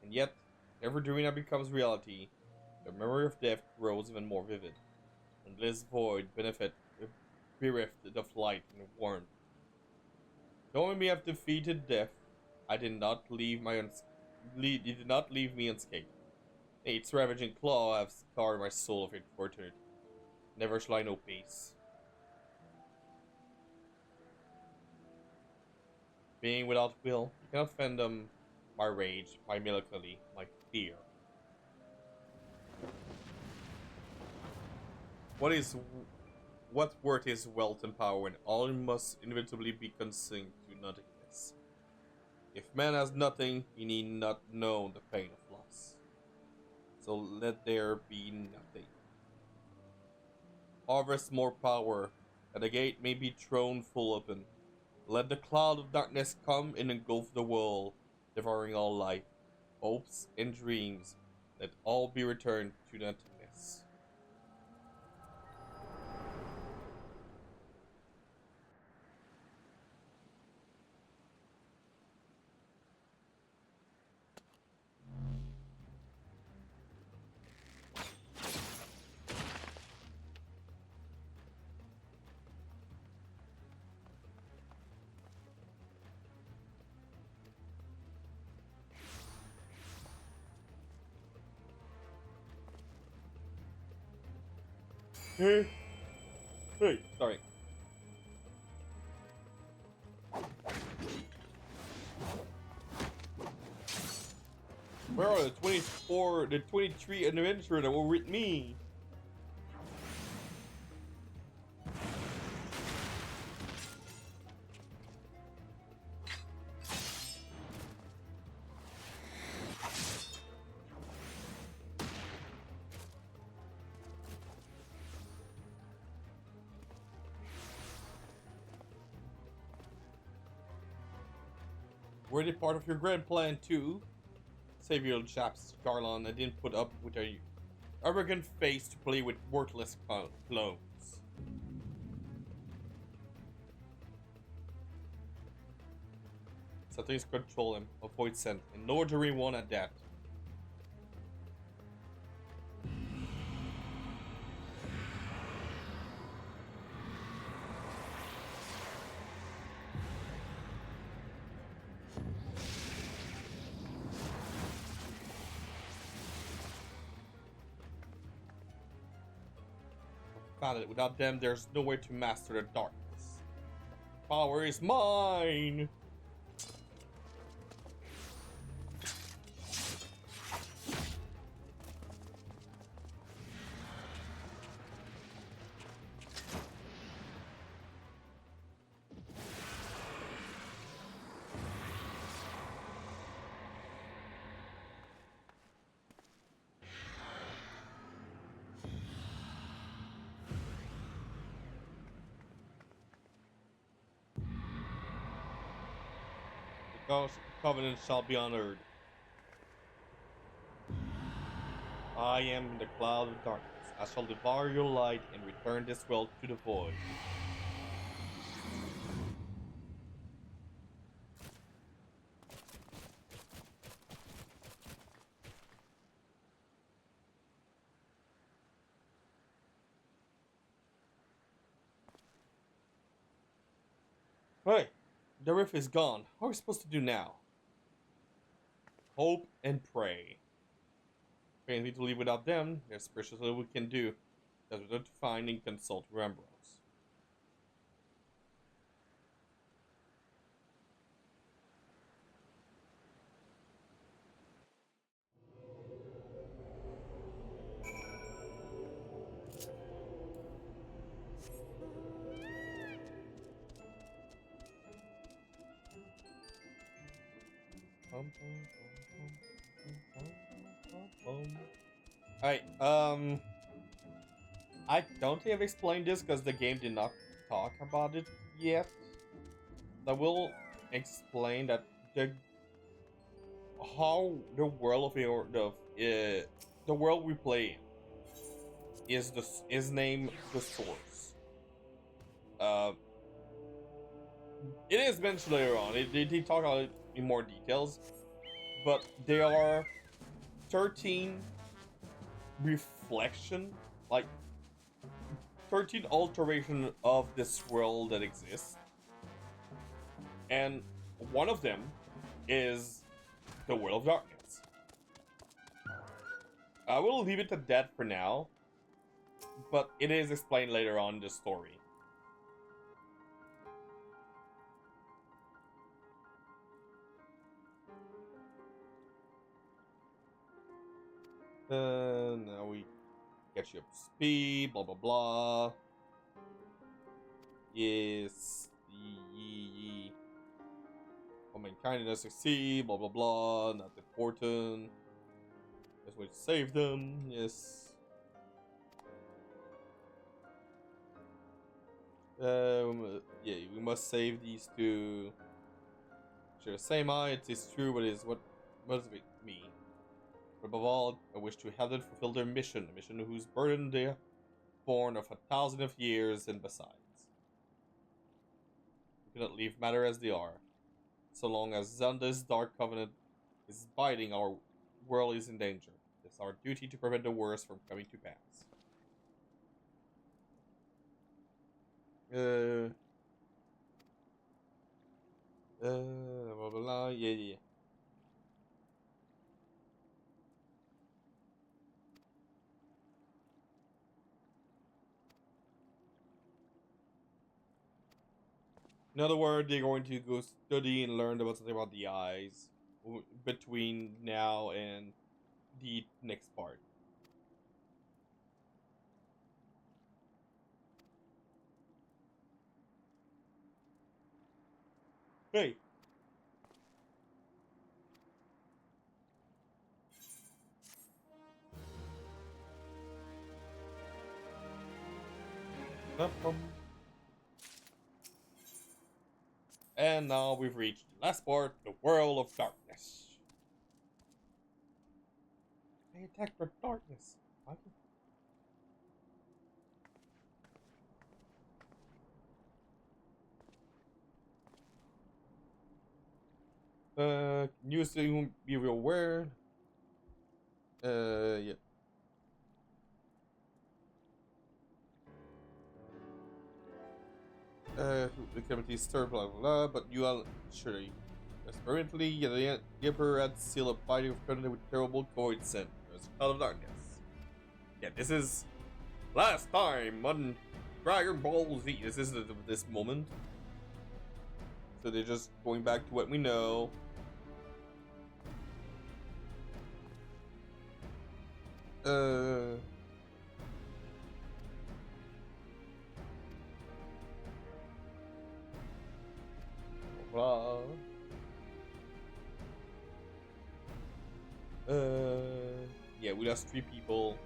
And yet, whenever Darina becomes reality, the memory of death grows even more vivid. And this void bereft of light and warmth. Knowing me have defeated death, I did not leave it did not leave me unscathed. Its ravaging claw have scarred my soul of eternity. Never shall I know peace. Being without will, you cannot fathom my rage, my melancholy, my fear. What worth is wealth and power when all must inevitably be consigned to nothingness? If man has nothing, he need not know the pain of loss. So let there be nothing. Harvest more power, that the gate may be thrown full open. Let the cloud of darkness come and engulf the world, devouring all life, hopes and dreams. Let all be returned to nothingness. Hey, sorry. Where are the 23 adventurers that were with me? Were they part of your grand plan too? Save your chaps, Garlon. I didn't put up with a arrogant face to play with worthless clones. Settings control him, avoid scent, and no during one at that. Found it. Without them, there's no way to master the darkness. Power is mine! The covenant shall be honored. I am the cloud of darkness. I shall devour your light and return this world to the void. Hey, the rift is gone. What are we supposed to do now? Hope and pray. We need to leave without them. There's precious little we can do. That's without to find and consult Rembrandt. Alright, I don't think I've explained this because the game did not talk about it yet. I will explain that the how the world the world we play in is named the Source. Uh, it is mentioned later on. They talk about it in more details, but there are 13 reflection, like 13 alteration of this world that exists, and one of them is the World of Darkness. I will leave it at that for now, but it is explained later on in the story. Now we get you up to speed, blah blah blah. Yes, oh, mankind does succeed, blah blah blah, not important. Best way to save them, yes. Yeah, we must save these two. Share the same eye, it is true, but it is what motivates me. But above all, I wish to have them fulfill their mission, a mission whose burden they have borne of 1,000 of years and besides. We cannot leave matter as they are. So long as Xanda's dark covenant is biding, our world is in danger. It is our duty to prevent the worst from coming to pass. Blah blah blah, yeah. In other words, they're going to go study and learn about something about the eyes between now and the next part. Hey. And now we've reached the last part, the World of Darkness. They attack for darkness. New thing won't be real weird. Yeah. The committee start blah blah blah, but you are sure. Apparently, the Emperor had sealed a binding of covenant with terrible coincidence. There's a cloud of darkness. Yeah, this is last time on Dragon Ball Z. This is this moment. So they're just going back to what we know. Blah. Yeah, we lost 3 people.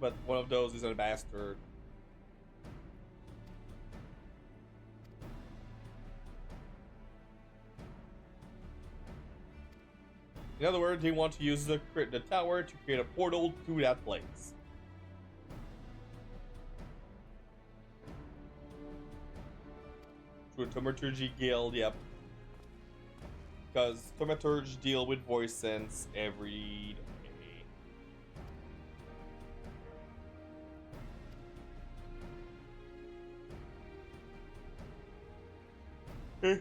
But one of those is a bastard. In other words, they want to use the tower to create a portal to that place. To a Thaumaturgy Guild, yep. Because Thaumaturge deal with voice sense every day.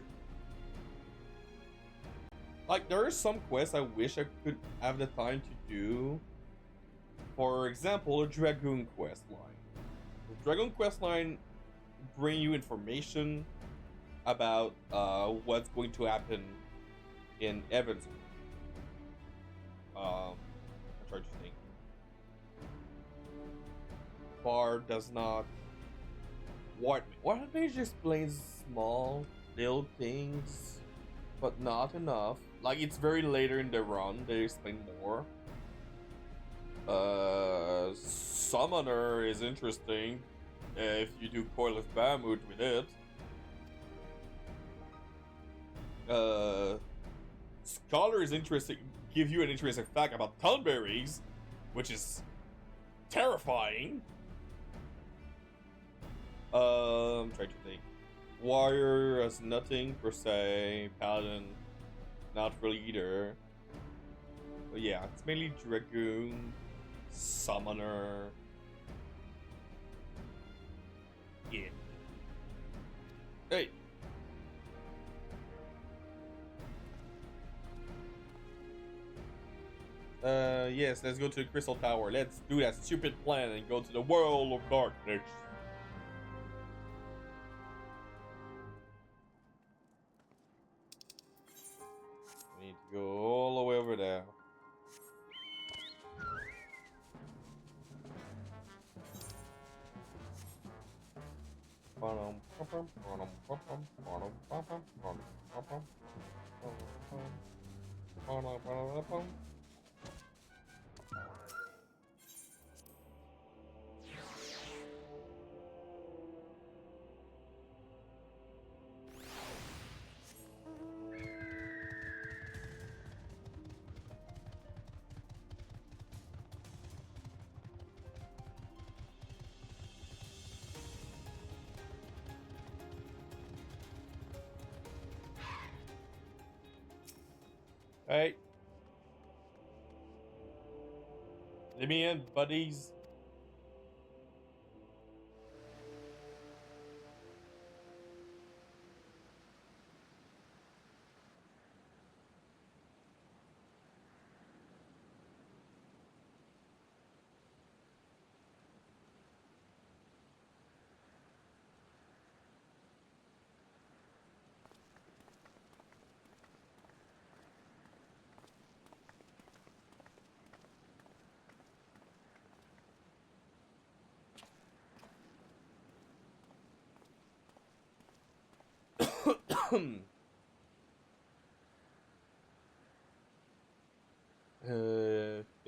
Like, there are some quests I wish I could have the time to do. For example, the Dragoon quest line. The Dragoon quest line bring you information about what's going to happen in Evansville. I'm trying to think. Bar does not. What page explains small little things, but not enough. Like, it's very later in the run they explain more. Summoner is interesting if you do Coil of Bahamut with it. Scholar is interesting. Give you an interesting fact about thunberries, which is terrifying. Try to think. Warrior has nothing per se. Paladin, not really either. But yeah, it's mainly Dragoon, Summoner. Yeah. Hey. Yes, let's go to the Crystal Tower. Let's do that stupid plan and go to the world of darkness. We need to go all the way over there. Hey. Let me in, buddies. Can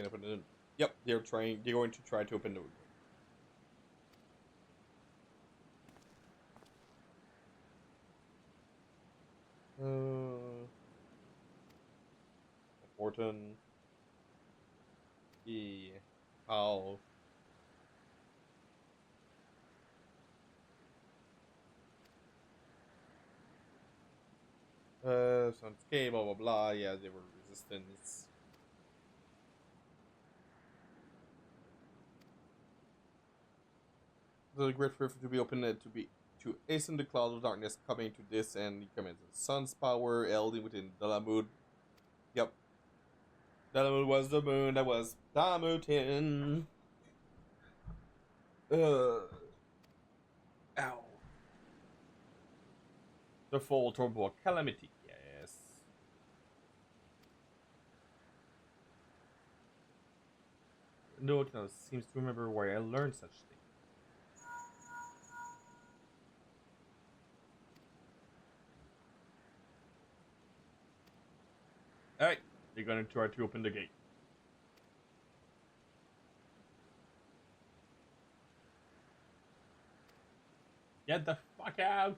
open it. Yep, they're trying. They're going to try to open the door. Morton. Yeah. How? Some K, blah blah blah. Yeah, they were resistance. The great river to be opened to hasten the cloud of darkness coming to this and coming to the sun's power held within Dalamud. Yep. Dalamud was the moon that was Damutin. Ow. The fall turbo calamity. Yes. No, it seems to remember where I learned such things. Alright, they're gonna try to open the gate. Get the fuck out!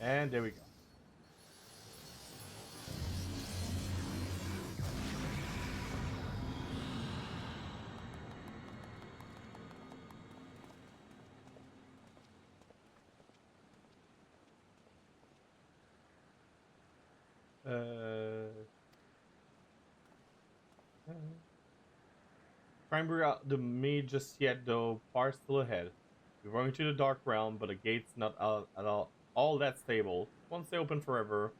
And there we go. Try and bring out the maid just yet, though. Far still ahead. We're going to the dark realm, but the gate's not at all that stable. Once they open forever,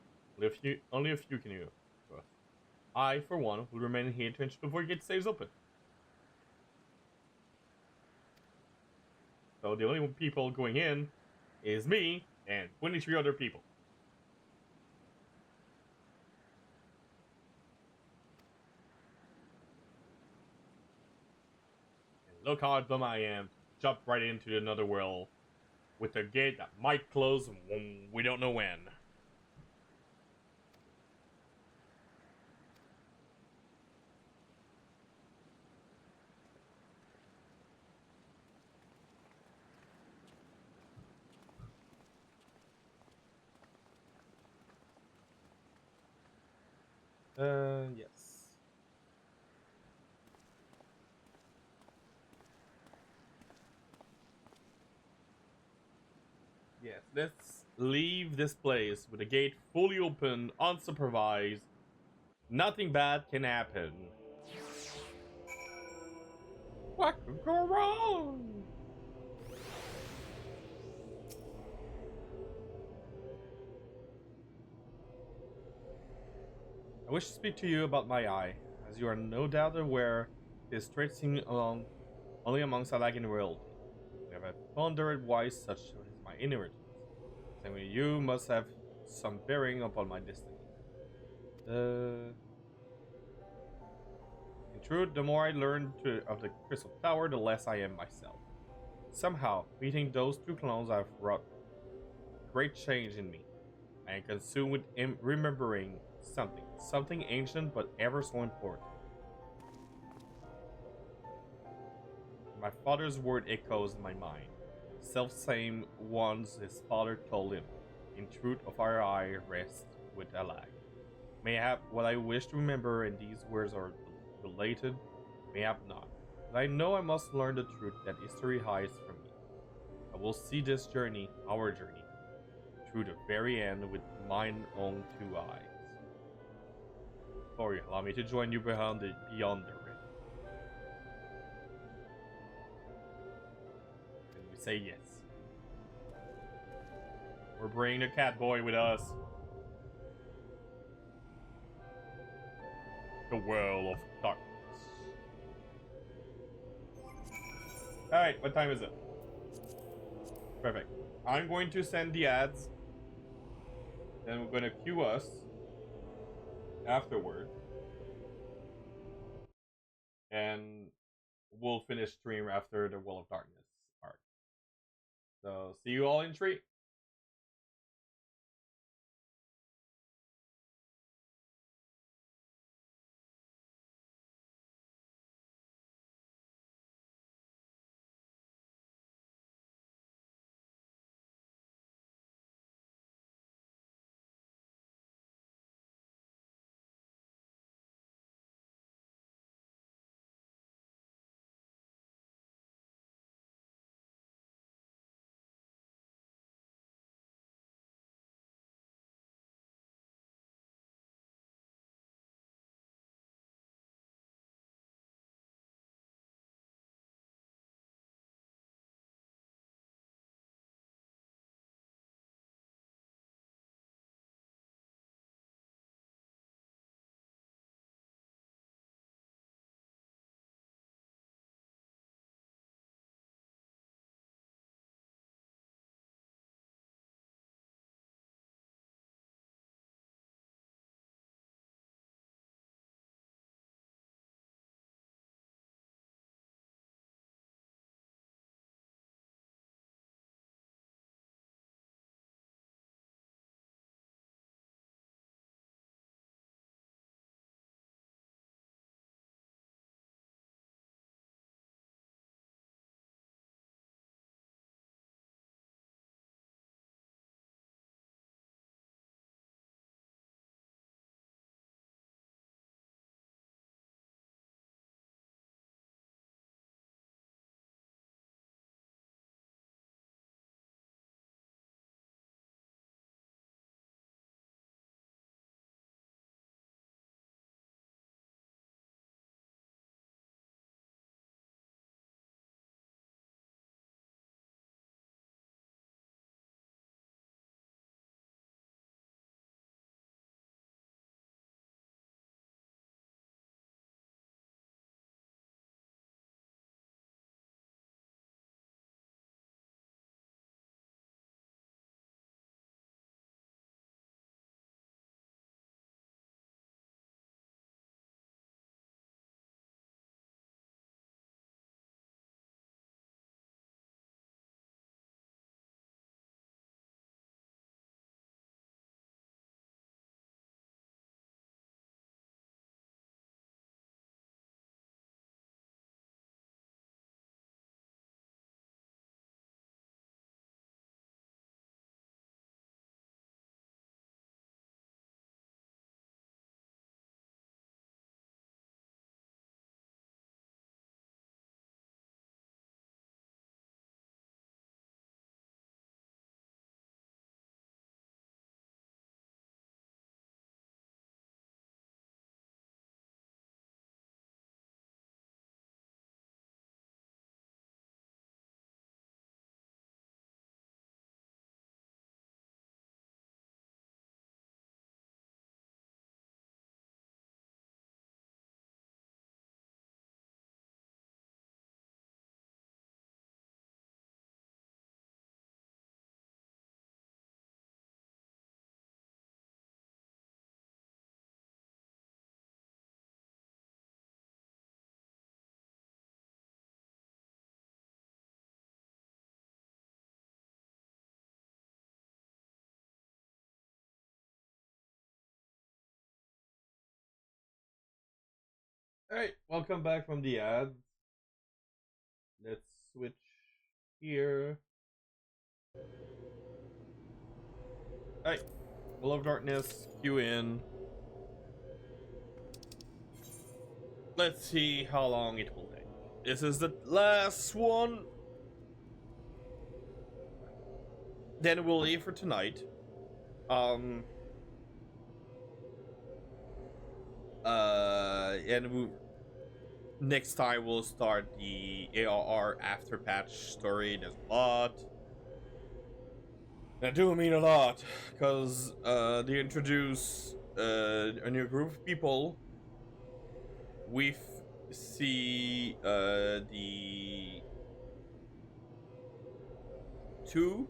only a few can you. I, for one, will remain here to ensure the void gate stays open. So the only people going in is me and 23 other people. And look how dumb I am to jump right into another world with a gate that might close when we don't know when. Yes. Yes, let's leave this place with the gate fully open, unsupervised. Nothing bad can happen. What could go wrong? I wish to speak to you about my eye, as you are no doubt aware it is stretching along only amongst Alagan royalty. We have pondered why such is my inheritance. Saying you must have some bearing upon my destiny. In truth, the more I learn of the Crystal Tower, the less I am myself. Somehow, meeting those two clones have wrought a great change in me. I am consumed with remembering something ancient but ever so important. My father's word echoes in my mind, self-same ones his father told him. In truth, of our eye rests with Alag. Mayhap what I wish to remember and these words are related, mayhap not. But I know I must learn the truth that history hides from me. I will see this journey, our journey, through the very end with mine own two eyes. Sorry, allow me to join you beyond the rift. And we say yes. We're bringing the cat boy with us. The Well of Darkness. Alright, what time is it? Perfect. I'm going to send the ads. Then we're going to queue us afterward. And we'll finish stream after the Well of Darkness arc. So, see you all in 3. Alright, welcome back from the ads. Let's switch here. Alright, Will of Darkness, queue in. Let's see how long it will take. This is the last one. Then we'll leave for tonight. And next time we'll start the ARR after patch story. There's a lot. I do mean a lot, because they introduce a new group of people. We see the three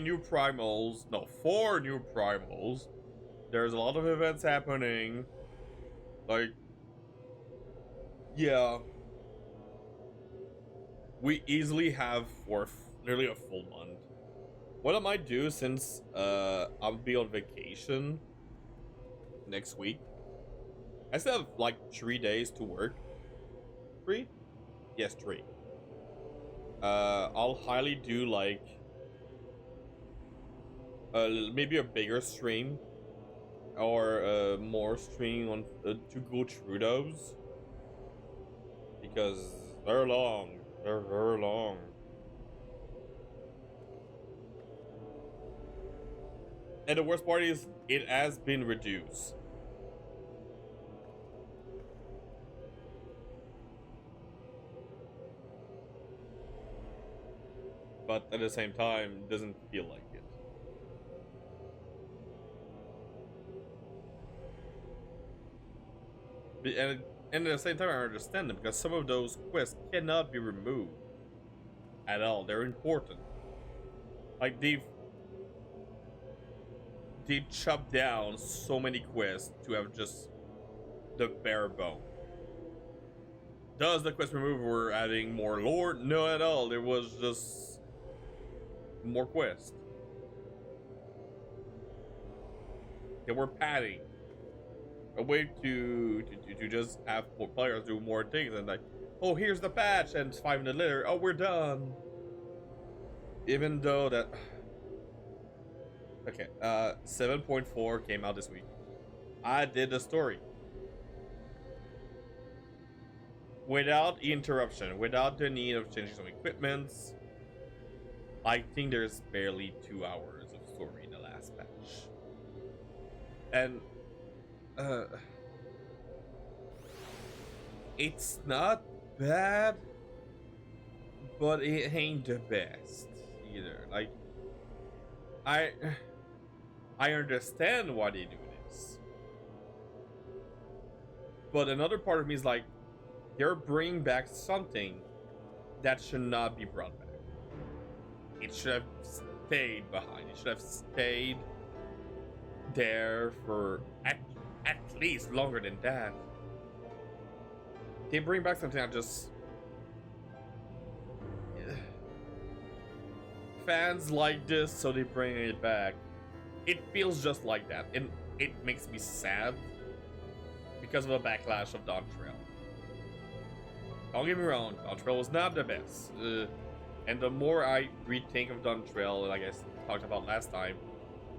new primals, no, 4 new primals. There's a lot of events happening. Like, yeah, we easily have for nearly a full month. What I might do, since I'll be on vacation next week, I still have like 3 days to work. 3? Yes, 3. I'll highly do like maybe a bigger stream or more stream on to go through those, because they're long. They're very long. And the worst part is it has been reduced. But at the same time, it doesn't feel like it. And at the same time, I understand them, because some of those quests cannot be removed at all. They're important. Like, they've chopped down so many quests to have just the bare bone. Does the quest remover adding more lore? No, at all. There was just more quests. They were padding a way to just have more players do more things, and like, oh, here's the patch, and 5 minutes later, oh, we're done. Even though that, okay, 7.4 came out this week. I did the story without interruption, without the need of changing some equipments. I think there's barely 2 hours of story in the last patch, and it's not bad, but it ain't the best either. Like, I understand why they do this, but another part of me is like, they're bringing back something that should not be brought back. It should have stayed behind. It should have stayed there for at least longer than that. They bring back something that just fans like this, so they bring it back. It feels just like that, and it makes me sad because of the backlash of Dawn Trail. Don't get me wrong, Dawn Trail was not the best, and the more I rethink of Dawn Trail, like I talked about last time,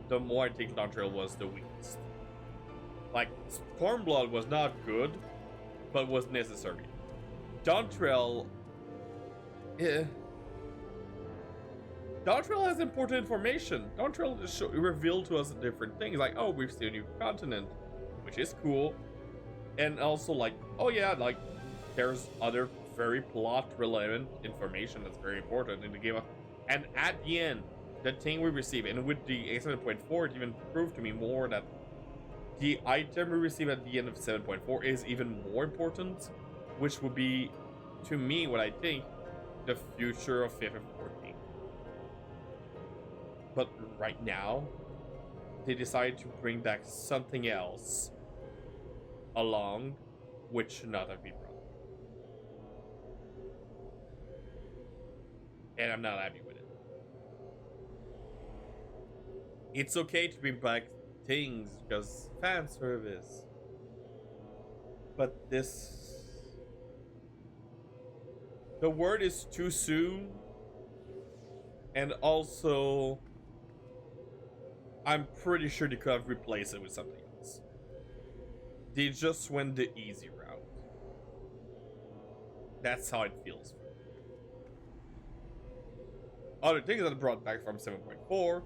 the more I think Dawn Trail was the weakest. Like, Stormblood was not good, but was necessary. Dawn Trail, Dawn Trail has important information. Dawn Trail revealed to us different things, like, oh, we've seen a new continent, which is cool, and also like, oh yeah, like, there's other very plot-relevant information that's very important in the game. And at the end, the thing we receive, and with the 7.4, it even proved to me more that the item we receive at the end of 7.4 is even more important, which would be, to me, what I think, the future of 5th and 14th. But right now, they decided to bring back something else along, which should not have been brought. And I'm not happy with it. It's okay to bring back things because fan service. but the word is too soon, and also I'm pretty sure they could have replaced it with something else. They just went the easy route. That's how it feels for me. Other things that I brought back from 7.4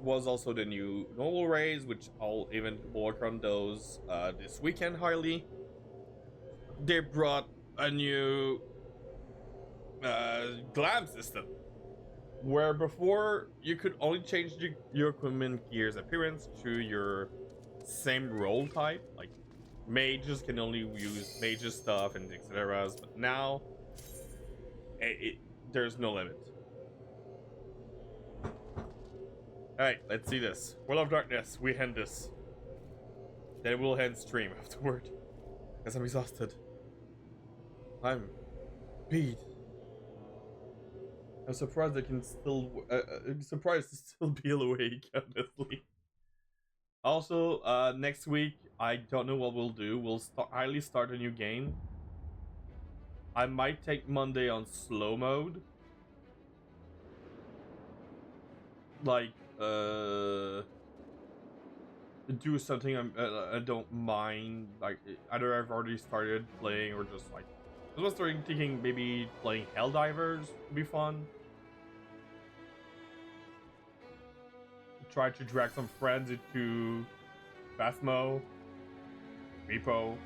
was also the new normal rays, which I'll even work on those this weekend highly. They brought a new glam system, where before you could only change your equipment gear's appearance to your same role type. Like mages can only use mages stuff and etc. But now there's no limit. Alright, let's see this. World of Darkness, we end this. Then we'll end stream afterward. Because I'm exhausted. I'm beat. I'm surprised I can still. I'm surprised to still be awake, honestly. Also, next week, I don't know what we'll do. We'll highly start a new game. I might take Monday on slow mode. Like, do something I don't mind. Like, either I've already started playing or just like. I was thinking maybe playing Helldivers would be fun. Try to drag some friends into Phasmo, Repo,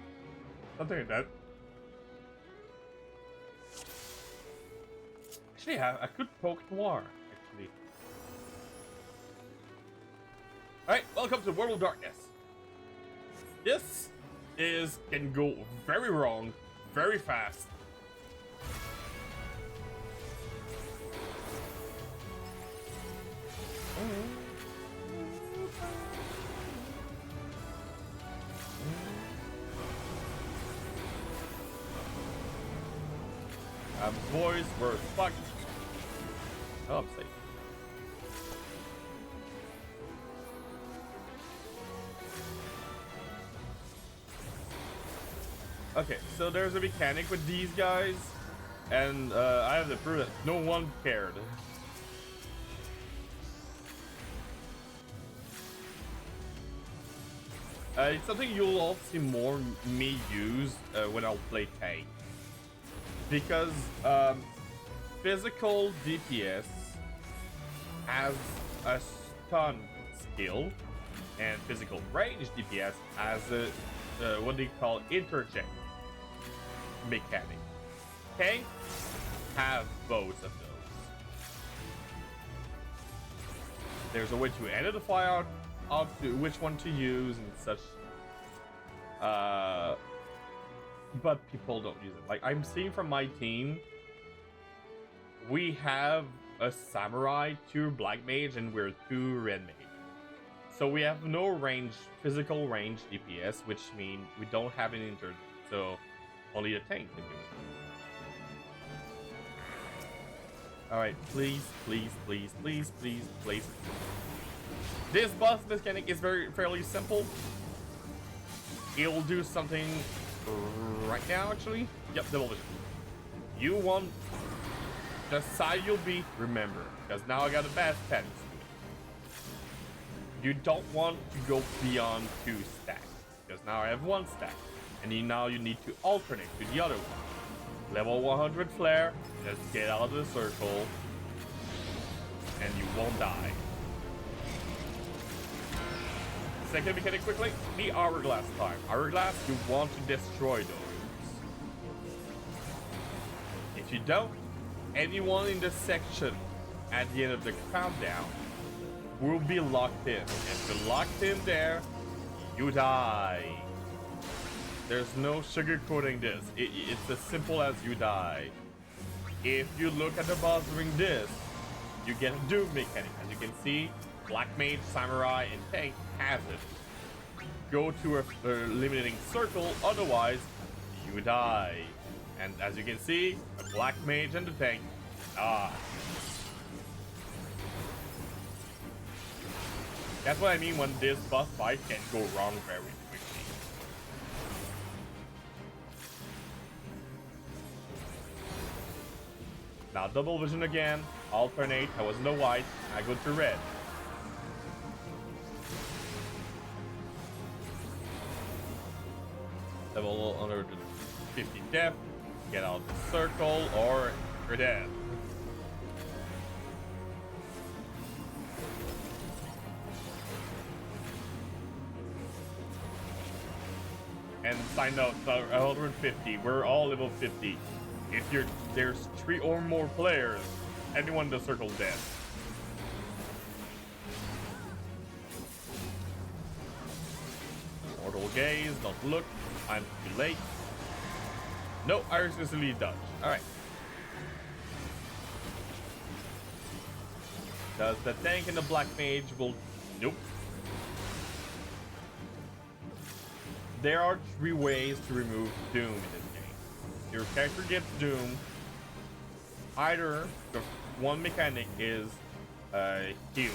something like that. Actually, I could poke Noir, actually. Alright, welcome to World of Darkness. This can go very wrong, very fast. Boys were fucked. Oh, I'm safe. Okay, so there's a mechanic with these guys, and I have to prove that no one cared. It's something you'll all see more me use when I'll play tank. Because physical DPS has a stun skill, and physical range DPS has a what they call interject mechanic. Tank have both of those. There's a way to identify out to which one to use and such. But people don't use it. Like, I'm seeing from my team, we have a samurai, 2 black mage, and we're 2 red mage. So we have no range, physical range DPS, which means we don't have an interject. So only a tank can do it. Alright, please, please, please, please, please, please. This boss mechanic is fairly simple. It'll do something right now, actually. Yep, double vision. You want the side you'll be, remember, because now I got a bad status. You don't want to go beyond 2 stacks, because now I have 1 stack, and now you need to alternate to the other one. Level 100 flare, just get out of the circle, and you won't die. Second mechanic quickly, the hourglass time. Hourglass, you want to destroy those. If you don't, anyone in the section at the end of the countdown will be locked in. If you're locked in there, you die. There's no sugarcoating this. It's as simple as you die. If you look at the boss during this, you get a doom mechanic. As you can see, Black Mage, Samurai, and Tank has it. Go to a limiting circle, otherwise you die. And as you can see, a Black Mage and the Tank die. That's what I mean when this boss fight can go wrong very quickly. Now double vision again. Alternate. I was in the white. I go to red. Level 150 depth. Get out the circle or you're dead. And sign up 150. We're all level 50. If there's 3 or more players, anyone in the circle dead. Mortal gaze, don't look. I'm too late. No, Iris is the lead dodge. Alright. Does the tank and the black mage will... Nope. There are 3 ways to remove Doom in this game. Your character gets Doom. Either the one mechanic is heal.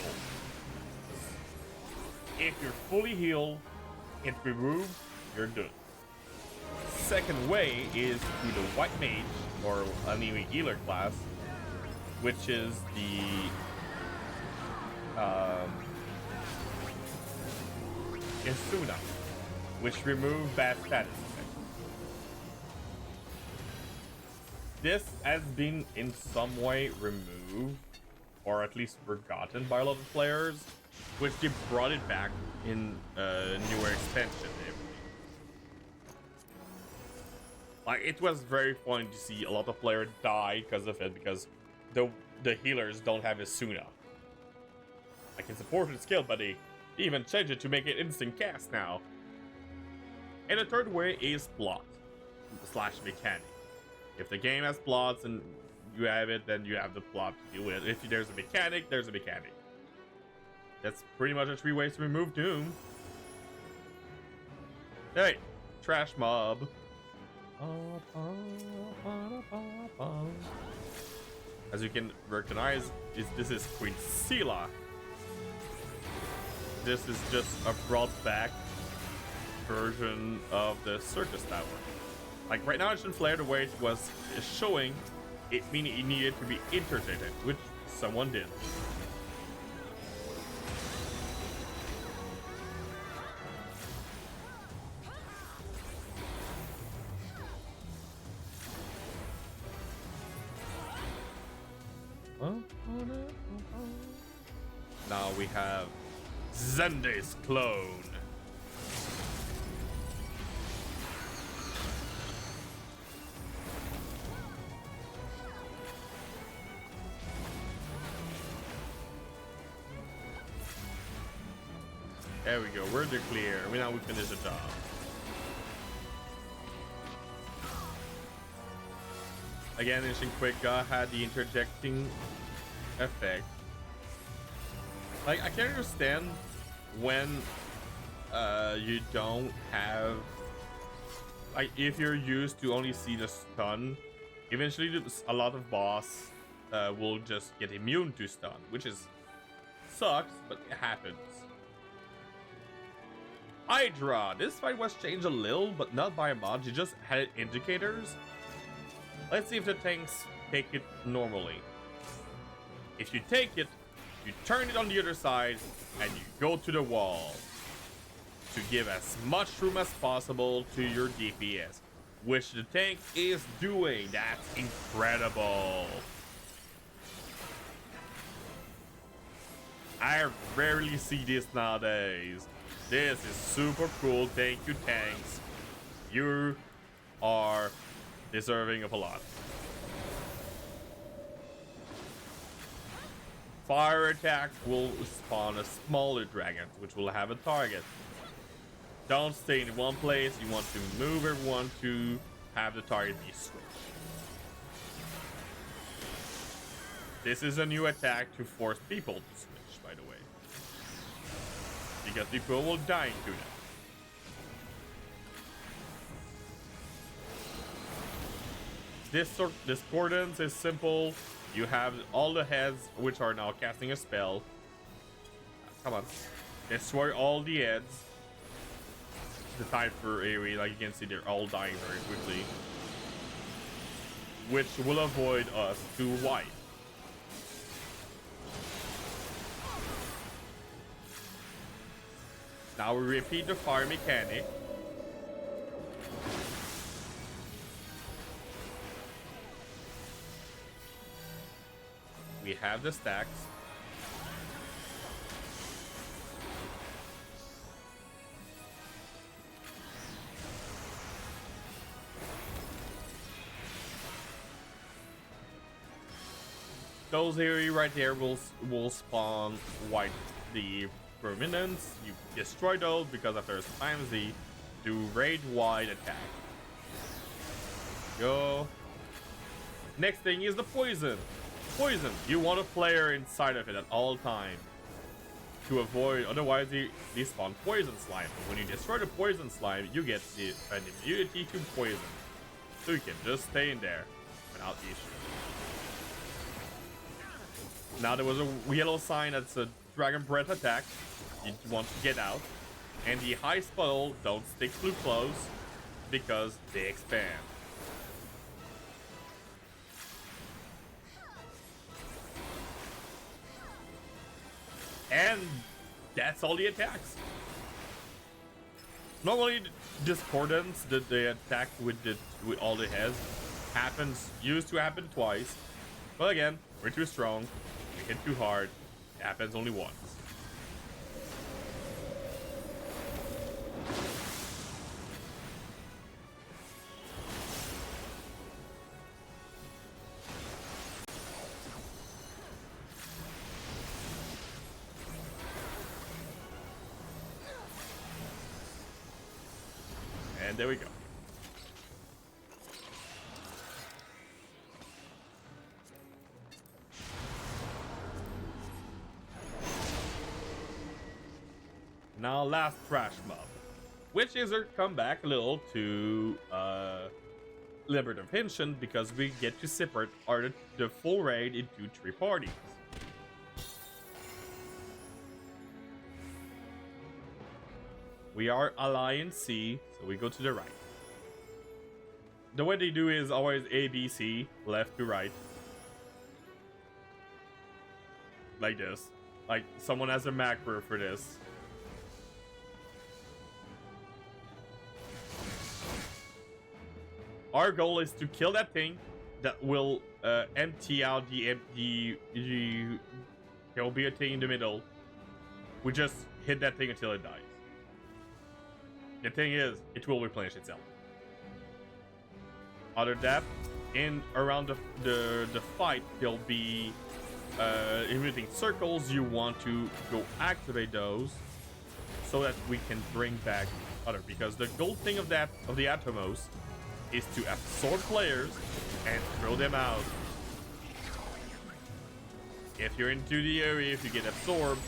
If you're fully healed, it's removed, you're done. Second way is through the white mage or enemy healer class, which is the Isuna, which remove bad status effects. This has been in some way removed, or at least forgotten by a lot of players, which they brought it back in a newer expansion. Like, it was very funny to see a lot of players die because of it, because the healers don't have Isuna. Like, it's a supported skill, but they even changed it to make it instant cast now. And the third way is plot / mechanic. If the game has plots and you have it, then you have the plot to deal with it. If there's a mechanic, there's a mechanic. That's pretty much the 3 ways to remove Doom. Hey, trash mob. As you can recognize, this is Queen Sela. This is just a brought back version of the circus tower. Like right now, Ancient Flare, the way it was showing, it meaning it needed to be interpreted, which someone did. Now we have Zende's clone. There we go, we're clear. Now we finish the job. Again, Ancient Quick had the interjecting effect. Like, I can understand when you don't have, like, if you're used to only see the stun, eventually a lot of boss will just get immune to stun, which is sucks, but it happens. Hydra, this fight was changed a little, but not by much. You just had indicators. Let's see if the tanks take it normally. If you take it, you turn it on the other side and you go to the wall to give as much room as possible to your DPS, which the tank is doing. That's incredible. I rarely see this nowadays. This is super cool. Thank you, tanks. You are deserving of a lot. Fire attacks will spawn a smaller dragon, which will have a target. Don't stay in one place. You want to move everyone to have the target be switched. This is a new attack to force people to switch, by the way, because people will die to that. This discordance is simple. You have all the heads, which are now casting a spell. Come on, destroy all the heads. The time for AoE, like you can see, they're all dying very quickly. which will avoid us to wipe. Now we repeat the fire mechanic. We have the stacks. Those area right there will spawn white the permanents. You destroy those because after spams the do raid wide attack. Go. Next thing is the poison. Poison. You want a player inside of it at all times to avoid. Otherwise, they spawn poison slime. When you destroy the poison slime, you get an immunity to poison, so you can just stay in there without issue. Now there was a yellow sign that's a dragon breath attack. You want to get out, and the high spell don't stick too close because they expand. And that's all the attacks. Normally, discordance that they attack with all the heads used to happen twice, but again, we're too strong. We hit too hard. It happens only once. And there we go. Now last trash mob, which is a comeback a little to Liberative Pension, because we get to separate the full raid into 3 parties. We are Alliance C, so we go to the right. The way they do is always A, B, C, left to right. Like this. Like someone has a macro for this. Our goal is to kill that thing that will empty out there will be a thing in the middle. We just hit that thing until it dies. The thing is, it will replenish itself. Other than that, in around the fight, there'll be emitting circles. You want to go activate those so that we can bring back other. Because the gold thing of the Atomos is to absorb players and throw them out. If you're into the area, if you get absorbed,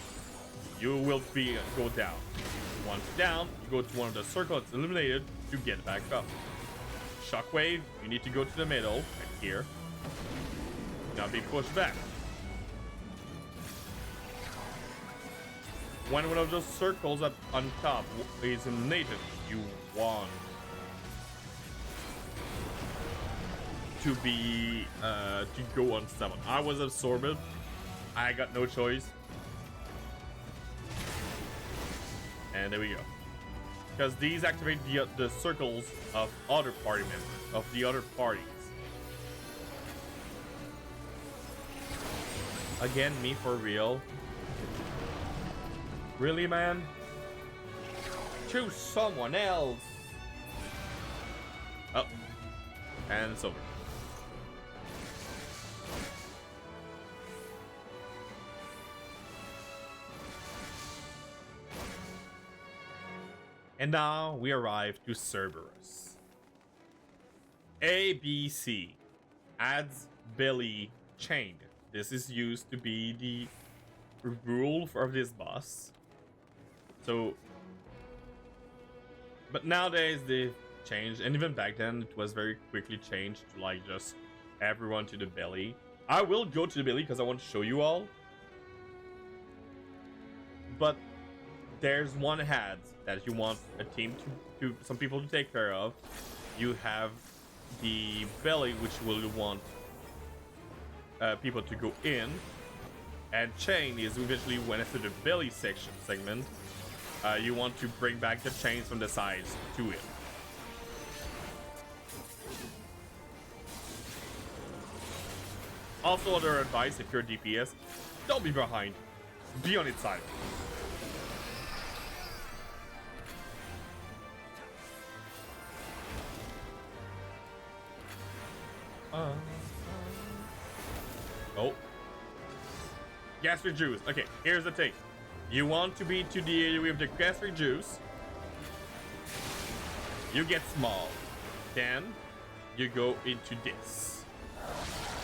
you will go down. Once down, you go to one of the circles that's eliminated to get back up. Shockwave, you need to go to the middle, right here. Now be pushed back. When one of those circles up on top is eliminated, you want to be to go on 7. I was absorbed. I got no choice. And there we go. Because these activate the circles of other party members, of the other parties. Again, me for real. Really, man? Choose someone else. Oh. And it's over. And now we arrive to Cerberus. ABC adds belly chain. This is used to be the rule for this boss. So, but nowadays they've changed, and even back then it was very quickly changed to like just everyone to the belly. I will go to the belly because I want to show you all. But there's one hat that you want a team to some people to take care of. You have the belly, which will want people to go in, and chain is eventually when it's the belly segment, you want to bring back the chains from the sides to it. Also, other advice if you're DPS, don't be behind, be on its side. Oh. Gastric juice. Okay, here's the thing. You want to be to the area with the gastric juice. You get small. Then you go into this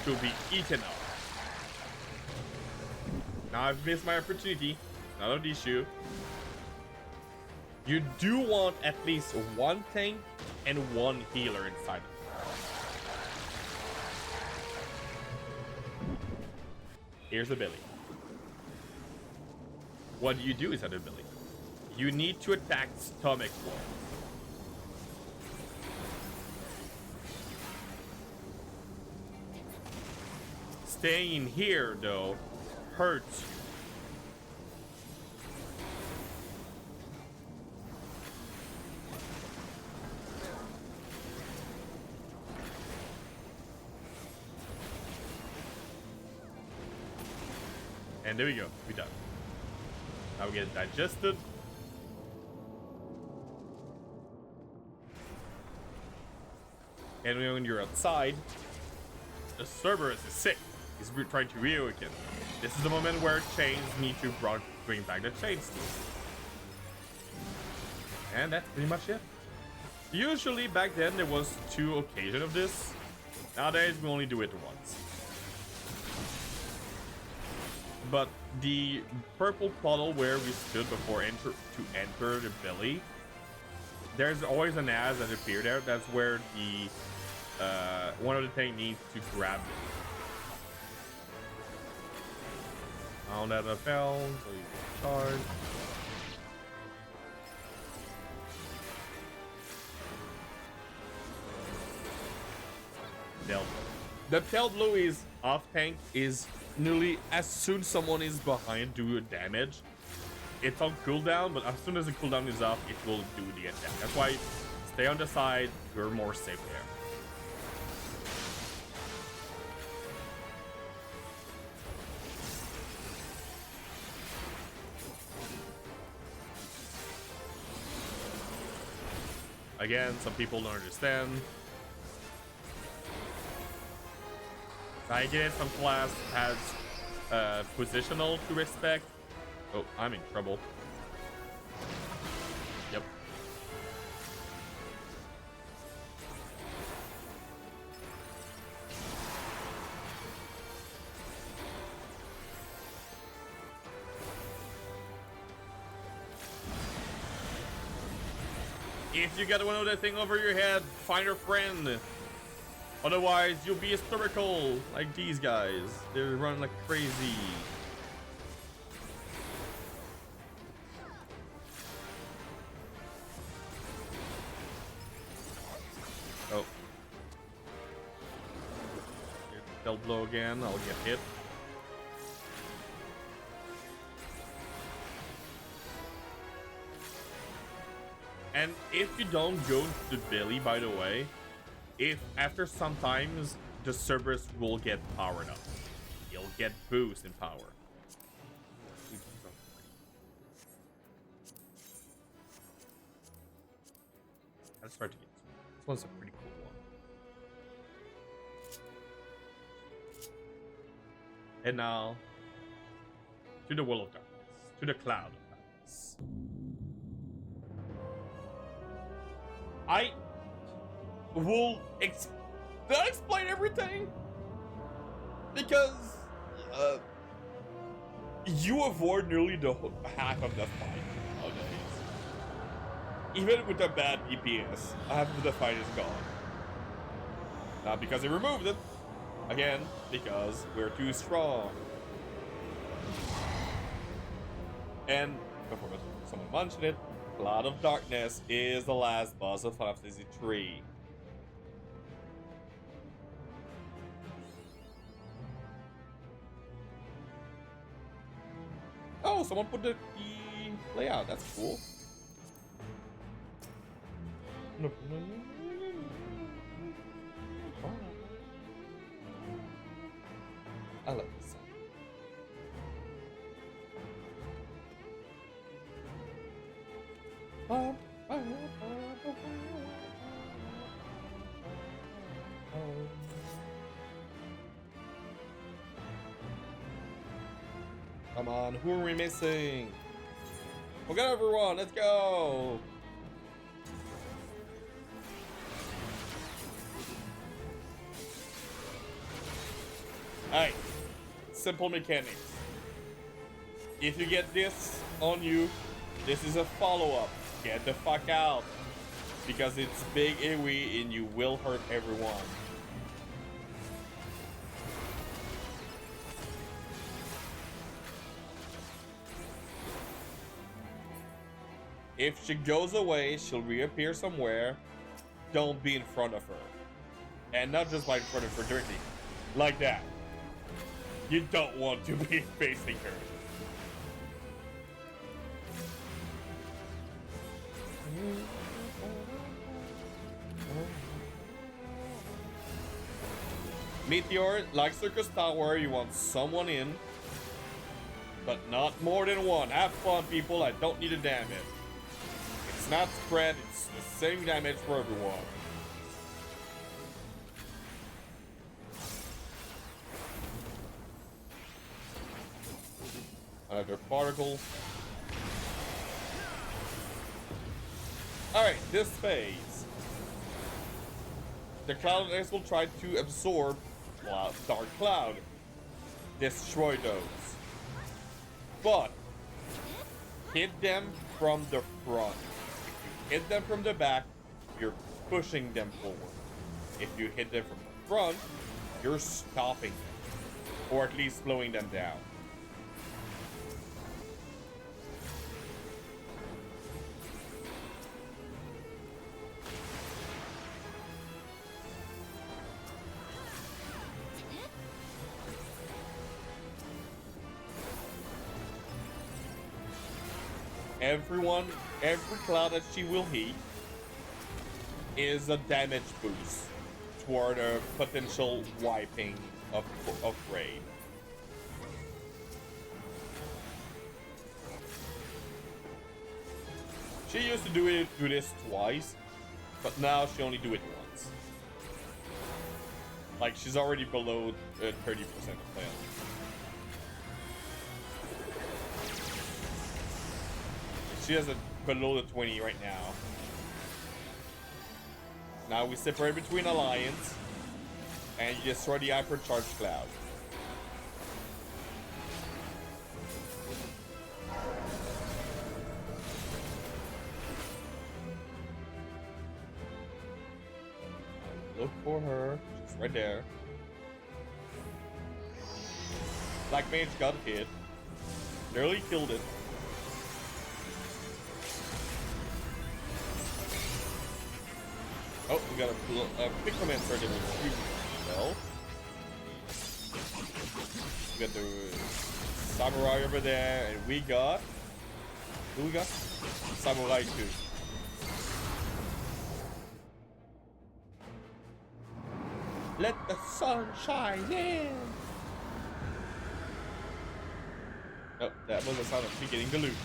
to be eaten up. Now I've missed my opportunity. Not an issue. You do want at least one tank and one healer inside. Here's the belly. What do you do inside the belly? You need to attack stomach walls. Staying in here, though, hurts. And there we go, we're done. Now we get digested. And when you're outside, the Cerberus is sick. He's trying to reawaken. This is the moment where chains need to bring back the chains. And that's pretty much it. Usually back then there was 2 occasions of this. Nowadays we only do it once. But the purple puddle where we stood before to enter the belly, there's always an as that appear there. That's where the one of the things needs to grab it. Found that I found, so you can charge. Tail blow. The tail blow is off tank is nearly as soon as someone is behind do damage. It's on cooldown, but as soon as the cooldown is off, it will do the attack. That's why stay on the side, you're more safe there. Again, some people don't understand. I get some class has positional to respect. Oh, I'm in trouble. Yep. If you got one of that thing over your head, find a friend. Otherwise, you'll be hysterical like these guys. They're running like crazy. Oh. They'll blow again. I'll get hit. And if you don't go into the belly, by the way, if after sometimes the Cerberus will get powered up, he'll get boost in power. Let's start to get this one's a pretty cool one. And now to the world of darkness, to the cloud of darkness. I will did I explain everything? Because you avoid nearly the half of the fight nowadays. Even with a bad DPS, half of the fight is gone. Not because they removed it. Again, because we're too strong. And before someone mentioned it, Cloud of Darkness is the last boss of Final Fantasy III. Oh, someone put the layout. That's cool. I love this song. Come on, who are we missing? We'll get everyone, let's go! Alright, simple mechanics. If you get this on you, this is a follow-up. Get the fuck out. Because it's big AoE and you will hurt everyone. If she goes away, she'll reappear somewhere. Don't be in front of her. And not just by in front of her directly. Like that. You don't want to be facing her. Meteor, like Circus Tower, you want someone in, but not more than one. Have fun, people. I don't need to damage. It's not spread, it's the same damage for everyone. Another particle. Alright, this phase. The Cloud X will try to absorb Dark Cloud. Destroy those. But hit them from the front. If you hit them from the back, you're pushing them forward. If you hit them from the front, you're stopping them. Or at least slowing them down. Every cloud that she will hit is a damage boost toward a potential wiping of raid. She used to do this twice, but now she only do it once. Like she's already below 30% of health. She has a below the 20 right now. Now we separate between Alliance, and you destroy the hypercharged cloud. Look for her. She's right there. Black Mage got hit. Barely killed it. Oh, we got a Picromancer that was shooting well. We got the Samurai over there, and we got... Who we got? Samurai 2. Let the sun shine in! Oh, that was the sound of me getting the loot.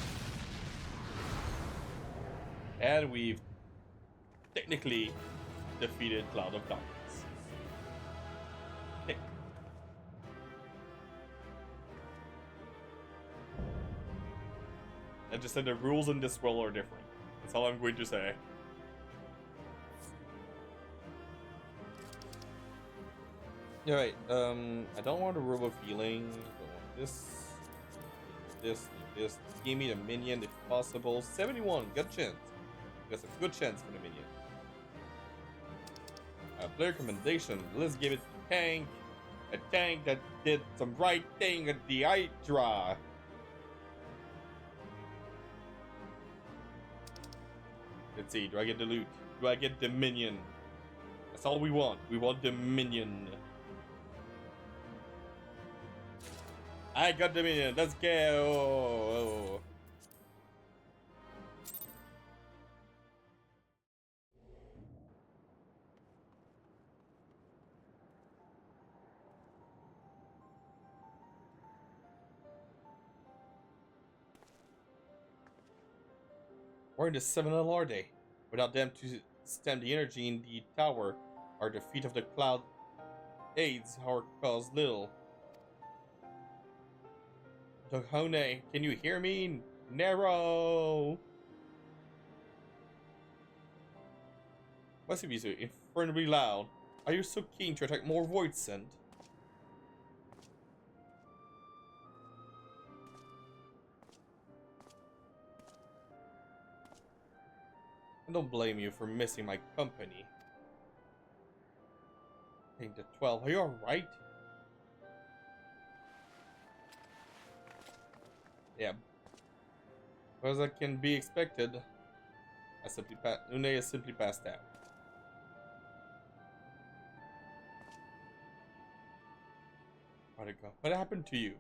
And we've technically defeated Cloud of Darkness. Okay. I just said the rules in this world are different. That's all I'm going to say. Alright, I don't want a robo feeling. I don't want this. Give me the minion if possible. 71, good chance. Because it's a good chance for the minion. Player recommendation. Let's give it a tank. A tank that did some right thing at the Hydra. Let's see. Do I get the loot? Do I get the minion? That's all we want. We want the minion. I got Dominion. Let's go. We're in the 7 LR day. Without them to stem the energy in the tower, our defeat of the cloud aids our cause little. Dohone, can you hear me? Nero! Must be so infernally loud. Are you so keen to attack more Void Sent? I don't blame you for missing my company. I think the 12. Are you alright? Yeah. As that can be expected, Une has simply passed out. What happened to you?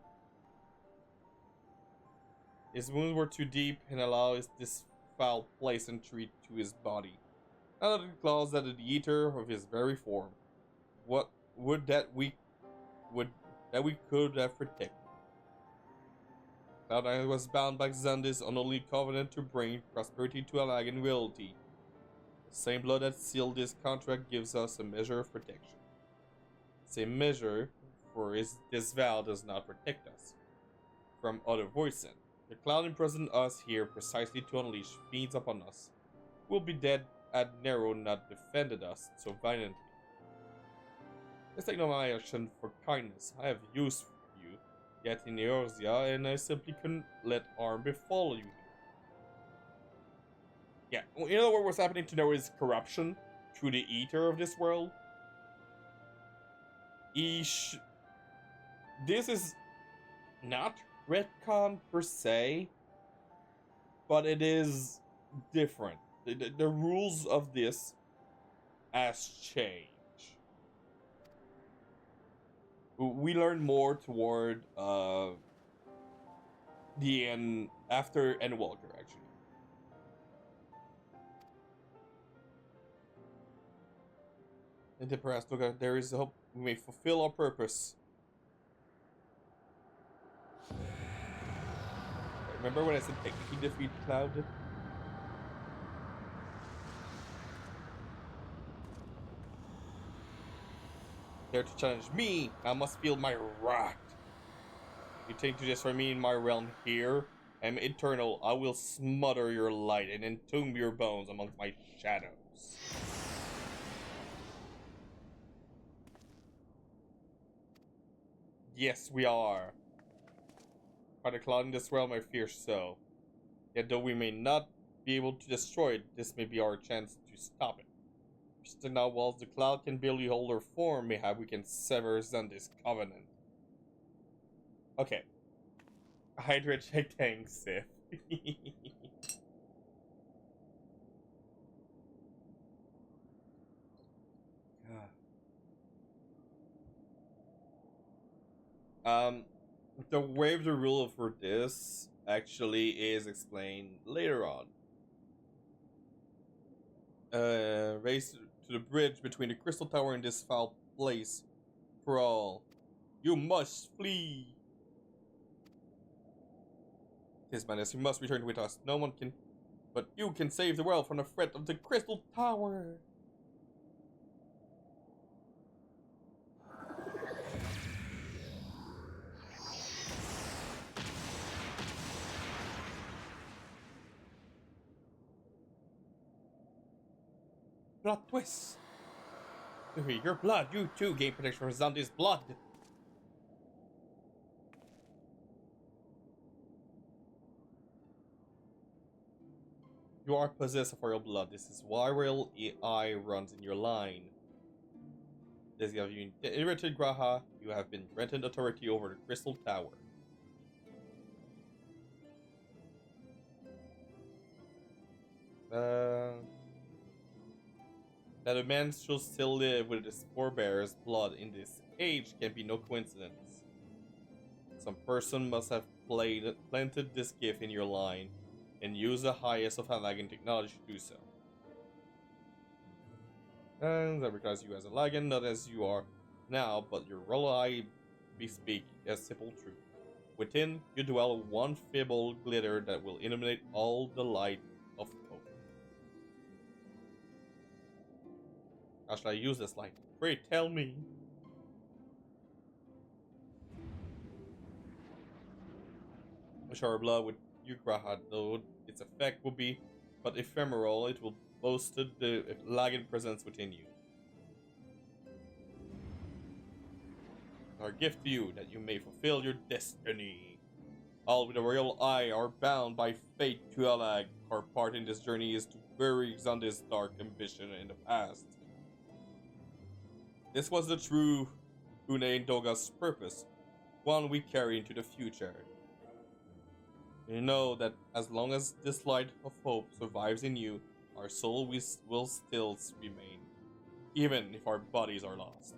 His wounds were too deep and allowed this foul place entry to his body. Now that it claws at the eater of his very form. What would we could have protected? Cloud9 was bound by Xandi's unholy covenant to bring prosperity to Alag and reality. The same blood that sealed this contract gives us a measure of protection. Same measure, for this vow does not protect us from other voices. The cloud imprisoned us here precisely to unleash fiends upon us. We'll be dead had Nero not defended us so violently. Let's take no my action for kindness. I have use for you, yet in Eorzea, and I simply couldn't let harm befall you. Yeah, in other words, what's happening to Nero is corruption through the Eater of this world. This is not retcon per se, but it is different. The rules of this has changed. We learn more toward the end after Endwalker, actually. And the perhaps there is hope we may fulfill our purpose. Remember when I said technically defeat Cloud? Dare to challenge me, I must feel my wrath. You think to destroy me in my realm here? I am eternal. I will smother your light and entomb your bones amongst my shadows. Yes, we are. By the cloud in this realm, I fear so. Yet though we may not be able to destroy it, this may be our chance to stop it. Still now, whilst the cloud can barely hold her form, mayhap we can sever Xandi's covenant. Okay. Hydra check tank Sif. The way the rule for this actually is explained later on. Race to the bridge between the Crystal Tower and this foul place. Crawl. You must flee. His Madness, you must return with us. No one can, but you can save the world from the threat of the Crystal Tower. Plot twist. Your blood, you too gain protection from Xandi's blood. You are possessed of royal blood. This is why royal AI runs in your line. This gives you inherited Graha. You have been granted authority over the Crystal Tower. That a man should still live with his forebear's blood in this age can be no coincidence. Some person must have planted this gift in your line and used the highest of Halagan technology to do so. And that regards you as a Lagan, not as you are now, but your role I bespeak as simple truth. Within you dwell one feeble glitter that will illuminate all the light of hope. How should I use this light? Pray tell me. Share blood with Yugrahad, though its effect will be but ephemeral, it will boast the Lagan presence within you. Our gift to you, that you may fulfill your destiny. All with a royal eye are bound by fate to Alag. Our part in this journey is to bury Xande's dark ambition in the past. This was the true Une Doga's purpose, one we carry into the future. You know that as long as this light of hope survives in you, our soul will still remain, even if our bodies are lost.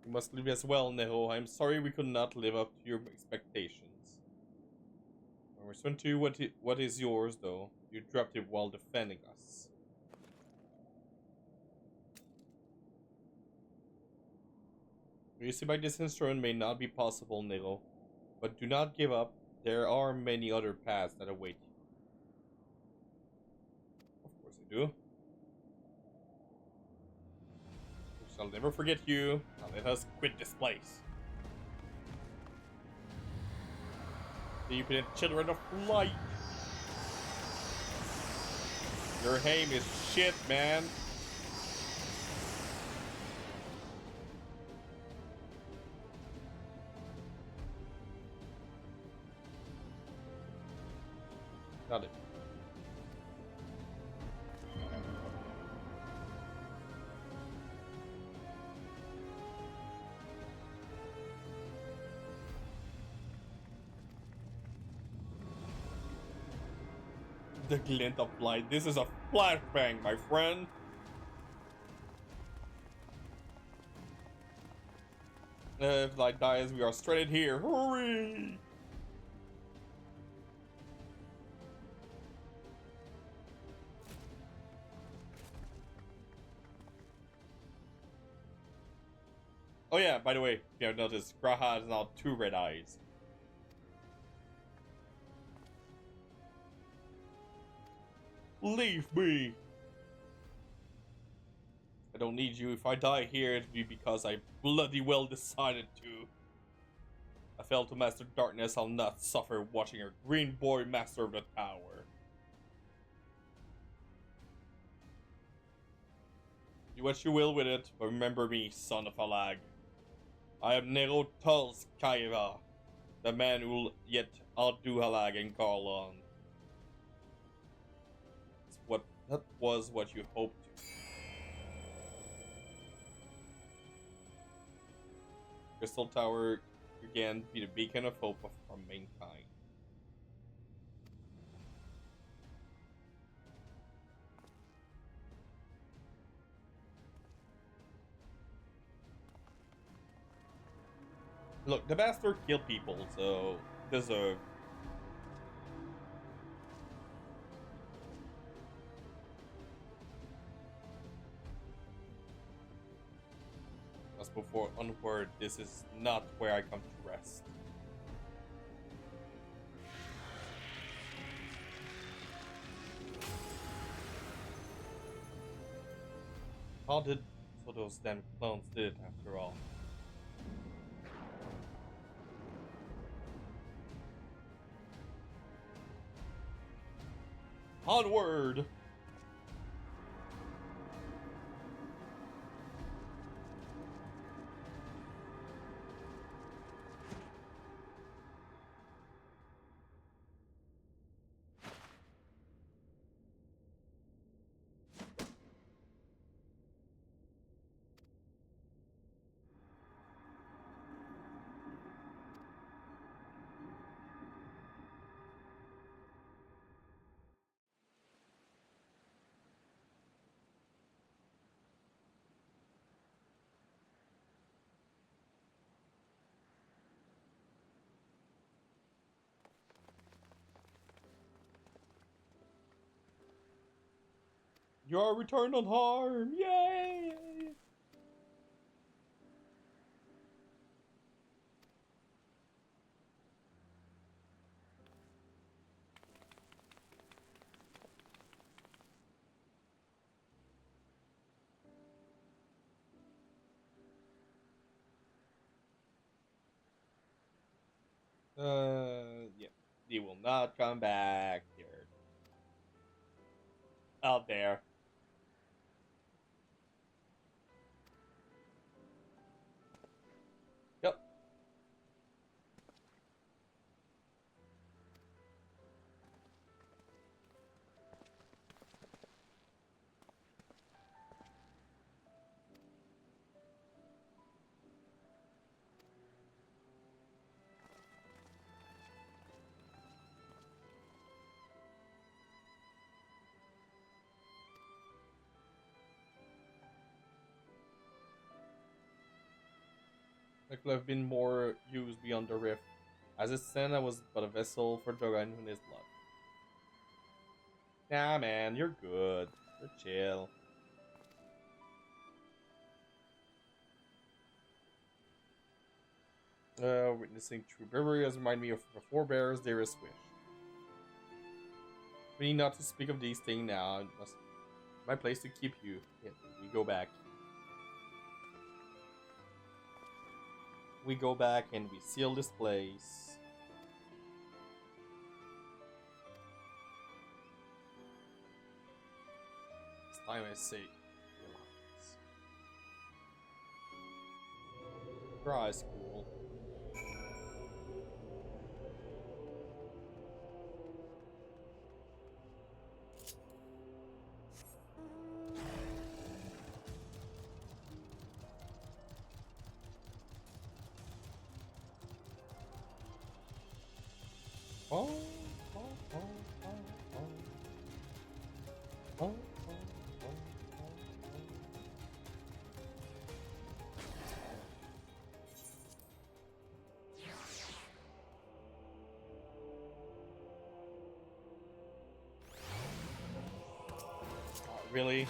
You must leave as well, Neho. I am sorry we could not live up to your expectations. I return to what is yours, though. You dropped it while defending us. You see, by this instrument may not be possible, Neho, but do not give up. There are many other paths that await you. Of course I do. I'll never forget you. Now let us quit this place. The infinite children of light. Your aim is shit, man. Got it. The glint of light. This is a flashbang, my friend. If light dies, we are stranded here. Hurry! Oh yeah, by the way, if you have noticed, Graha has now 2 red eyes. Leave me! I don't need you. If I die here, it'll be because I bloody well decided to. I failed to master darkness. I'll not suffer watching a green boy master of the tower. Do what you will with it, but remember me, son of Alag. I am Nero Tuls Kaiva, the man who'll yet outdo Halag and Garlon. That was what you hoped to. Crystal Tower again be the beacon of hope for mankind. Look, the bastard killed people, so deserve. As before, onward, this is not where I come to rest. How did so those damn clones did it after all? Onward! You are returned unharmed! Yay! Yeah. They will not come back. They're out there. Yep. I could have been more used beyond the rift. As it stand, I was but a vessel for Doran in his blood. Nah, man, you're good. You're chill. Witnessing true bravery has reminded me of the forebears' dearest wish. We need not to speak of these things now. It must my place to keep you. Yeah, we go back. We go back and we seal this place. This time I say, Dry school. Oh, oh, oh, oh, oh. Oh, oh, oh, oh. Really?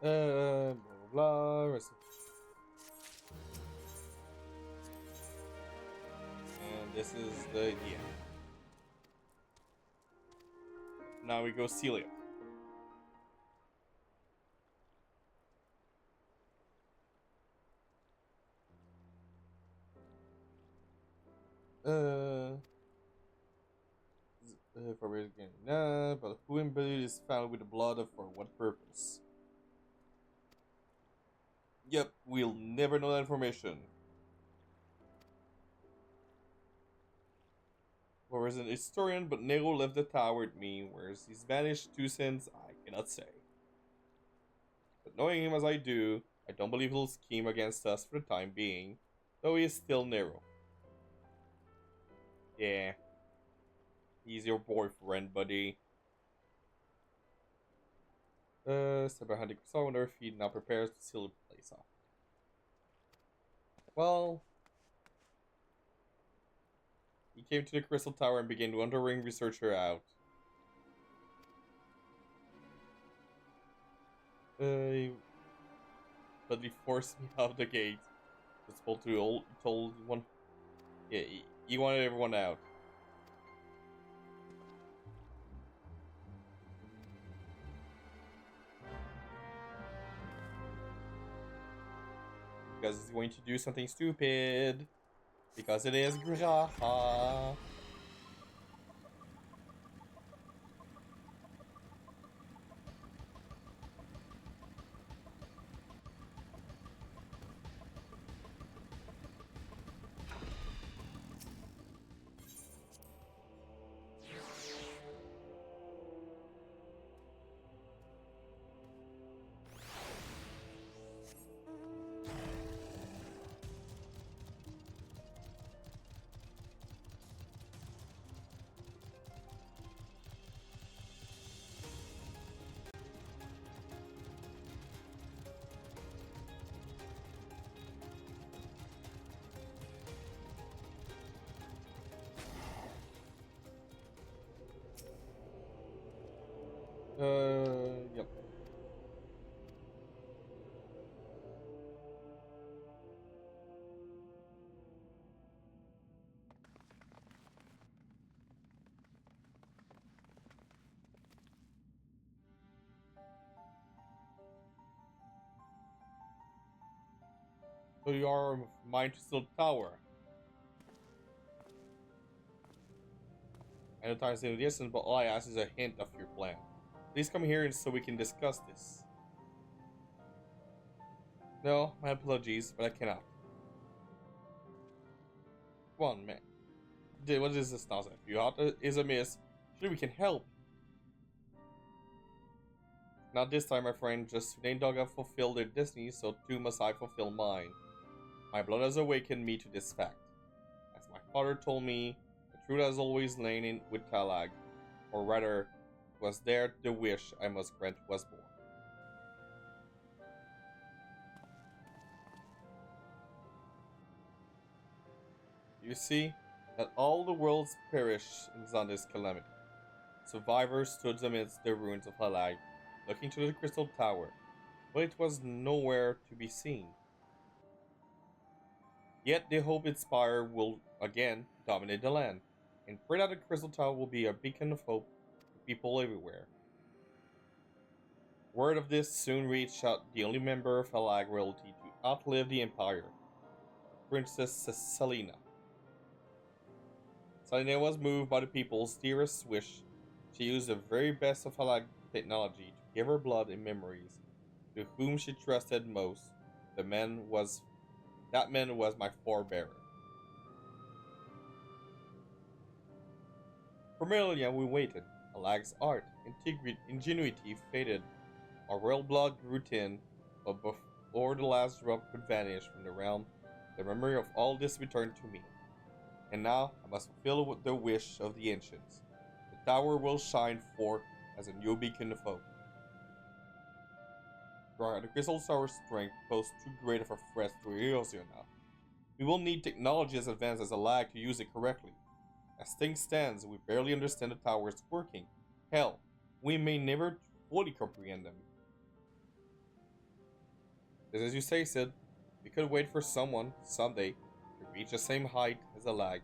Blah, blah, blah. And this is the yeah. Now we go Celia. For again, nah, but who embodied is found with the blood of for what purpose? Yep, we'll never know that information. Whereas an historian, but Nero left the tower with me, whereas he's vanished 2 cents, I cannot say. But knowing him as I do, I don't believe he'll scheme against us for the time being, though he is still Nero. Yeah. He's your boyfriend, buddy. Step behind the crystal on their feet, now prepares to seal the place off. Well, he came to the crystal tower and began wandering researcher out. But he forced me out of the gate. Just told one. Yeah, he wanted everyone out. Because he's going to do something stupid. Because it is Graha. Yep. So you are mine to steal the tower. I know time's in the distance, but all I ask is a hint of your plan. Please come here so we can discuss this. No, my apologies, but I cannot. Come on, man. What is this nonsense? If your heart is amiss, surely we can help. Not this time, my friend. Just they dog have fulfilled their destiny, so too must I fulfill mine. My blood has awakened me to this fact. As my father told me, the truth has always lain in with Talag, or rather, was there the wish I must grant was born. You see, that all the worlds perish in Zanda's calamity. Survivors stood amidst the ruins of Halag, looking to the crystal tower, but it was nowhere to be seen. Yet they hope its spire will again dominate the land, and pray that the crystal tower will be a beacon of hope to people everywhere. Word of this soon reached out the only member of Halag royalty to outlive the empire, Princess Selena. Selena was moved by the people's dearest wish. She used the very best of Halag technology to give her blood and memories to whom she trusted most. That man was my forebearer. For millennia we waited. Halag's art, ingenuity faded. Our royal blood grew thin, but before the last drop could vanish from the realm, the memory of all this returned to me. And now I must fulfill the wish of the ancients. The tower will shine forth as a new beacon of hope. The crystal tower's strength poses too great of a threat to erosion now. We will need technology as advanced as Halag to use it correctly. As things stand, we barely understand the tower's working. Hell, we may never fully comprehend them. Just as you say, Sid, we could wait for someone, someday, to reach the same height as Halag.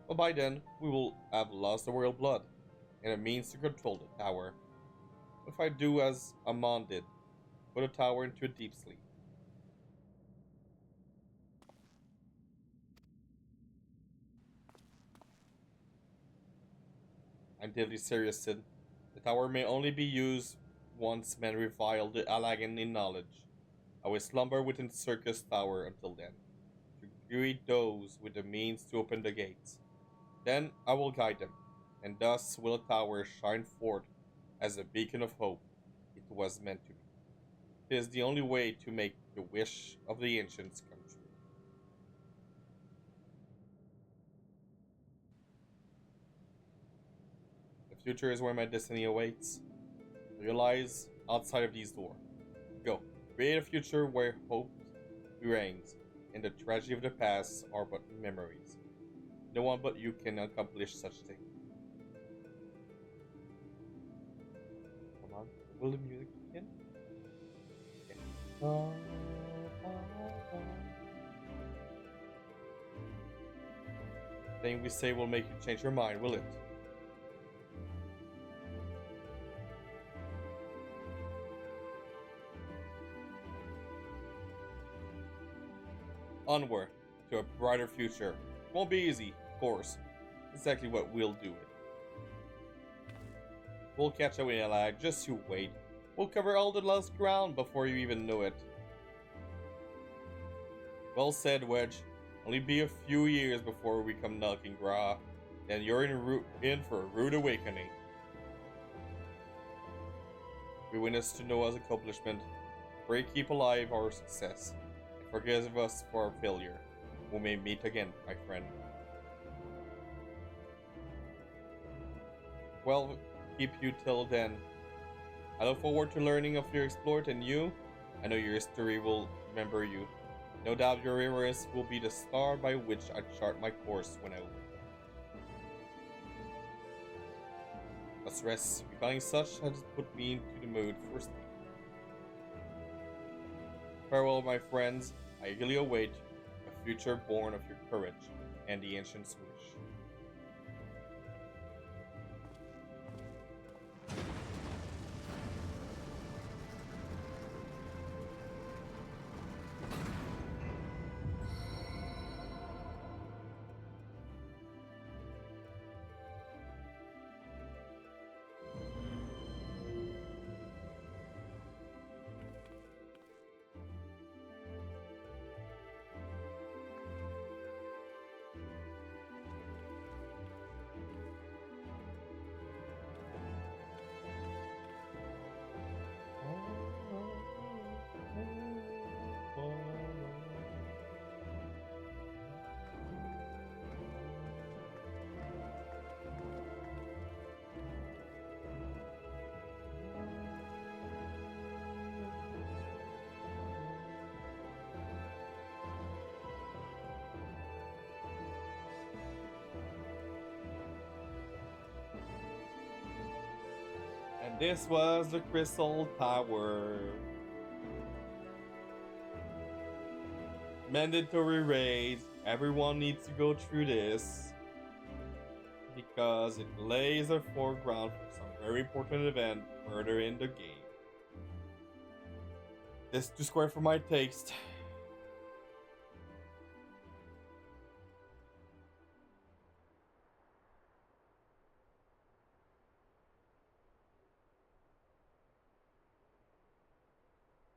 But by then, we will have lost the royal blood, and a means to control the tower. What if I do as Amon did, put the tower into a deep sleep? I'm deadly serious, Sid. The tower may only be used once men revile the Alagan in knowledge. I will slumber within the circus tower until then, to greet those with the means to open the gates. Then I will guide them, and thus will the tower shine forth as a beacon of hope it was meant to be. It is the only way to make the wish of the ancients come true. The future is where my destiny awaits. It lies outside of these doors. Go, create a future where hope reigns, and the tragedy of the past are but memories. No one but you can accomplish such thing. Come on, will the music begin? Thing we say will make you change your mind, will it? Onward to a brighter future. Won't be easy, of course. Exactly what we'll do. We'll catch up with you, lad. Just you wait. We'll cover all the lost ground before you even know it. Well said, Wedge. Only be a few years before we come knocking, Gra. Then you're in for a rude awakening. We witness to Noah's accomplishment. Pray keep alive our success. And forgive us for our failure. We may meet again, my friend. Well, keep you till then. I look forward to learning of your exploit, and you, I know your history will remember you. No doubt your Everest will be the star by which I chart my course when I will. Let's rest. Becoming such has put me into the mood for sleep. Farewell, my friends. I eagerly await a future born of your courage and the ancient's wish. And this was the Crystal Tower. Mandatory raids. Everyone needs to go through this because it lays a foreground for some very important event further in the game. This is too square for my taste.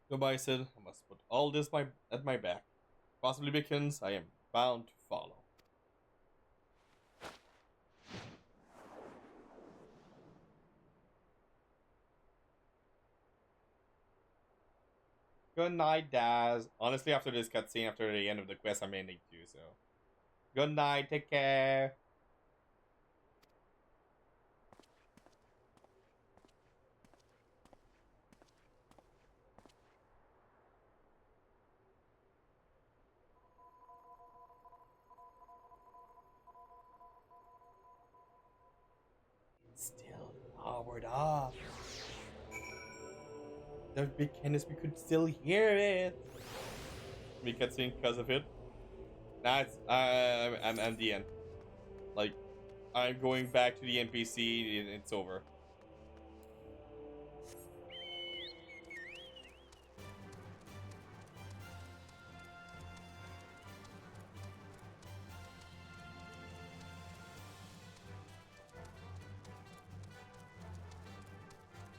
Goodbye, Sid. I must put all this at my back. Possibly because I am bound to follow. Good night, Daz. Honestly, after this cutscene, after the end of the quest, I'm ending too, so. Good night, take care. Still powered up. The big Candace, we could still hear it. Me cutscene because of it. That's I'm the end. Like, I'm going back to the NPC. It's over.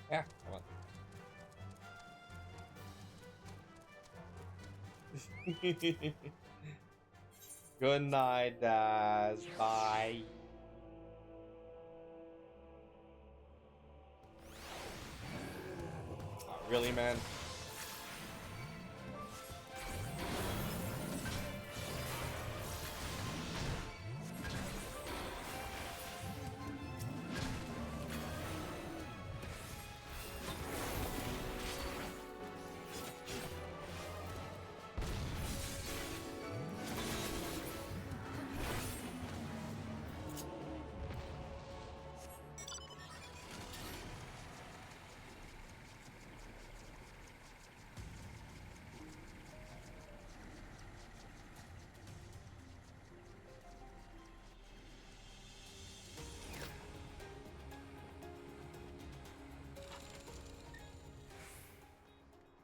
Yeah, come on. Good night, Daz. Bye. Oh, really, man?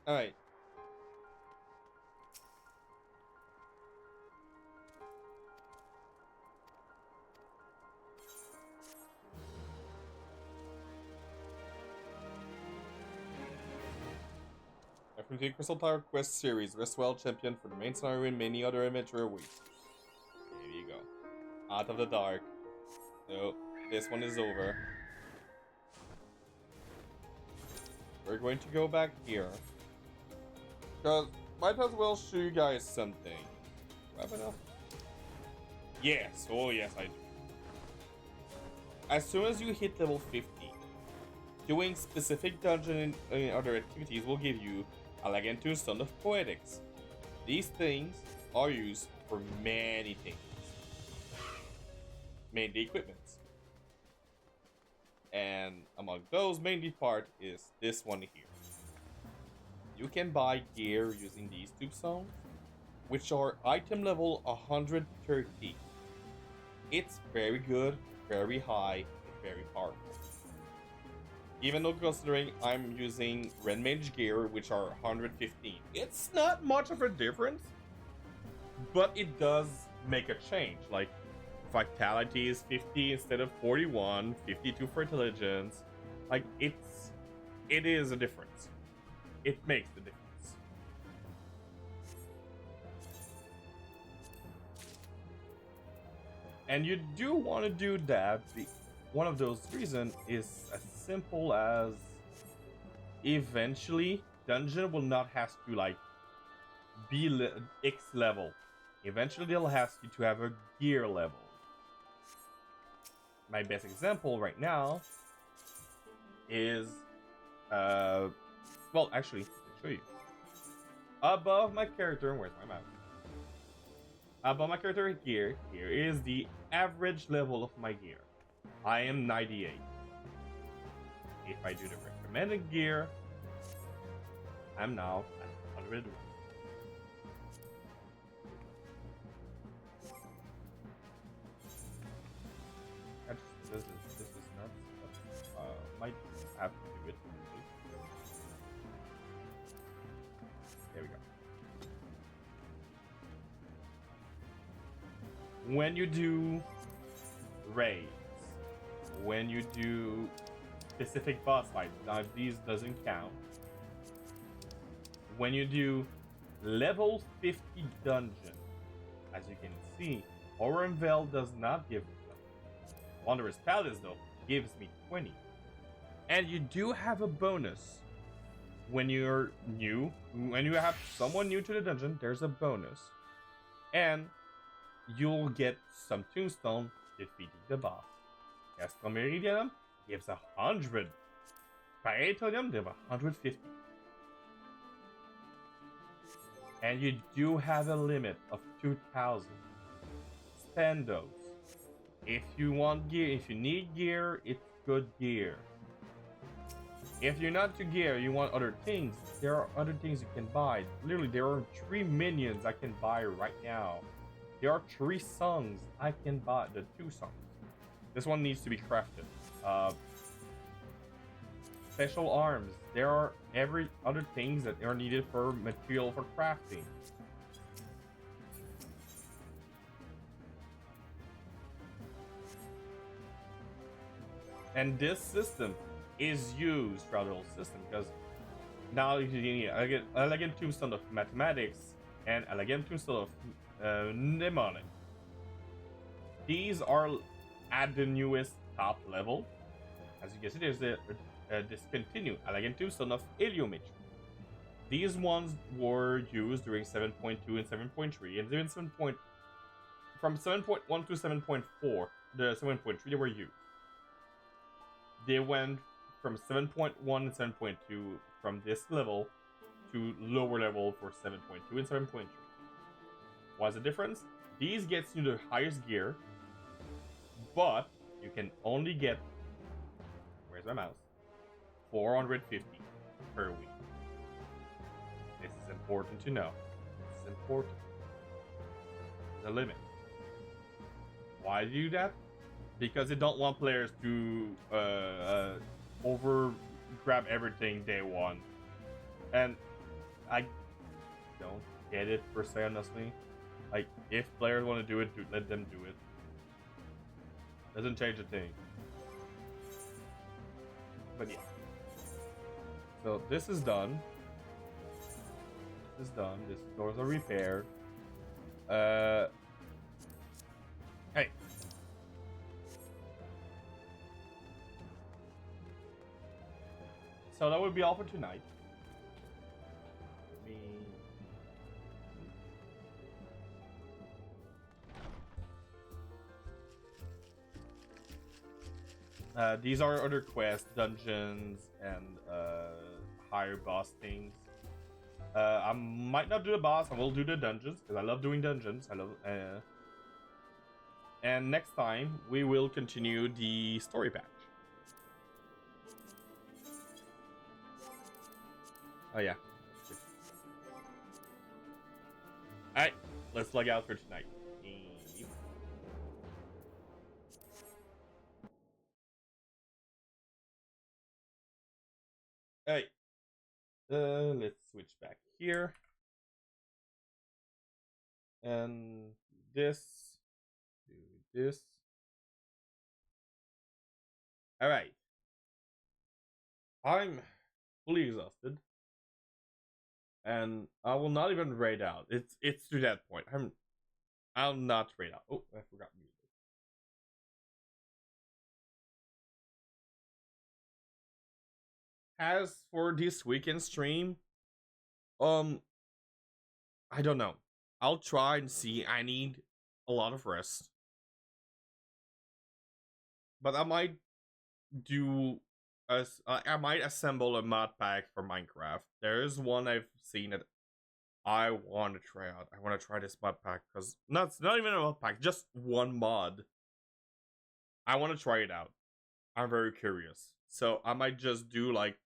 Alright. FMT Crystal Tower Quest series, Westwell champion for the main scenario and many other adventure awaits. There you go. Out of the dark. So, this one is over. We're going to go back here. Because, might as well show you guys something. Do I have enough? Yes, oh yes I do. As soon as you hit level 50, doing specific dungeon and other activities will give you a Elegant Tombstone of Poetics. These things are used for many things. Mainly equipments. And among those, mainly part is this one here. You can buy gear using these tombstones, which are item level 130. It's very good, very high, and very powerful. Even though considering I'm using Red Mage gear, which are 115. It's not much of a difference, but it does make a change. Like, Vitality is 50 instead of 41, 52 for Intelligence. Like, it is a difference. It makes the difference. And you do want to do that. One of those reasons is as simple as eventually dungeon will not have to like be X level. Eventually they'll ask you to have a gear level. My best example right now is well actually I'll show you. Above my character, where's my mouse? Above my character here is the average level of my gear. I am 98. If I do the recommended gear, I'm now at 101. This is nuts. Might have to do it. There we go. When you do raids, when you do specific boss fights, now these doesn't count. When you do level 50 dungeon, as you can see, Horror and Veil does not give me them. Wondrous Palace though gives me 20. And you do have a bonus when you're new. When you have someone new to the dungeon, there's a bonus. And you'll get some tombstone defeating the boss. Castro Meridianum gives 100. Paretonium gives 150. And you do have a limit of 2,000. Spend those. If you want gear, if you need gear, it's good gear. If you're not to gear, you want other things, there are other things you can buy. Literally, there are 3 minions I can buy right now. There are 3 songs I can buy, the 2 songs. This one needs to be crafted. Special arms. There are every other things that are needed for material for crafting. And this system is used throughout the whole system because now you need Elegant Tombstone of Mathematics and Elegant Tombstone of Mnemonic. These are at the newest top level. As you can see, there's a discontinued Elegant Tombstone of Heliometry. These ones were used during 7.2 and 7.3, and even from 7.1 to 7.4, the 7.3 they were used. They went from 7.1 and 7.2 from this level to lower level for 7.2 and 7.3. What's the difference? These gets you the highest gear, but you can only get, where's my mouse? 450 per week. This is important to know. This is important. The limit. Why do that? Because they don't want players to over grab everything day one. And I don't get it per se, honestly. Like, if players want to do it, let them do it. Doesn't change a thing. But yeah. So this is done. This is done. These doors are repaired. Hey. So that would be all for tonight. Let me... these are other quests, dungeons, and higher boss things. I might not do the boss. I will do the dungeons because I love doing dungeons. I love. And next time we will continue the story patch. Oh yeah. All right, let's log out for tonight. All right. Let's switch back here. And this. Do this. All right. I'm fully exhausted. And I will not even raid out. It's to that point. I'll not raid out. Oh, I forgot music. As for this weekend stream, I don't know. I'll try and see. I need a lot of rest. But I might do I might assemble a mod pack for Minecraft. There is one I've seen that I want to try out. I want to try this mod pack because not even a mod pack, just one mod. I want to try it out. I'm very curious. So I might just do like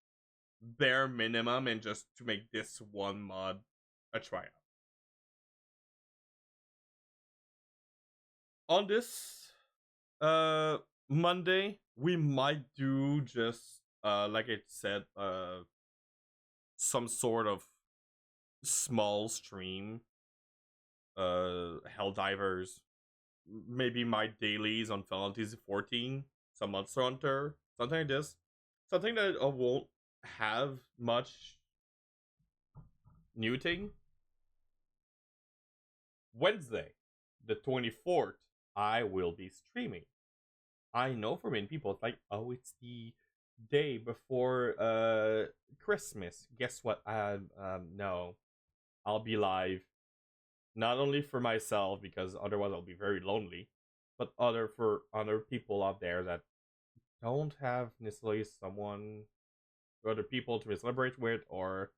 bare minimum and just to make this one mod a tryout. On this Monday, we might do just like I said, some sort of small stream. Helldivers, maybe my dailies on Final Fantasy 14, some Monster Hunter, something like this. Something that won't have much new thing. Wednesday, the 24th, I will be streaming. I know for many people, it's like, oh, it's the day before Christmas. Guess what? No, I'll be live. Not only for myself, because otherwise I'll be very lonely, but for other people out there that don't have necessarily someone, other people to celebrate with, or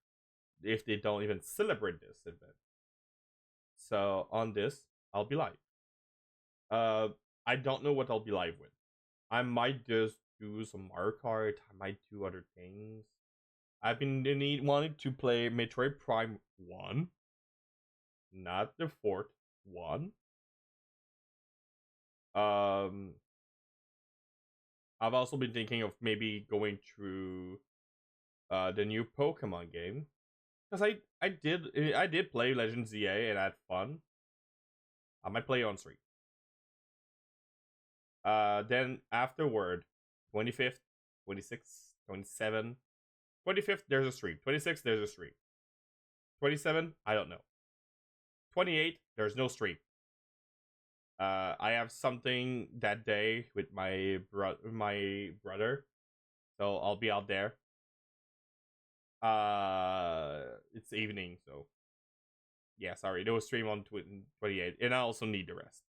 if they don't even celebrate this event. So on this, I'll be live. I don't know what I'll be live with. I might just do some Mario Kart. I might do other things. I've been wanting to play Metroid Prime 1, not the fourth one. I've also been thinking of maybe going through the new Pokemon game, because I did play Legend ZA and had fun. I might play on stream. Then afterward, 25th, 26th, 27th, 25th there's a stream. 26th there's a stream. 27 I don't know. 28 there's no stream. I have something that day with my brother, so I'll be out there. It's evening, so yeah, sorry, there was stream on 28, and I also need the rest.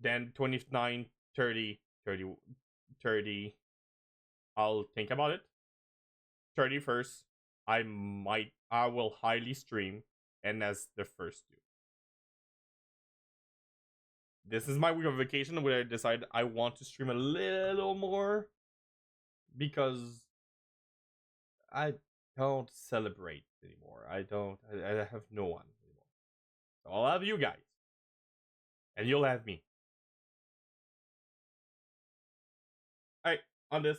Then 29, 30, 30, I'll think about it. 31st, I will highly stream, and as the first two. This is my week of vacation where I decide I want to stream a little more because I don't celebrate anymore. I have no one anymore. So I'll have you guys. And you'll have me. Alright, on this,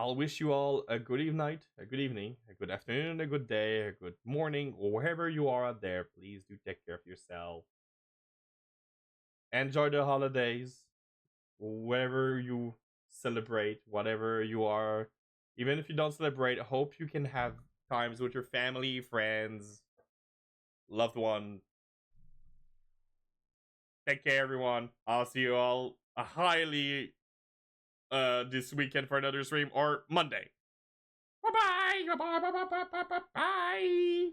I'll wish you all a good night, a good evening, a good afternoon, a good day, a good morning, or wherever you are out there. Please do take care of yourself. Enjoy the holidays, wherever you celebrate, whatever you are. Even if you don't celebrate, I hope you can have times with your family, friends, loved one. Take care, everyone. I'll see you all highly this weekend for another stream or Monday. Bye bye. Bye bye. Bye bye. Bye bye. Bye.